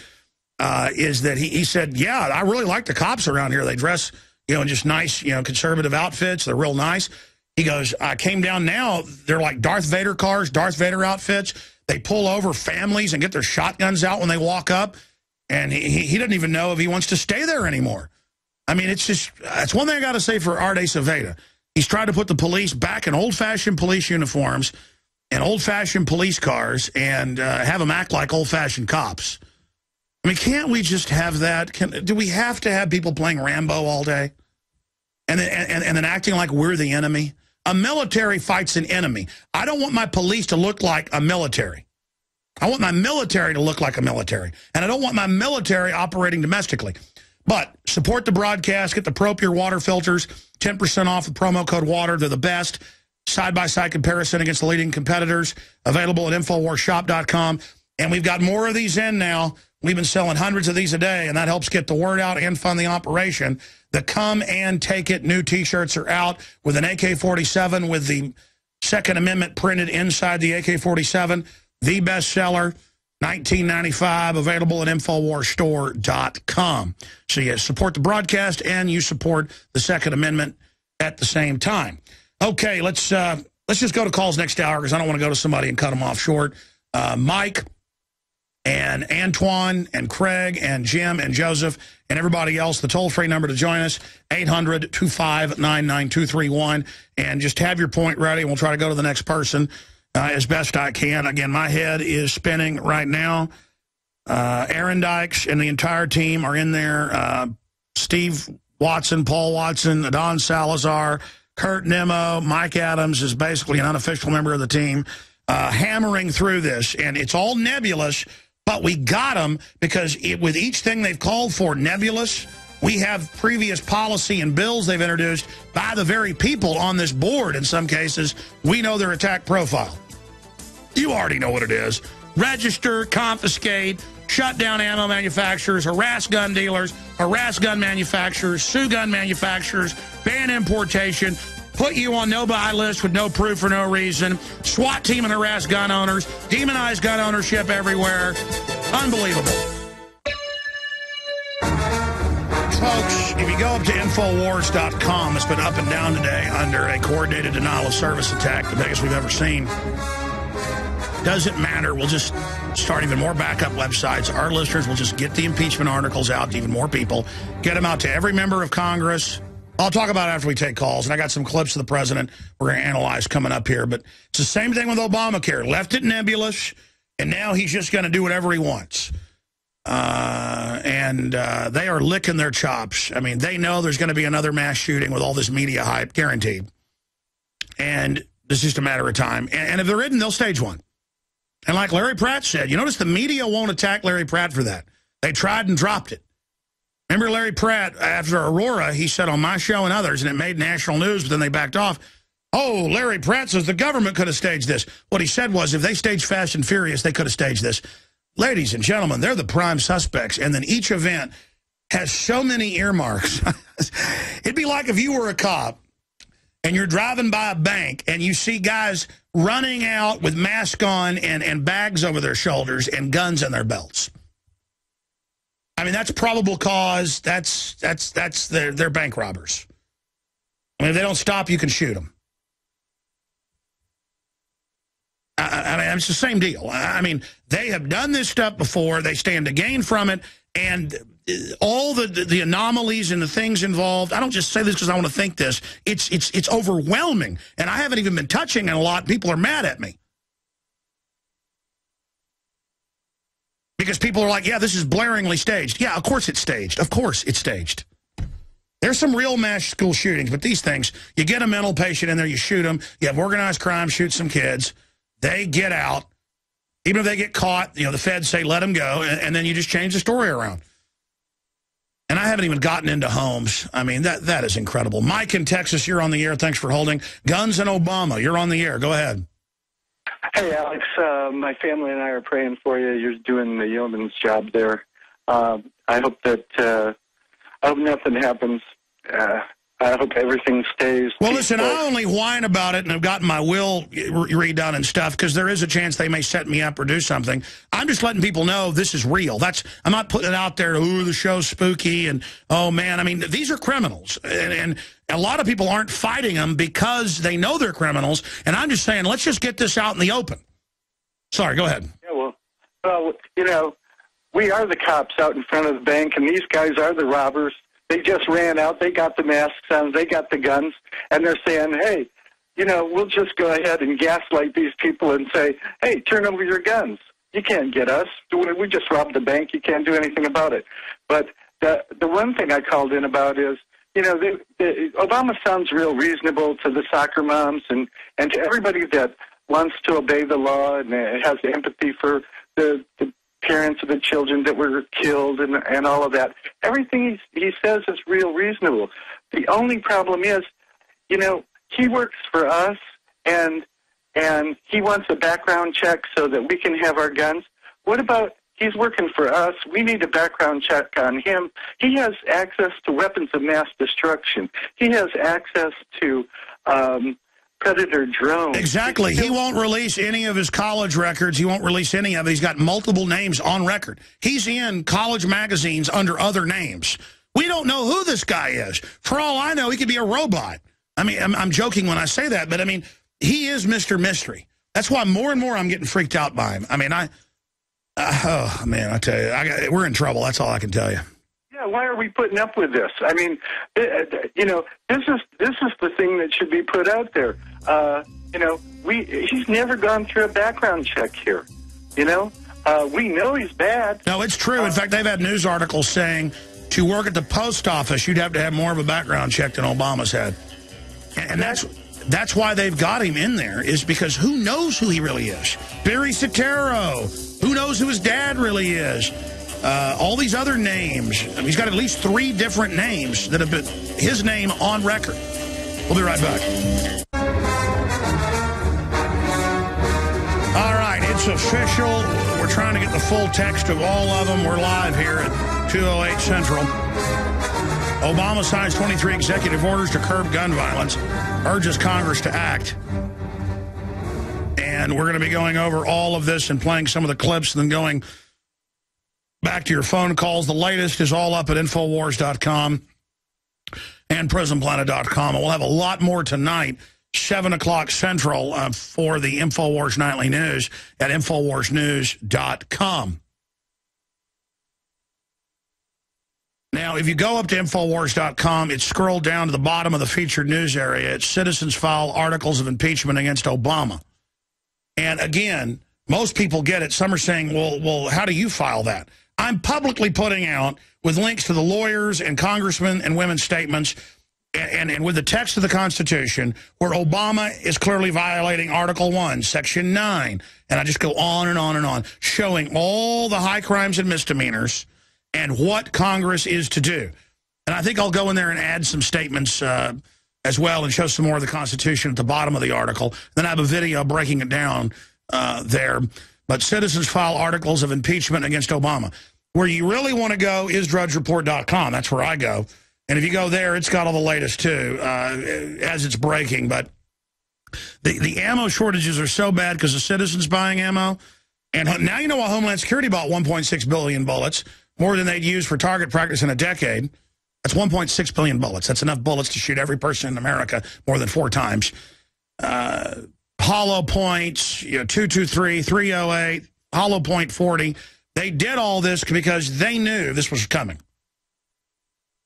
that he said, yeah, I really like the cops around here. They dress, in just nice, conservative outfits. They're real nice. He goes, I came down now, they're like Darth Vader cars, Darth Vader outfits. They pull over families and get their shotguns out when they walk up. And he doesn't even know if he wants to stay there anymore. I mean, it's one thing I got to say for Arde Saveda. He's tried to put the police back in old-fashioned police uniforms and old-fashioned police cars and have them act like old-fashioned cops. I mean, can't we just have that? Do we have to have people playing Rambo all day? And then acting like we're the enemy? A military fights an enemy. I don't want my police to look like a military. I want my military to look like a military. And I don't want my military operating domestically. But support the broadcast. Get the Propure water filters. 10% off the promo code WATER. They're the best. Side-by-side comparison against the leading competitors. Available at InfoWarsShop.com. And we've got more of these in now. We've been selling hundreds of these a day, and that helps get the word out and fund the operation. The Come and Take It new T-shirts are out with an AK-47 with the Second Amendment printed inside the AK-47. The bestseller. $19.95, available at InfoWarsStore.com. So you support the broadcast and you support the Second Amendment at the same time. Okay, let's just go to calls next hour because I don't want to go to somebody and cut them off short. Mike and Antoine and Craig and Jim and Joseph and everybody else, the toll-free number to join us, 800-259-9231. And just have your point ready, and we'll try to go to the next person as best I can. Again, my head is spinning right now. Aaron Dykes and the entire team are in there. Steve Watson, Paul Watson, Don Salazar, Kurt Nimmo, Mike Adams is basically an unofficial member of the team, hammering through this. And it's all nebulous, but we got them because with each thing they've called for nebulous, we have previous policy and bills they've introduced by the very people on this board. In some cases, we know their attack profile. You already know what it is. Register, confiscate, shut down ammo manufacturers, harass gun dealers, harass gun manufacturers, sue gun manufacturers, ban importation, put you on no-buy list with no proof for no reason, SWAT team and harass gun owners, demonize gun ownership everywhere. Unbelievable. Folks, if you go up to Infowars.com, it's been up and down today under a coordinated denial of service attack, the biggest we've ever seen. Doesn't matter. We'll just start even more backup websites. Our listeners will just get the impeachment articles out to even more people, get them out to every member of Congress. I'll talk about it after we take calls, and I got some clips of the president we're going to analyze coming up here. But it's the same thing with Obamacare. Left it nebulous, and now he's just going to do whatever he wants. They are licking their chops. I mean, they know there's going to be another mass shooting with all this media hype, guaranteed. And it's just a matter of time. And if there isn't, they'll stage one. And like Larry Pratt said, you notice the media won't attack Larry Pratt for that. They tried and dropped it. Remember Larry Pratt, after Aurora, he said on my show and others, and it made national news, but then they backed off. Oh, Larry Pratt says the government could have staged this. What he said was if they staged Fast and Furious, they could have staged this. Ladies and gentlemen, they're the prime suspects, and then each event has so many earmarks. It'd be like if you were a cop and you're driving by a bank and you see guys running out with masks on and bags over their shoulders and guns in their belts. I mean, that's probable cause. That's they're bank robbers. I mean, if they don't stop, you can shoot them. I mean, it's the same deal. I mean, they have done this stuff before. They stand to gain from it. And all the anomalies and the things involved, I don't just say this because I want to think this. It's overwhelming. And I haven't even been touching it a lot. People are mad at me. Because people are like, yeah, this is blaringly staged. Yeah, of course it's staged. Of course it's staged. There's some real mass school shootings, but these things, you get a mental patient in there, you shoot them. You have organized crime, shoot some kids. They get out. Even if they get caught, you know, the feds say, let them go, and then you just change the story around. And I haven't even gotten into homes. I mean, that is incredible. Mike in Texas, you're on the air. Thanks for holding. Guns and Obama, you're on the air. Go ahead. Hey, Alex. My family and I are praying for you. You're doing the yeoman's job there. I hope that I hope nothing happens. I hope everything stays. Well, listen, I only whine about it and have gotten my will redone and stuff because there is a chance they may set me up or do something. I'm just letting people know this is real. I'm not putting it out there, ooh, the show's spooky and, oh, man. I mean, these are criminals. And a lot of people aren't fighting them because they know they're criminals. And I'm just saying, let's just get this out in the open. Sorry, go ahead. Yeah, well, you know, we are the cops out in front of the bank, and these guys are the robbers. They just ran out. They got the masks on. They got the guns. And they're saying, hey, you know, we'll just go ahead and gaslight these people and say, hey, turn over your guns. You can't get us. We just robbed the bank. You can't do anything about it. But the one thing I called in about is, you know, Obama sounds real reasonable to the soccer moms and to everybody that wants to obey the law and has empathy for the parents of the children that were killed and all of that. Everything he says is real reasonable. The only problem is, you know, he works for us and he wants a background check so that we can have our guns. What about he's working for us? We need a background check on him. He has access to weapons of mass destruction. He has access to predator drone. Exactly. He won't release any of his college records. He won't release any of it. He's got multiple names on record. He's in college magazines under other names. We don't know who this guy is. For all I know, he could be a robot. I mean, I'm joking when I say that, but I mean, he is Mr. Mystery. That's why more and more I'm getting freaked out by him. I mean, oh, man, I tell you, we're in trouble. That's all I can tell you. Yeah, why are we putting up with this? I mean, you know, this is the thing that should be put out there. You know, he's never gone through a background check here. You know, we know he's bad. No, it's true. In fact, they've had news articles saying to work at the post office, you'd have to have more of a background check than Obama's had. And that's why they've got him in there, is because who knows who he really is? Barry Soetoro. Who knows who his dad really is? All these other names. He's got at least 3 different names that have been his name on record. We'll be right back. All right, it's official. We're trying to get the full text of all of them. We're live here at 208 Central. Obama signs 23 executive orders to curb gun violence, urges Congress to act. And we're going to be going over all of this and playing some of the clips and then going back to your phone calls. The latest is all up at Infowars.com and PrisonPlanet.com. And we'll have a lot more tonight, 7 o'clock Central, for the Infowars Nightly News at InfoWarsNews.com. Now, if you go up to Infowars.com, it's scrolled down to the bottom of the featured news area. It's citizens file articles of impeachment against Obama. And again, most people get it. Some are saying, well, how do you file that? I'm publicly putting out, with links to the lawyers and congressmen and women's statements, and with the text of the Constitution, where Obama is clearly violating Article 1, Section 9. And I just go on and on and on, showing all the high crimes and misdemeanors and what Congress is to do. And I think I'll go in there and add some statements as well and show some more of the Constitution at the bottom of the article. Then I have a video breaking it down there. But citizens file articles of impeachment against Obama. Where you really want to go is drudgereport.com. That's where I go. And if you go there, it's got all the latest, too, as it's breaking. But the ammo shortages are so bad because the citizens buying ammo. And now you know why Homeland Security bought 1.6 billion bullets, more than they'd use for target practice in a decade. That's 1.6 billion bullets. That's enough bullets to shoot every person in America more than 4 times. Hollow points, 223, 308, hollow point 40. They did all this because they knew this was coming.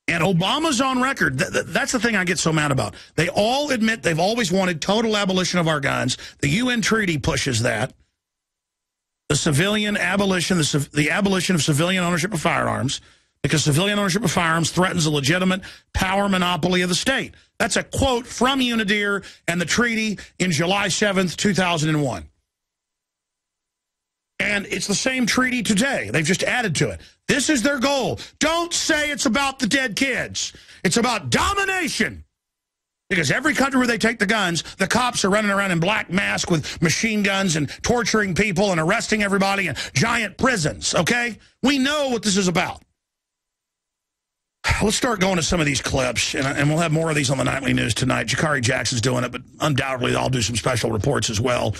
And Obama's on record. That's the thing I get so mad about. They all admit they've always wanted total abolition of our guns. The UN treaty pushes that. The civilian abolition, the abolition of civilian ownership of firearms, because civilian ownership of firearms threatens the legitimate power monopoly of the state. That's a quote from UNIDIR and the treaty in July 7th, 2001. And it's the same treaty today. They've just added to it. This is their goal. Don't say it's about the dead kids. It's about domination. Because every country where they take the guns, the cops are running around in black masks with machine guns and torturing people and arresting everybody in giant prisons, okay? We know what this is about. Let's start going to some of these clips, and we'll have more of these on the Nightly News tonight. Jakari Jackson's doing it, but undoubtedly I'll do some special reports as well.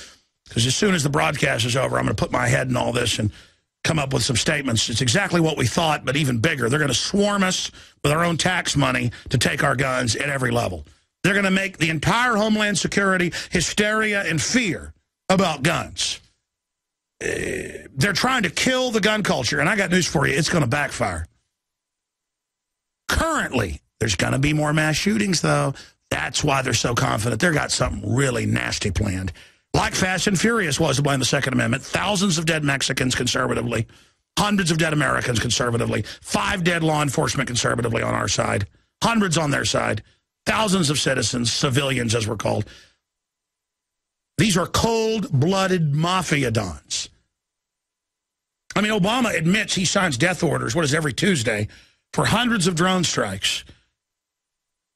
Because as soon as the broadcast is over, I'm going to put my head in all this and come up with some statements. It's exactly what we thought, but even bigger. They're going to swarm us with our own tax money to take our guns at every level. They're going to make the entire Homeland Security hysteria and fear about guns. They're trying to kill the gun culture, and I got news for you. It's going to backfire. Currently, there's going to be more mass shootings, though. That's why they're so confident. They've got something really nasty planned. Like Fast and Furious was to blame the Second Amendment. Thousands of dead Mexicans conservatively. Hundreds of dead Americans conservatively. 5 dead law enforcement conservatively on our side. Hundreds on their side. Thousands of citizens, civilians as we're called. These are cold-blooded mafia dons. I mean, Obama admits he signs death orders, what is every Tuesday, for hundreds of drone strikes.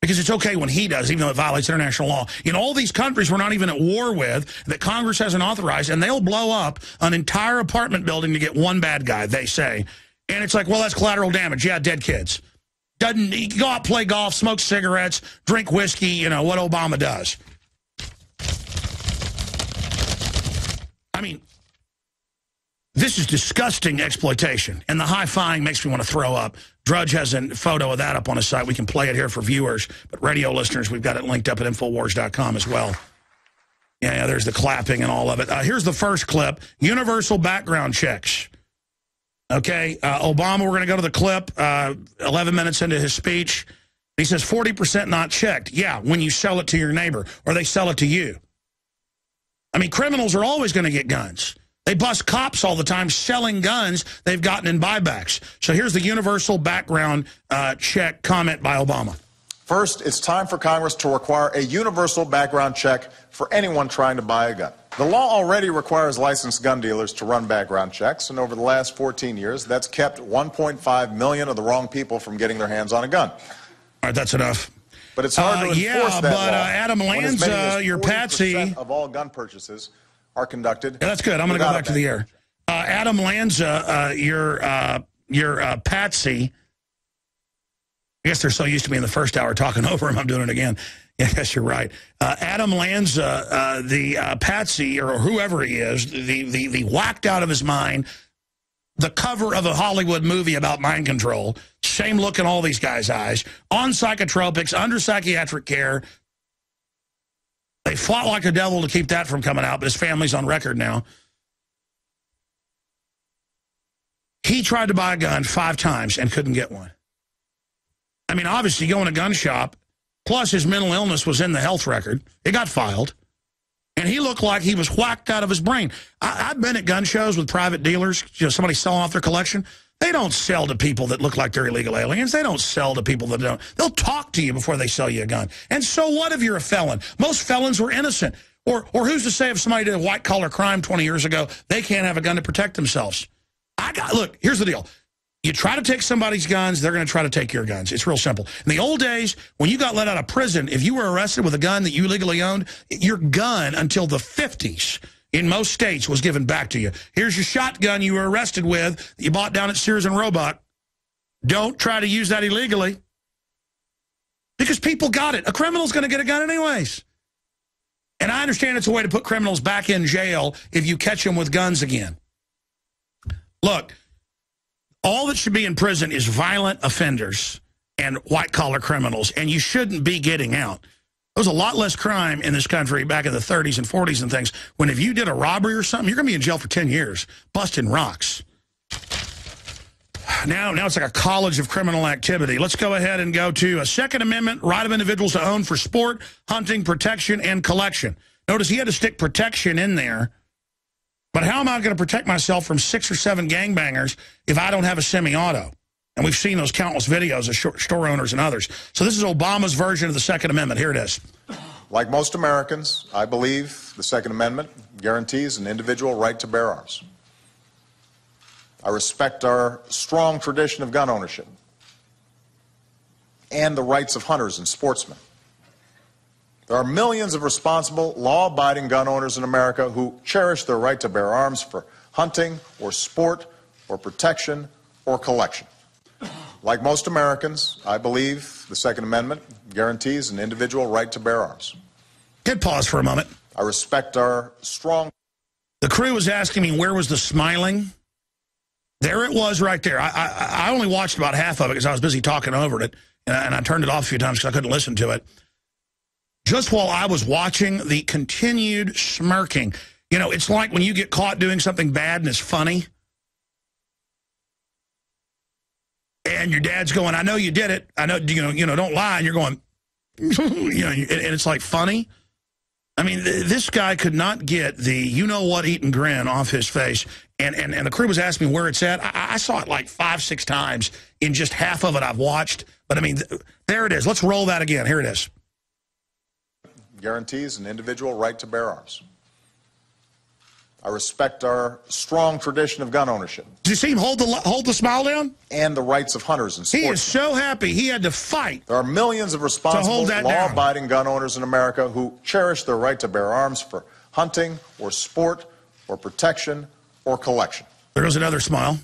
Because it's okay when he does, even though it violates international law. In all these countries we're not even at war with, that Congress hasn't authorized, and they'll blow up an entire apartment building to get one bad guy, they say. And it's like, well, that's collateral damage. Yeah, dead kids. Doesn't he go out, play golf, smoke cigarettes, drink whiskey, you know, what Obama does. This is disgusting exploitation, and the high-fiving makes me want to throw up. Drudge has a photo of that up on his site. We can play it here for viewers, but radio listeners, we've got it linked up at Infowars.com as well. Yeah, there's the clapping and all of it. Here's the first clip, universal background checks. Okay, Obama, we're going to go to the clip, 11 minutes into his speech. He says 40% not checked. Yeah, when you sell it to your neighbor, or they sell it to you. I mean, criminals are always going to get guns. They bust cops all the time selling guns they've gotten in buybacks. So here's the universal background check comment by Obama. First, it's time for Congress to require a universal background check for anyone trying to buy a gun. The law already requires licensed gun dealers to run background checks, and over the last 14 years, that's kept 1.5 million of the wrong people from getting their hands on a gun. All right, that's enough. But it's hard to enforce that law. Adam Lanza, your patsy of all gun purchases are conducted. Yeah, that's good. I'm going to go back to the air. Adam Lanza, your patsy. I guess they're so used to me in the first hour talking over him. I'm doing it again. Yeah, I guess you're right. Adam Lanza, the patsy or whoever he is, the whacked out of his mind, the cover of a Hollywood movie about mind control, same look in all these guys' eyes, on psychotropics, under psychiatric care. They fought like a devil to keep that from coming out, but his family's on record now. He tried to buy a gun 5 times and couldn't get one. I mean, obviously, you go in a gun shop, plus his mental illness was in the health record. It got filed. And he looked like he was whacked out of his brain. I've been at gun shows with private dealers, somebody selling off their collection. They don't sell to people that look like they're illegal aliens. They don't sell to people that don't. They'll talk to you before they sell you a gun. And so what if you're a felon? Most felons were innocent. Or who's to say if somebody did a white-collar crime 20 years ago, they can't have a gun to protect themselves? Look, here's the deal. You try to take somebody's guns, they're going to try to take your guns. It's real simple. In the old days, when you got let out of prison, if you were arrested with a gun that you legally owned, your gun until the 50s in most states was given back to you. Here's your shotgun you were arrested with that you bought down at Sears and Roebuck. Don't try to use that illegally. Because people got it. A criminal's going to get a gun anyways. And I understand it's a way to put criminals back in jail if you catch them with guns again. Look. All that should be in prison is violent offenders and white-collar criminals, and you shouldn't be getting out. There was a lot less crime in this country back in the 30s and 40s and things, when if you did a robbery or something, you're going to be in jail for 10 years, busting rocks. Now it's like a college of criminal activity. Let's go ahead and go to a Second Amendment, right of individuals to own for sport, hunting, protection, and collection. Notice he had to stick protection in there. But how am I going to protect myself from 6 or 7 gangbangers if I don't have a semi-auto? And we've seen those countless videos of store owners and others. So this is Obama's version of the Second Amendment. Here it is. Like most Americans, I believe the Second Amendment guarantees an individual right to bear arms. I respect our strong tradition of gun ownership and the rights of hunters and sportsmen. There are millions of responsible, law-abiding gun owners in America who cherish their right to bear arms for hunting or sport or protection or collection. Like most Americans, I believe the Second Amendment guarantees an individual right to bear arms. Hit pause for a moment. I respect our strong... The crew was asking me where was the smiling. There it was right there. I only watched about half of it because I was busy talking over it, and I turned it off a few times because I couldn't listen to it. Just while I was watching the continued smirking, it's like when you get caught doing something bad and it's funny. And your dad's going, I know you did it. I know, don't lie. And you're going, and it's like funny. I mean, this guy could not get the you-know-what eating grin off his face. And the crew was asking me where it's at. I saw it like 5-6 times in just half of it I've watched. But, I mean, there it is. Let's roll that again. Here it is. Guarantees an individual right to bear arms. I respect our strong tradition of gun ownership. Did you see him hold the smile down? And the rights of hunters and sportsmen. He is so happy he had to fight. There are millions of responsible, law-abiding gun owners in America who cherish their right to bear arms for hunting or sport or protection or collection. There goes another smile.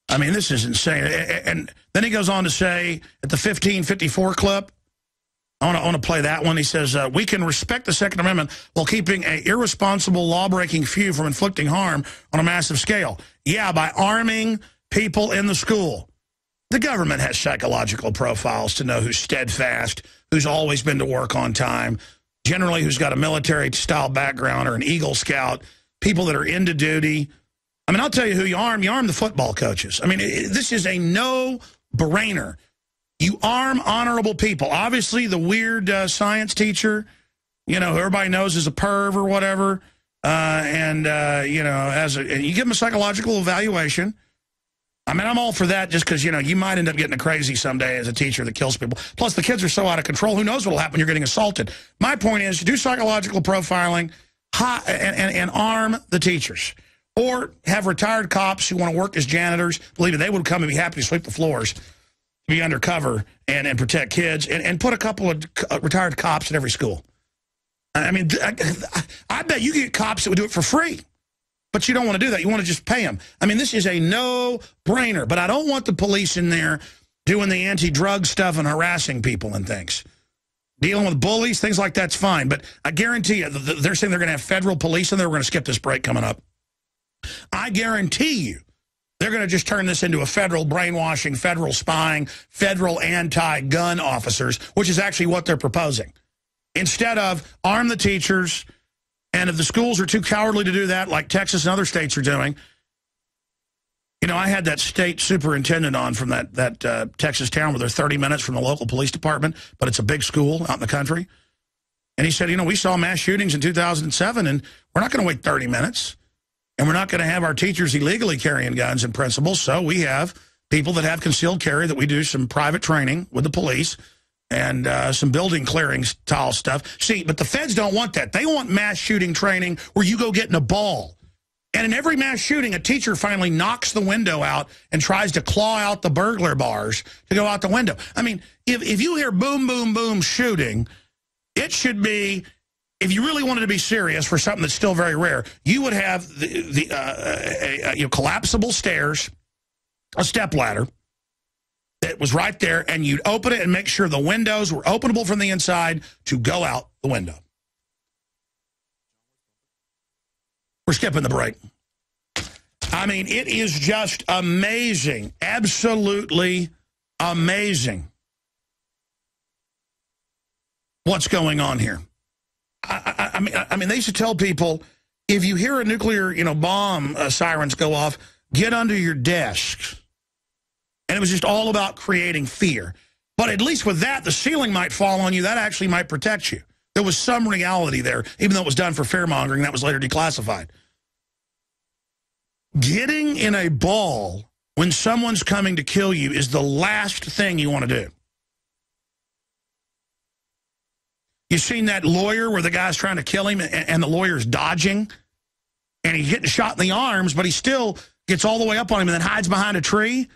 I mean, this is insane. And then he goes on to say, at the 1554 clip, I want to play that one. He says, we can respect the Second Amendment while keeping an irresponsible, law-breaking few from inflicting harm on a massive scale. Yeah, by arming people in the school. The government has psychological profiles to know who's steadfast, who's always been to work on time, generally who's got a military-style background or an Eagle Scout, people that are into duty. I mean, I'll tell you who you arm. You arm the football coaches. I mean, this is a no-brainer. You arm honorable people. Obviously, the weird science teacher, you know, who everybody knows is a perv or whatever, and you know, you give them a psychological evaluation. I mean, I'm all for that just because, you know, you might end up getting a crazy someday as a teacher that kills people. Plus, the kids are so out of control. Who knows what will happen when you're getting assaulted? My point is, do psychological profiling and arm the teachers. Or have retired cops who want to work as janitors. Believe me, they would come and be happy to sweep the floors, be undercover and protect kids, and put a couple of retired cops at every school. I mean, I bet you get cops that would do it for free, but you don't want to do that. You want to just pay them. I mean, this is a no-brainer, but I don't want the police in there doing the anti-drug stuff and harassing people and things. Dealing with bullies, things like that's fine, but I guarantee you, they're saying they're going to have federal police in there. We're going to skip this break coming up. I guarantee you, they're going to just turn this into a federal brainwashing, federal spying, federal anti-gun officers, which is actually what they're proposing. Instead of arm the teachers, and if the schools are too cowardly to do that, like Texas and other states are doing, you know, I had that state superintendent on from that Texas town where they're 30 minutes from the local police department, but it's a big school out in the country. And he said, you know, we saw mass shootings in 2007, and we're not going to wait 30 minutes. And we're not going to have our teachers illegally carrying guns in principle, so we have people that have concealed carry that we do some private training with the police and some building clearing style stuff. See, but the feds don't want that. They want mass shooting training where you go get in a ball. And in every mass shooting, a teacher finally knocks the window out and tries to claw out the burglar bars to go out the window. I mean, if you hear boom, boom, boom shooting, it should be... If you really wanted to be serious for something that's still very rare, you would have the collapsible stairs, a stepladder that was right there, and you'd open it and make sure the windows were openable from the inside to go out the window. We're skipping the break. I mean, it is just amazing, absolutely amazing what's going on here. I mean, they used to tell people, if you hear a nuclear, bomb sirens go off, get under your desks. And it was just all about creating fear. But at least with that, the ceiling might fall on you. That actually might protect you. There was some reality there, even though it was done for fear-mongering. That was later declassified. Getting in a ball when someone's coming to kill you is the last thing you want to do. You seen that lawyer where the guy's trying to kill him and the lawyer's dodging? And he's getting shot in the arms, but he still gets all the way up on him and then hides behind a tree?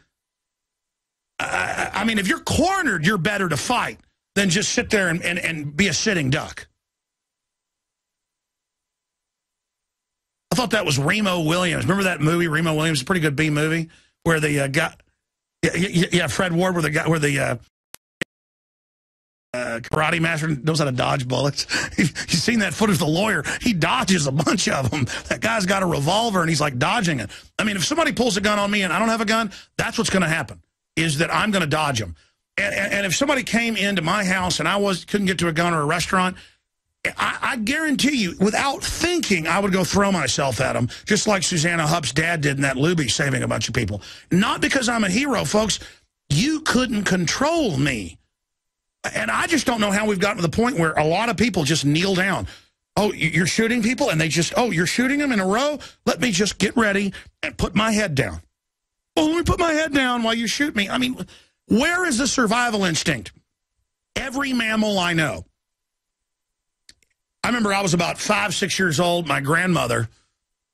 I mean, if you're cornered, you're better to fight than just sit there and be a sitting duck. I thought that was Remo Williams. Remember that movie, Remo Williams? A pretty good B movie where the guy, Fred Ward, where the karate master knows how to dodge bullets. You've seen that footage of the lawyer. He dodges a bunch of them. That guy's got a revolver, and he's like dodging it. I mean, if somebody pulls a gun on me and I don't have a gun, that's what's going to happen, is that I'm going to dodge them. And if somebody came into my house and I couldn't get to a gun or a restaurant, I guarantee you, without thinking, I would go throw myself at them, just like Susanna Hupp's dad did in that Luby, saving a bunch of people. Not because I'm a hero, folks. You couldn't control me. And I just don't know how we've gotten to the point where a lot of people just kneel down. Oh, you're shooting people? And they just, oh, you're shooting them in a row? Let me just get ready and put my head down. Oh, let me put my head down while you shoot me. I mean, where is the survival instinct? Every mammal I know. I remember I was about 5, 6 years old. My grandmother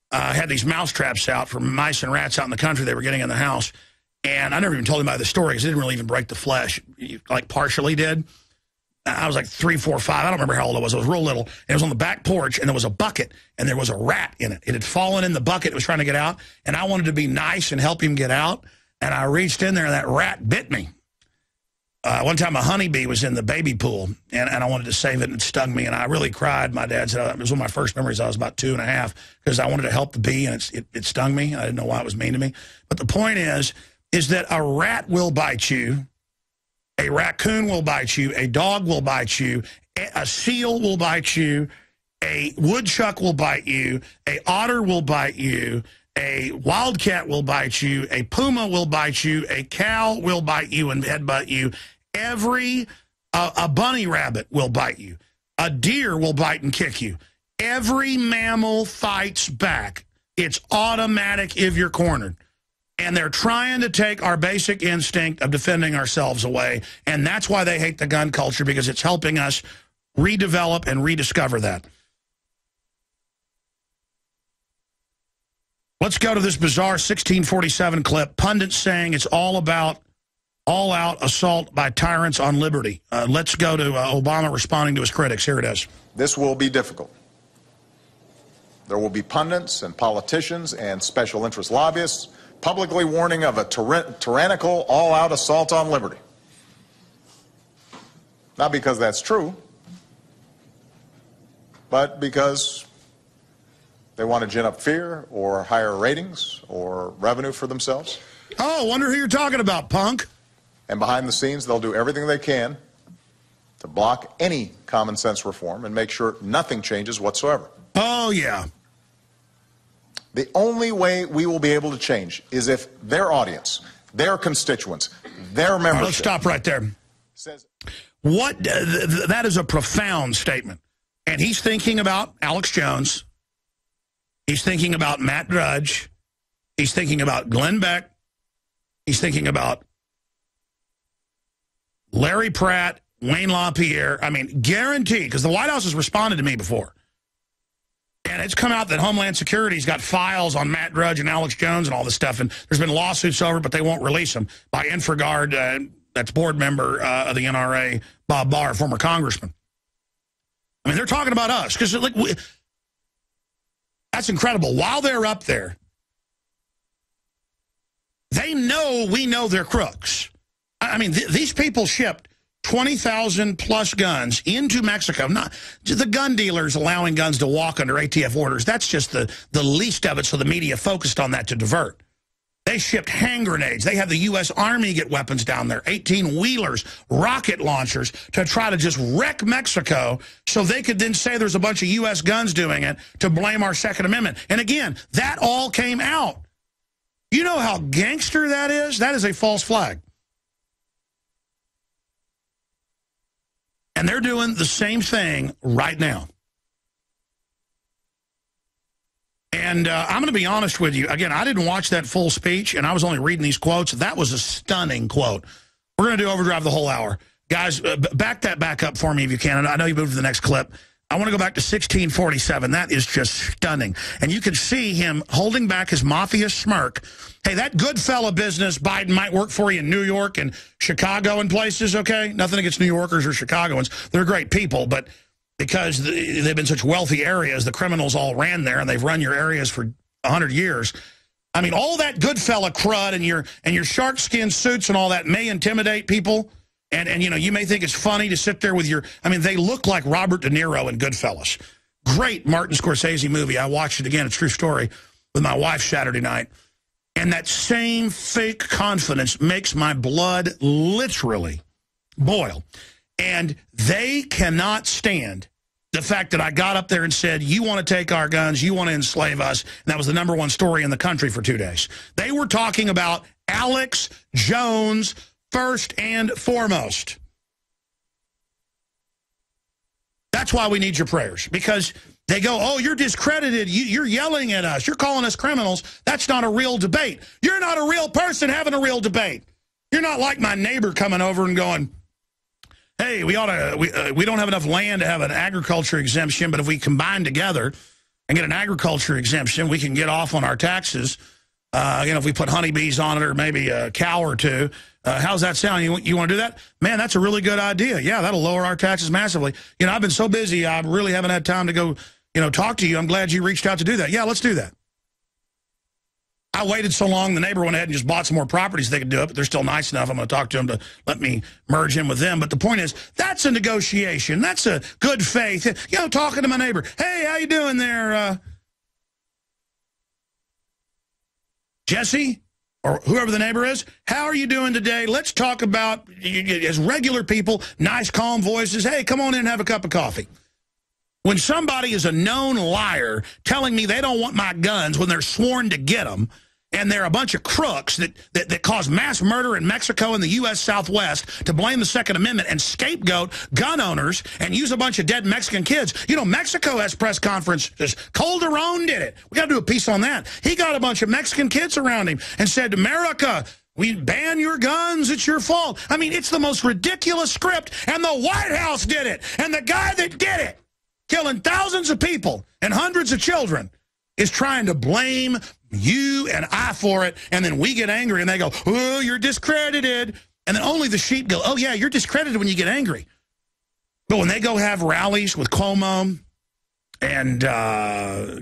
had these mouse traps out for mice and rats out in the country they were getting in the house. And I never even told anybody the story because it didn't really even break the flesh, like partially did. I was like 3, 4, 5. I don't remember how old I was. I was real little. And it was on the back porch, and there was a bucket, and there was a rat in it. It had fallen in the bucket. It was trying to get out, and I wanted to be nice and help him get out. And I reached in there, and that rat bit me. One time a honeybee was in the baby pool, and I wanted to save it, and it stung me, and I really cried. My dad said it was one of my first memories. I was about 2.5 because I wanted to help the bee, and it stung me. I didn't know why it was mean to me. But the point is that a rat will bite you, a raccoon will bite you, a dog will bite you, a seal will bite you, a woodchuck will bite you, a otter will bite you, a wildcat will bite you, a puma will bite you, a cow will bite you and headbutt you. A bunny rabbit will bite you. A deer will bite and kick you. Every mammal fights back. It's automatic if you're cornered. And they're trying to take our basic instinct of defending ourselves away. And that's why they hate the gun culture, because it's helping us redevelop and rediscover that. Let's go to this bizarre 1647 clip. Pundits saying it's all about all-out assault by tyrants on liberty. Let's go to Obama responding to his critics. Here it is. This will be difficult. There will be pundits and politicians and special interest lobbyists publicly warning of a tyrannical all-out assault on liberty. Not because that's true, but because they want to gin up fear or higher ratings or revenue for themselves. Oh, wonder who you're talking about, punk. And behind the scenes, they'll do everything they can to block any common sense reform and make sure nothing changes whatsoever. Oh, yeah. The only way we will be able to change is if their audience, their constituents, their membership... All right, let's stop right there. Says, that is a profound statement. And he's thinking about Alex Jones. He's thinking about Matt Drudge. He's thinking about Glenn Beck. He's thinking about Larry Pratt, Wayne LaPierre. I mean, guaranteed, because the White House has responded to me before. And it's come out that Homeland Security's got files on Matt Drudge and Alex Jones and all this stuff. And there's been lawsuits over, but they won't release them, by Infragard, that's board member of the NRA, Bob Barr, former congressman. I mean, they're talking about us. Because like, that's incredible. While they're up there, they know we know they're crooks. I mean, these people shipped 20,000 plus guns into Mexico. Not the gun dealers allowing guns to walk under ATF orders. That's just the least of it, so the media focused on that to divert. They shipped hand grenades. They had the U.S. Army get weapons down there, 18-wheelers, rocket launchers, to try to just wreck Mexico so they could then say there's a bunch of U.S. guns doing it to blame our Second Amendment. And again, that all came out. You know how gangster that is? That is a false flag. And they're doing the same thing right now. And I'm going to be honest with you. Again, I didn't watch that full speech, and I was only reading these quotes. That was a stunning quote. We're going to do Overdrive the whole hour. Guys, back that back up for me if you can. I know you moved to the next clip. I want to go back to 1647. That is just stunning. And you can see him holding back his mafia smirk. Hey, that good fella business, Biden, might work for you in New York and Chicago and places, okay? Nothing against New Yorkers or Chicagoans. They're great people, but because they've been such wealthy areas, the criminals all ran there, and they've run your areas for 100 years. I mean, all that good fella crud and your shark skin suits and all that may intimidate people. And you know, you may think it's funny to sit there with your... I mean, they look like Robert De Niro in Goodfellas. Great Martin Scorsese movie. I watched it again, a true story, with my wife Saturday night. And that same fake confidence makes my blood literally boil. And they cannot stand the fact that I got up there and said, you want to take our guns, you want to enslave us. And that was the #1 story in the country for 2 days. They were talking about Alex Jones first and foremost. That's why we need your prayers, because they go, oh, you're discredited. You're yelling at us. You're calling us criminals. That's not a real debate. You're not a real person having a real debate. You're not like my neighbor coming over and going, hey, we don't have enough land to have an agriculture exemption, but if we combine together and get an agriculture exemption, we can get off on our taxes. You know, if we put honeybees on it or maybe a cow or two. How's that sound? You want to do that? Man, that's a really good idea. Yeah, that'll lower our taxes massively. You know, I've been so busy, I really haven't had time to go, you know, talk to you. I'm glad you reached out to do that. Yeah, let's do that. I waited so long, the neighbor went ahead and just bought some more properties so they could do it, but they're still nice enough. I'm going to talk to them to let me merge in with them. But the point is, that's a negotiation. That's a good faith. You know, talking to my neighbor, hey, how you doing there, Jesse? Or whoever the neighbor is, how are you doing today? Let's talk about, as regular people, nice, calm voices. Hey, come on in and have a cup of coffee. When somebody is a known liar telling me they don't want my guns when they're sworn to get them, and they're a bunch of crooks that cause mass murder in Mexico and the U.S. Southwest to blame the Second Amendment and scapegoat gun owners and use a bunch of dead Mexican kids. You know, Mexico has press conferences. Calderon did it. We got to do a piece on that. He got a bunch of Mexican kids around him and said, America, we ban your guns. It's your fault. I mean, it's the most ridiculous script, and the White House did it. And the guy that did it, killing thousands of people and hundreds of children, is trying to blame you and I for it, and then we get angry, and they go, oh, you're discredited. And then only the sheep go, oh, yeah, you're discredited when you get angry. But when they go have rallies with Cuomo and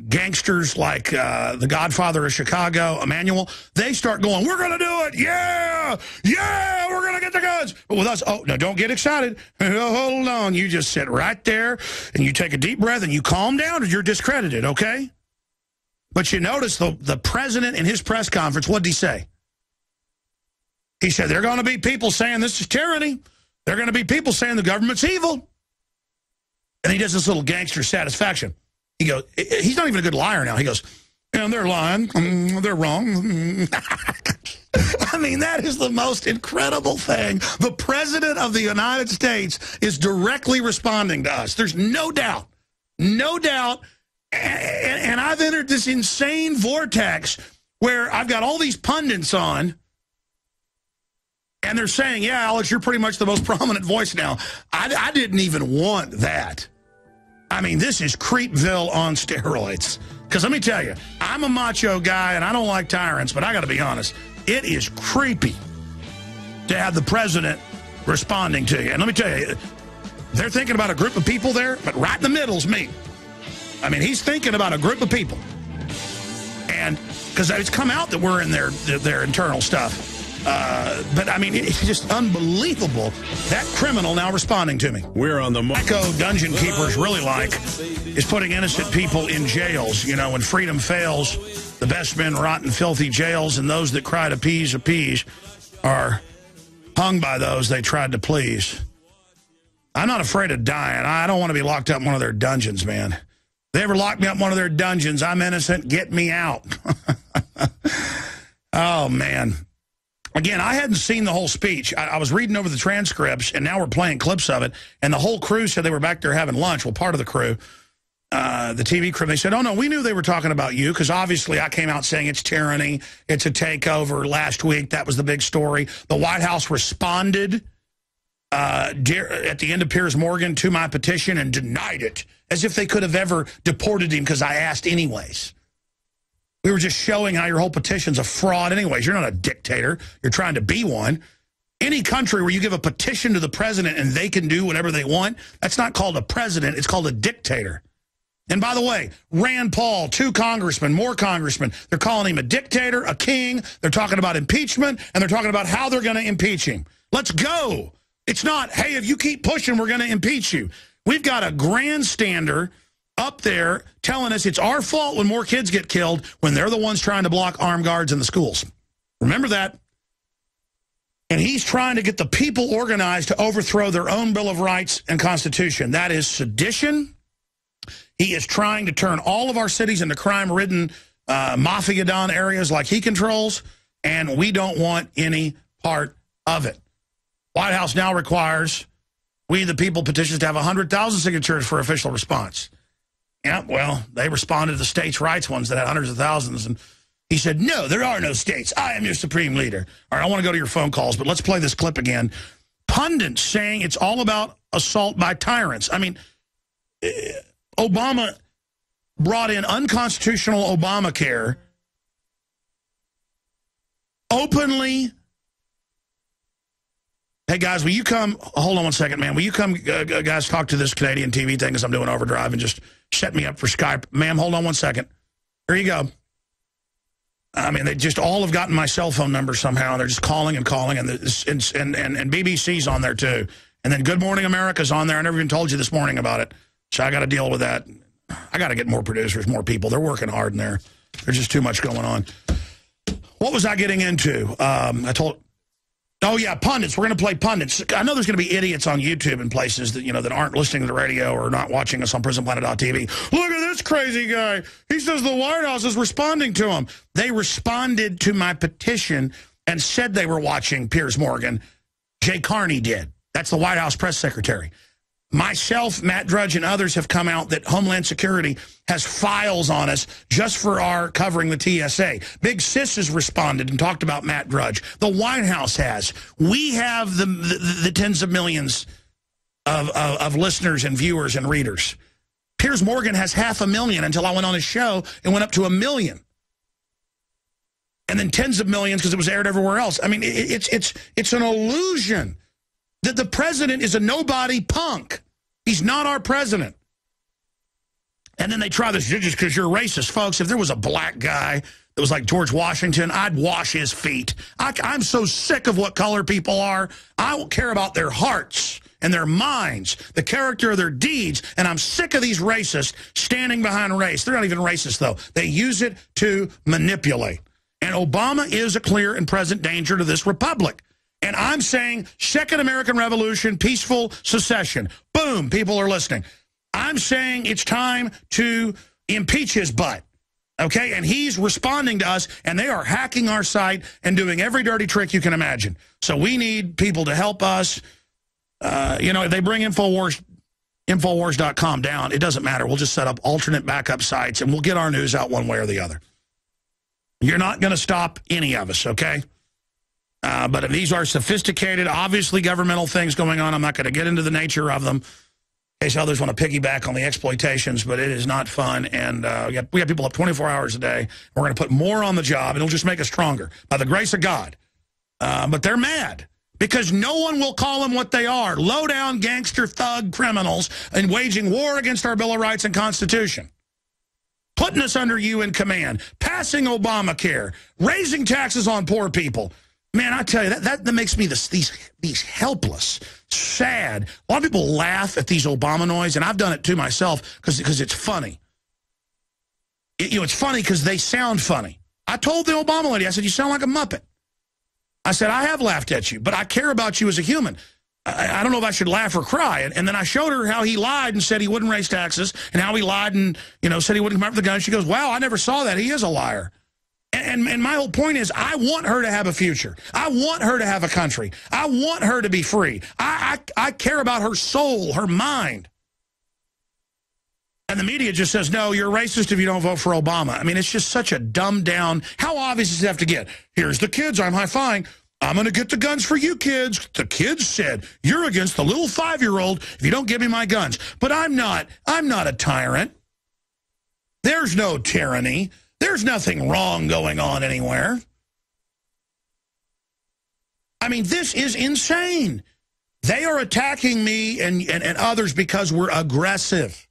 gangsters like the Godfather of Chicago, Emmanuel, they start going, we're going to do it. Yeah, yeah, we're going to get the guns. But with us, oh, no, don't get excited. Hold on. You just sit right there, and you take a deep breath, and you calm down, or you're discredited, okay? But you notice the president in his press conference, what did he say? He said, there are going to be people saying this is tyranny. There are going to be people saying the government's evil. And he does this little gangster satisfaction. He goes, he's not even a good liar now. He goes, and they're lying. They're wrong. I mean, that is the most incredible thing. The president of the United States is directly responding to us. There's no doubt. No doubt. And I've entered this insane vortex where I've got all these pundits on, and they're saying, yeah, Alex, you're pretty much the most prominent voice now. I didn't even want that. I mean, this is Creepville on steroids. Because let me tell you, I'm a macho guy, and I don't like tyrants, but I got to be honest, it is creepy to have the president responding to you. And let me tell you, they're thinking about a group of people there, but right in the middle is me. I mean, he's thinking about a group of people. And because it's come out that we're in their internal stuff. But, I mean, it's just unbelievable. That criminal now responding to me. We're on the... Echo dungeon keepers really like is putting innocent people in jails. You know, when freedom fails, the best men rot in filthy jails, and those that cry to appease are hung by those they tried to please. I'm not afraid of dying. I don't want to be locked up in one of their dungeons, man. They ever lock me up in one of their dungeons, I'm innocent, get me out. Oh, man. Again, I hadn't seen the whole speech. I was reading over the transcripts, and now we're playing clips of it. And the whole crew said they were back there having lunch. Well, part of the crew, the TV crew, they said, oh, no, we knew they were talking about you, because obviously I came out saying it's tyranny, it's a takeover last week. That was the big story. The White House responded at the end of Piers Morgan to my petition and denied it, as if they could have ever deported him because I asked anyways. We were just showing how your whole petition's a fraud anyways. You're not a dictator. You're trying to be one. Any country where you give a petition to the president and they can do whatever they want, that's not called a president. It's called a dictator. And by the way, Rand Paul, 2 congressmen, more congressmen, they're calling him a dictator, a king. They're talking about impeachment, and they're talking about how they're going to impeach him. Let's go. It's not, hey, if you keep pushing, we're going to impeach you. We've got a grandstander up there telling us it's our fault when more kids get killed when they're the ones trying to block armed guards in the schools. Remember that. And he's trying to get the people organized to overthrow their own Bill of Rights and Constitution. That is sedition. He is trying to turn all of our cities into crime-ridden mafia-don areas like he controls, and we don't want any part of it. White House now requires we, the people, petitions to have 100,000 signatures for official response. Yeah, well, they responded to the states' rights ones that had hundreds of thousands, and he said, no, there are no states. I am your supreme leader. All right, I want to go to your phone calls, but let's play this clip again. Pundits saying it's all about assault by tyrants. I mean, Obama brought in unconstitutional Obamacare openly. Hey, guys, will you come? Hold on one second, man. Will you come, guys, talk to this Canadian TV thing as I'm doing overdrive and just set me up for Skype? Ma'am, hold on one second. Here you go. I mean, they just all have gotten my cell phone number somehow. They're just calling and calling, and BBC's on there too. And then Good Morning America's on there. I never even told you this morning about it, so I got to deal with that. I got to get more producers, more people. They're working hard in there. There's just too much going on. What was I getting into? Oh, yeah, pundits. We're going to play pundits. I know there's going to be idiots on YouTube and places that, that aren't listening to the radio or not watching us on PrisonPlanet.tv. Look at this crazy guy. He says the White House is responding to him. They responded to my petition and said they were watching Piers Morgan. Jay Carney did. That's the White House press secretary. Myself, Matt Drudge, and others have come out that Homeland Security has files on us just for our covering the TSA. Big Sis has responded and talked about Matt Drudge. The White House has. We have the tens of millions of listeners and viewers and readers. Piers Morgan has 500,000 until I went on his show and went up to 1 million. And then tens of millions because it was aired everywhere else. I mean, it's an illusion that the president is a nobody punk. He's not our president. And then they try this just because you're racist. Folks, if there was a black guy that was like George Washington, I'd wash his feet. I'm so sick of what color people are. I don't care about their hearts and their minds, the character of their deeds, and I'm sick of these racists standing behind race. They're not even racist, though. They use it to manipulate. And Obama is a clear and present danger to this republic. And I'm saying Second American Revolution, peaceful secession. Boom, people are listening. I'm saying it's time to impeach his butt, okay? And he's responding to us, and they are hacking our site and doing every dirty trick you can imagine. So we need people to help us. If they bring Infowars.com down, it doesn't matter. We'll just set up alternate backup sites, and we'll get our news out one way or the other. You're not going to stop any of us, okay? But if these are sophisticated, obviously governmental things going on, I'm not going to get into the nature of them in case others want to piggyback on the exploitations, but it is not fun. And we got people up 24 hours a day. We're going to put more on the job, and it'll just make us stronger by the grace of God. But they're mad because no one will call them what they are, low-down gangster thug criminals and waging war against our Bill of Rights and Constitution. Putting us under UN command, passing Obamacare, raising taxes on poor people. Man, I tell you, that makes me these helpless, sad. A lot of people laugh at these Obamanoids, and I've done it too myself because it's funny. It's funny because they sound funny. I told the Obama lady, I said, you sound like a Muppet. I said, I have laughed at you, but I care about you as a human. I don't know if I should laugh or cry. And then I showed her how he lied and said he wouldn't raise taxes, and how he lied and said he wouldn't come up with the gun. She goes, wow, I never saw that. He is a liar. And my whole point is I want her to have a future. I want her to have a country. I want her to be free. I care about her soul, her mind. And the media just says, no, you're racist if you don't vote for Obama. I mean, it's just such a dumbed down. How obvious does it have to get? Here's the kids I'm high-fiving. I'm going to get the guns for you kids. The kids said, you're against the little 5-year-old if you don't give me my guns. But I'm not a tyrant. There's no tyranny. There's nothing wrong going on anywhere. I mean, this is insane. They are attacking me and others because we're aggressive.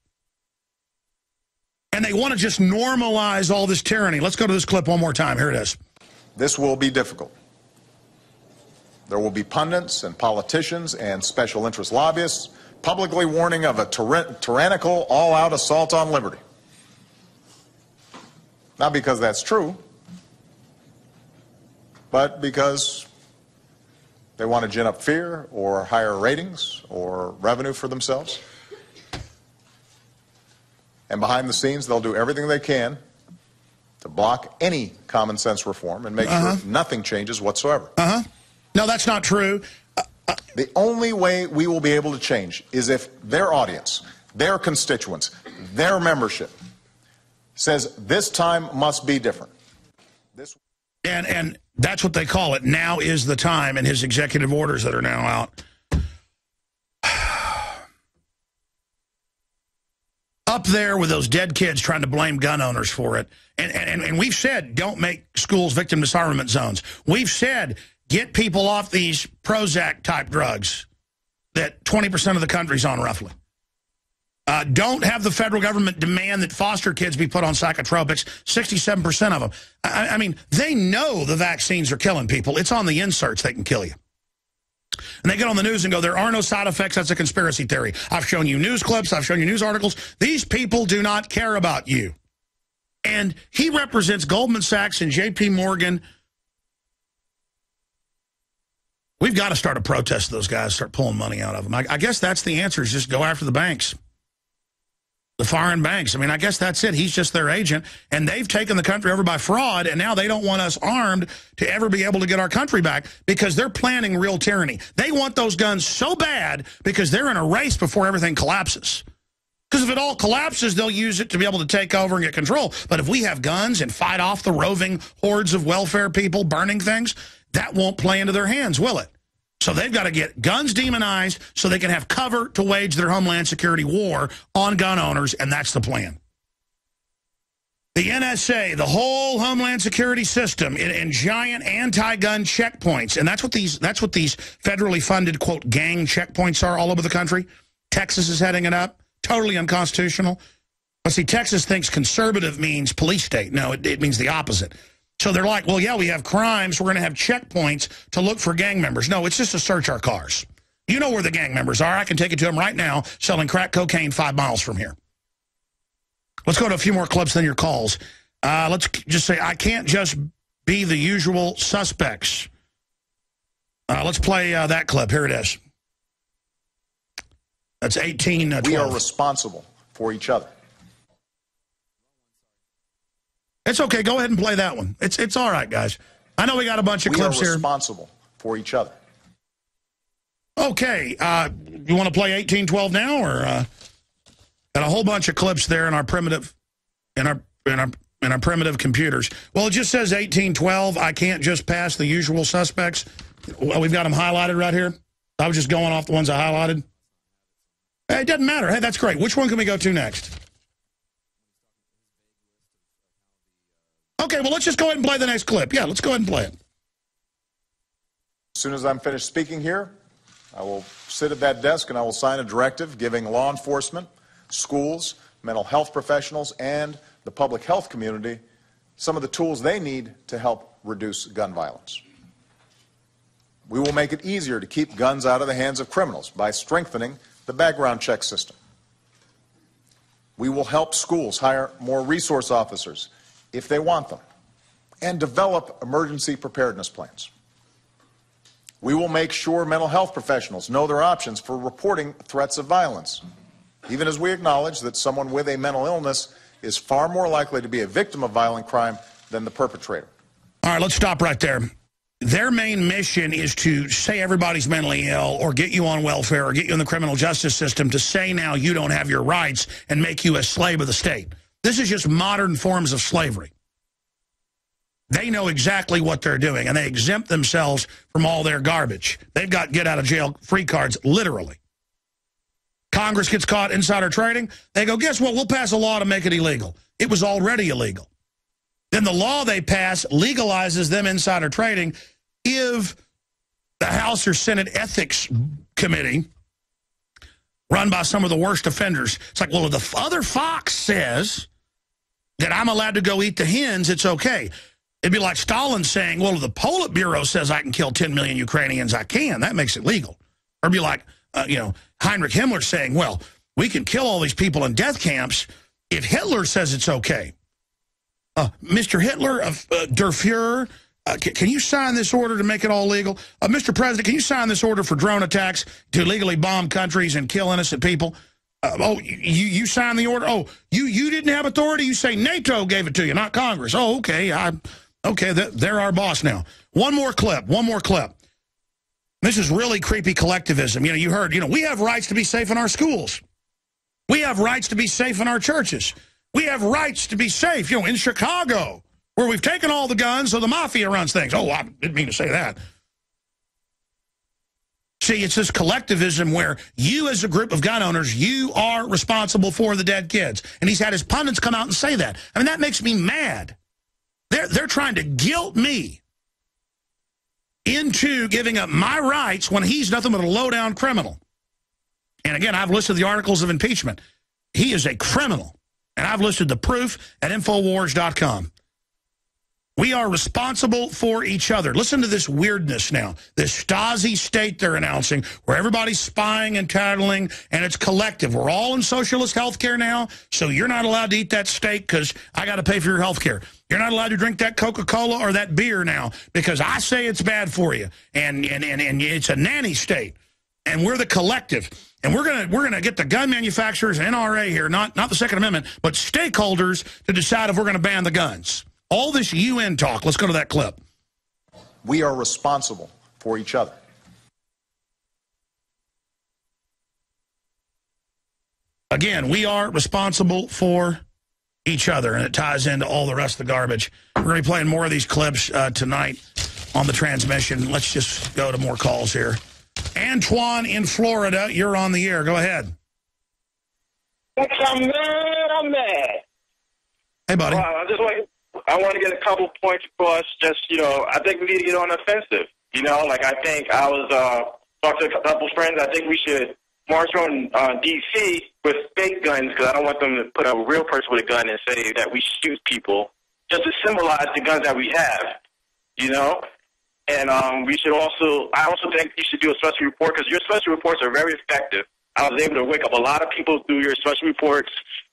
And they want to just normalize all this tyranny. Let's go to this clip one more time. Here it is. This will be difficult. There will be pundits and politicians and special interest lobbyists publicly warning of a tyrannical, all-out assault on liberty. Not because that's true, but because they want to gin up fear or higher ratings or revenue for themselves. And behind the scenes, they'll do everything they can to block any common sense reform and make sure nothing changes whatsoever. No, that's not true. The only way we will be able to change is if their audience, their constituents, their membership says this time must be different. And that's what they call it. Now is the time, and his executive orders that are now out. Up there with those dead kids trying to blame gun owners for it. And we've said don't make schools victim disarmament zones. We've said get people off these Prozac-type drugs that 20% of the country's on roughly. Don't have the federal government demand that foster kids be put on psychotropics, 67% of them. I mean, they know the vaccines are killing people. It's on the inserts they can kill you. And they get on the news and go, there are no side effects. That's a conspiracy theory. I've shown you news clips. I've shown you news articles. These people do not care about you. And he represents Goldman Sachs and J.P. Morgan. We've got to start a protest of those guys, start pulling money out of them. I guess that's the answer, is just go after the banks. The foreign banks. I mean, I guess that's it. He's just their agent. And they've taken the country over by fraud, and now they don't want us armed to ever be able to get our country back because they're planning real tyranny. They want those guns so bad because they're in a race before everything collapses. Because if it all collapses, they'll use it to be able to take over and get control. But if we have guns and fight off the roving hordes of welfare people burning things, that won't play into their hands, will it? So they've got to get guns demonized so they can have cover to wage their Homeland Security war on gun owners, and that's the plan. The NSA, the whole Homeland Security system, in giant anti-gun checkpoints, and that's what these federally funded, quote, gang checkpoints are all over the country. Texas is heading it up. Totally unconstitutional. But see, Texas thinks conservative means police state. No, it means the opposite. So they're like, well, yeah, we have crimes. We're going to have checkpoints to look for gang members. No, it's just to search our cars. You know where the gang members are. I can take you to them right now, selling crack cocaine 5 miles from here. Let's go to a few more clips than your calls. Let's just say, I can't just be the usual suspects. Let's play that clip. Here it is. That's 1812. We are responsible for each other. It's okay. Go ahead and play that one. It's all right, guys. I know we got a bunch of clips here. We are responsible for each other. Okay. You want to play 1812 now, or got a whole bunch of clips there in our primitive, in our primitive computers. Well, it just says 1812. I can't just pass the usual suspects. Well, we've got them highlighted right here. I was just going off the ones I highlighted. Hey, it doesn't matter. Hey, that's great. Which one can we go to next? Okay, well, let's just go ahead and play the next clip. Yeah, let's go ahead and play it. As soon as I'm finished speaking here, I will sit at that desk and I will sign a directive giving law enforcement, schools, mental health professionals, and the public health community some of the tools they need to help reduce gun violence. We will make it easier to keep guns out of the hands of criminals by strengthening the background check system. We will help schools hire more resource officers if they want them, and develop emergency preparedness plans. We will make sure mental health professionals know their options for reporting threats of violence, even as we acknowledge that someone with a mental illness is far more likely to be a victim of violent crime than the perpetrator. All right, let's stop right there. Their main mission is to say everybody's mentally ill or get you on welfare or get you in the criminal justice system to say now you don't have your rights and make you a slave of the state. This is just modern forms of slavery. They know exactly what they're doing, and they exempt themselves from all their garbage. They've got get-out-of-jail-free cards, literally. Congress gets caught insider trading. They go, guess what? We'll pass a law to make it illegal. It was already illegal. Then the law they pass legalizes them insider trading if the House or Senate Ethics Committee, run by some of the worst offenders. It's like, well, if the other Fox says that I'm allowed to go eat the hens, it's okay. It'd be like Stalin saying, well, if the Politburo says I can kill 10 million Ukrainians, I can. That makes it legal. Or it'd be like, Heinrich Himmler saying, well, we can kill all these people in death camps if Hitler says it's okay. Mr. Hitler, Der Fuhrer, can you sign this order to make it all legal? Mr. President, can you sign this order for drone attacks to legally bomb countries and kill innocent people? You signed the order? Oh, you didn't have authority? You say NATO gave it to you, not Congress. Oh, okay. They're our boss now. One more clip. This is really creepy collectivism. You heard, we have rights to be safe in our schools. We have rights to be safe in our churches. We have rights to be safe, in Chicago, where we've taken all the guns, so the mafia runs things. Oh, I didn't mean to say that. See, it's this collectivism where you as a group of gun owners, you are responsible for the dead kids. And he's had his pundits come out and say that. I mean, that makes me mad. They're trying to guilt me into giving up my rights when he's nothing but a low-down criminal. And again, I've listed the articles of impeachment. He is a criminal. And I've listed the proof at Infowars.com. We are responsible for each other. Listen to this weirdness now. This Stasi state they're announcing, where everybody's spying and tattling, and it's collective. We're all in socialist health care now, so you're not allowed to eat that steak because I got to pay for your health care. You're not allowed to drink that Coca-Cola or that beer now because I say it's bad for you. And it's a nanny state. And we're the collective. And we're gonna get the gun manufacturers and NRA here, not the Second Amendment, but stakeholders to decide if we're going to ban the guns. All this UN talk. Let's go to that clip. We are responsible for each other. Again, we are responsible for each other, and it ties into all the rest of the garbage. We're going to be playing more of these clips tonight on the transmission. Let's just go to more calls here. Antoine in Florida, you're on the air. Go ahead. I'm mad. Hey, buddy. I want to get a couple points across. Just, I think we need to get on the offensive. I think I was talking to a couple friends. I think we should march on D.C. with fake guns because I don't want them to put a real person with a gun and say that we shoot people just to symbolize the guns that we have, And we should I also think you should do a special report because your special reports are very effective. I was able to wake up a lot of people through your special reports.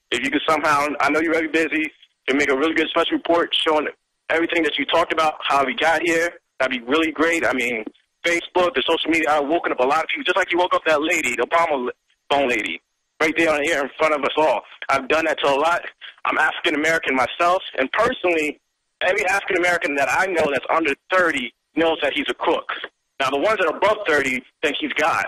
If you could somehow, I know you're very busy, to make a really good special report showing everything that you talked about, how we got here, that'd be really great. I mean, Facebook, the social media, I've woken up a lot of people, just like you woke up that lady, the Obama phone lady, right there on the air in front of us all. I've done that to a lot. I'm African-American myself, and personally, every African-American that I know that's under 30 knows that he's a crook. Now, the ones that are above 30 think he's God.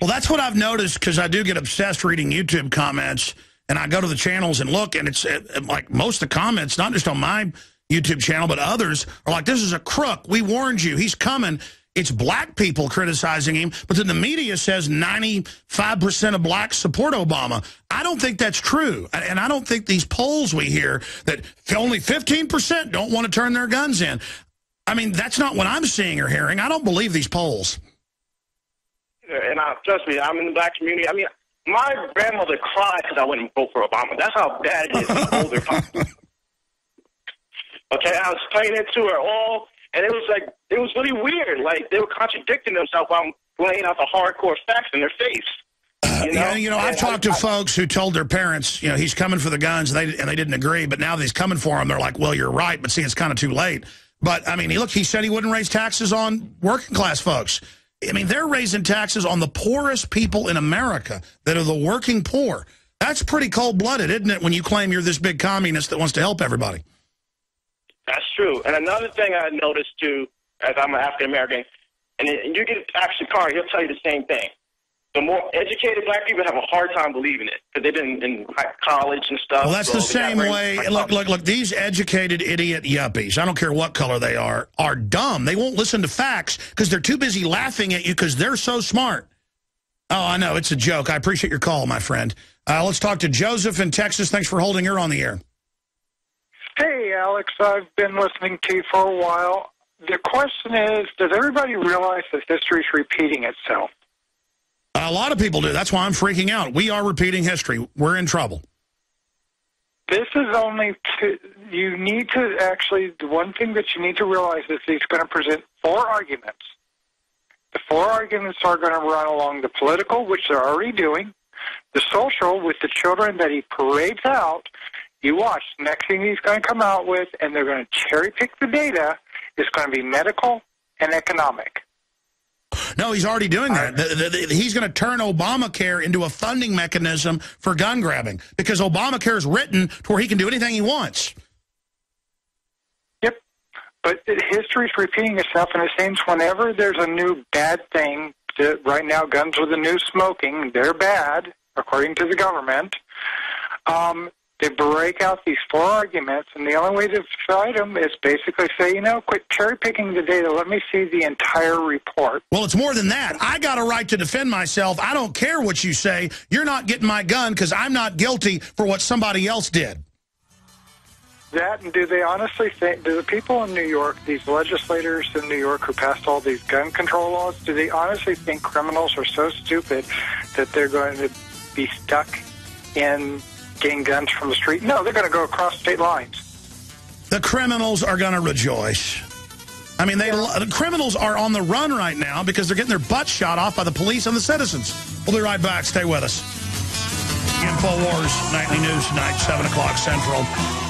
Well, that's what I've noticed because I do get obsessed reading YouTube comments, and I go to the channels and look, and it's like most of the comments, not just on my YouTube channel, but others are like, this is a crook. We warned you. He's coming. It's black people criticizing him, but then the media says 95% of blacks support Obama. I don't think that's true, and I don't think these polls we hear that only 15% don't want to turn their guns in. I mean, that's not what I'm seeing or hearing. I don't believe these polls. And trust me, I'm in the black community. I mean, my grandmother cried because I wouldn't vote for Obama. That's how bad it is in the older population. Okay, I was playing it to her all, and it was really weird. Like, they were contradicting themselves while I'm laying out the hardcore facts in their face. I've talked to folks who told their parents, he's coming for the guns, and they didn't agree, but now that he's coming for them, they're like, well, you're right, but see, it's kind of too late. But, I mean, he said he wouldn't raise taxes on working class folks. I mean, they're raising taxes on the poorest people in America that are the working poor. That's pretty cold-blooded, isn't it, when you claim you're this big communist that wants to help everybody? That's true. And another thing I noticed, too, as I'm an African-American, and you get Action Car, he'll tell you the same thing. The more educated black people have a hard time believing it because they've been in college and stuff. Well, that's the same way. Look, these educated idiot yuppies, I don't care what color they are dumb. They won't listen to facts because they're too busy laughing at you because they're so smart. Oh, I know. It's a joke. I appreciate your call, my friend. Let's talk to Joseph in Texas. Thanks for holding her on the air. Hey, Alex. I've been listening to you for a while. The question is, does everybody realize that history is repeating itself? A lot of people do. That's why I'm freaking out. We are repeating history. We're in trouble. This is only you need to actually, the one thing that you need to realize is he's going to present 4 arguments. The 4 arguments are going to run along the political, which they're already doing, the social with the children that he parades out. You watch. The next thing he's going to come out with, and they're going to cherry pick the data, is going to be medical and economic. No, he's already doing that. He's going to turn Obamacare into a funding mechanism for gun grabbing because Obamacare is written to where he can do anything he wants. Yep. But history is repeating itself in a sense. Whenever there's a new bad thing, right now guns are the new smoking. They're bad, according to the government. They break out these 4 arguments, and the only way to fight them is basically say, quit cherry-picking the data. Let me see the entire report. Well, it's more than that. I got a right to defend myself. I don't care what you say. You're not getting my gun because I'm not guilty for what somebody else did. That, and do they honestly think, do the people in New York, these legislators in New York who passed all these gun control laws, do they honestly think criminals are so stupid that they're going to be stuck and gain guns from the street. No, they're going to go across state lines. The criminals are going to rejoice. I mean, the criminals are on the run right now because they're getting their butts shot off by the police and the citizens. We'll be right back. Stay with us. InfoWars Nightly News tonight, 7 o'clock Central.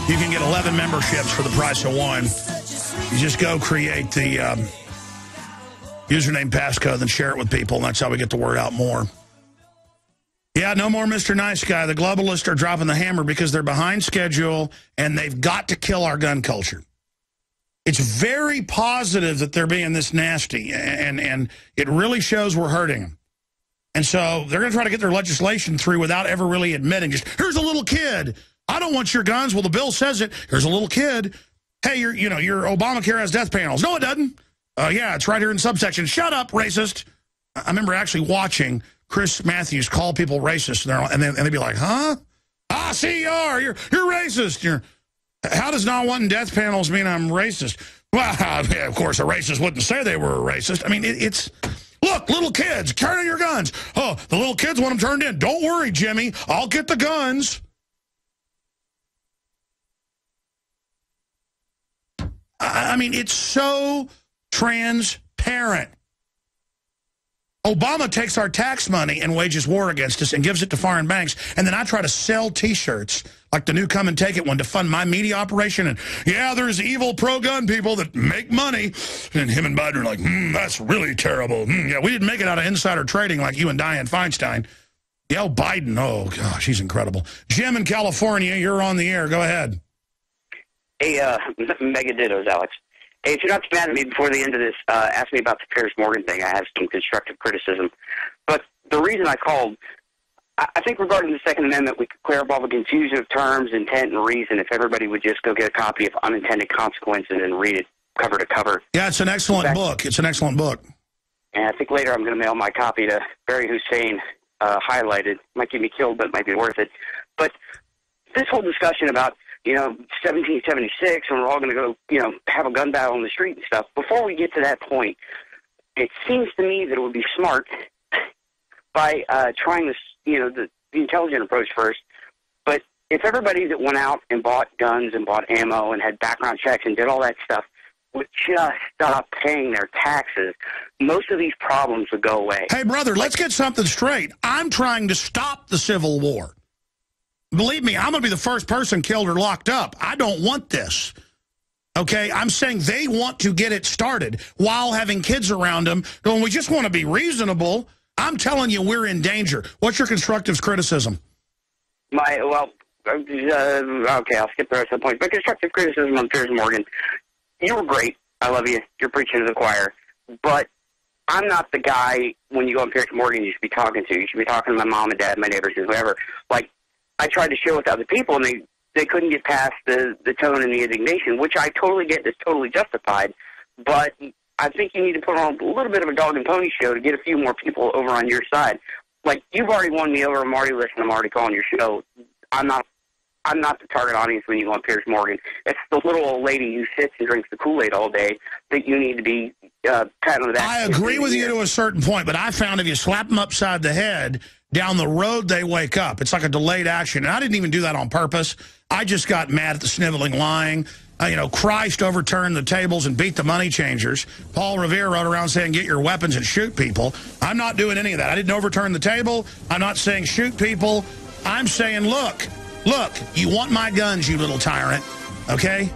You can get 11 memberships for the price of one. You just go create the username, passcode, and share it with people, and that's how we get the word out more. Yeah, no more Mr. Nice Guy. The globalists are dropping the hammer because they're behind schedule, and they've got to kill our gun culture. It's very positive that they're being this nasty, and it really shows we're hurting them. And so they're going to try to get their legislation through without ever really admitting, just, here's a little kid. I don't want your guns. Well, the bill says it. Here's a little kid. Hey, your Obamacare has death panels. No, it doesn't. Yeah, it's right here in subsection. Shut up, racist. I remember actually watching Chris Matthews call people racist, and they'd be like, huh? Ah, see, you're racist. How does not wanting death panels mean I'm racist? Well, yeah, of course, a racist wouldn't say they were a racist. I mean, it's... Look, little kids, turn in your guns. Oh, the little kids want them turned in. Don't worry, Jimmy. I'll get the guns. I mean, it's so transparent. Obama takes our tax money and wages war against us and gives it to foreign banks, and then I try to sell T-shirts like the new Come and Take It one to fund my media operation, and yeah, there's evil pro-gun people that make money, and him and Biden are like, that's really terrible. Yeah, we didn't make it out of insider trading like you and Dianne Feinstein. Yeah, Biden, oh gosh, he's incredible. Jim in California, you're on the air. Go ahead. Hey, mega dittos, Alex. Hey, if you're not mad at me before the end of this, ask me about the Piers Morgan thing. I have some constructive criticism. But the reason I called, I think regarding the Second Amendment, we could clear up all the confusion of terms, intent, and reason if everybody would just go get a copy of Unintended Consequences and read it cover to cover. Yeah, it's an excellent book. It's an excellent book. And I think later I'm going to mail my copy to Barry Hussein, highlighted. Might get me killed, but it might be worth it. But this whole discussion about 1776, and we're all going to go, have a gun battle in the street and stuff. Before we get to that point, it seems to me that it would be smart by trying this, the intelligent approach first. But if everybody that went out and bought guns and bought ammo and had background checks and did all that stuff would just stop paying their taxes, most of these problems would go away. Hey, brother, let's get something straight. I'm trying to stop the Civil War. Believe me, I'm going to be the first person killed or locked up. I don't want this. Okay? I'm saying they want to get it started while having kids around them going, we just want to be reasonable. I'm telling you, we're in danger. What's your constructive criticism? Okay, I'll skip the rest of the point. My constructive criticism on Piers Morgan, you were great. I love you. You're preaching to the choir. But I'm not the guy, when you go on Piers Morgan, you should be talking to. You should be talking to my mom and dad, my neighbors, and whoever. Like, I tried to share with other people, and they couldn't get past the tone and the indignation, which I totally get is totally justified. But I think you need to put on a little bit of a dog and pony show to get a few more people over on your side. Like, you've already won me over. I'm already listening. I'm already calling your show. I'm not the target audience when you go on Piers Morgan. It's the little old lady who sits and drinks the Kool-Aid all day that you need to be patting on the back. I agree with you to a certain point, but I found if you slap them upside the head, down the road they wake up. It's like a delayed action. And I didn't even do that on purpose. I just got mad at the sniveling lying. Christ overturned the tables and beat the money changers. Paul Revere wrote around saying, get your weapons and shoot people. I'm not doing any of that. I didn't overturn the table. I'm not saying shoot people. I'm saying, look, you want my guns, you little tyrant, okay?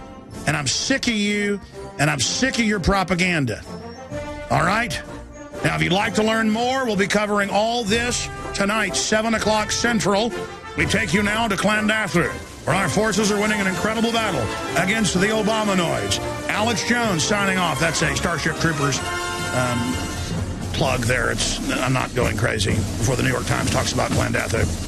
And I'm sick of you, and I'm sick of your propaganda. All right? Now, if you'd like to learn more, we'll be covering all this tonight, 7 o'clock Central. We take you now to Clandathu, where our forces are winning an incredible battle against the Obamanoids. Alex Jones signing off. That's a Starship Troopers plug there. I'm not going crazy before the New York Times talks about Clandathu.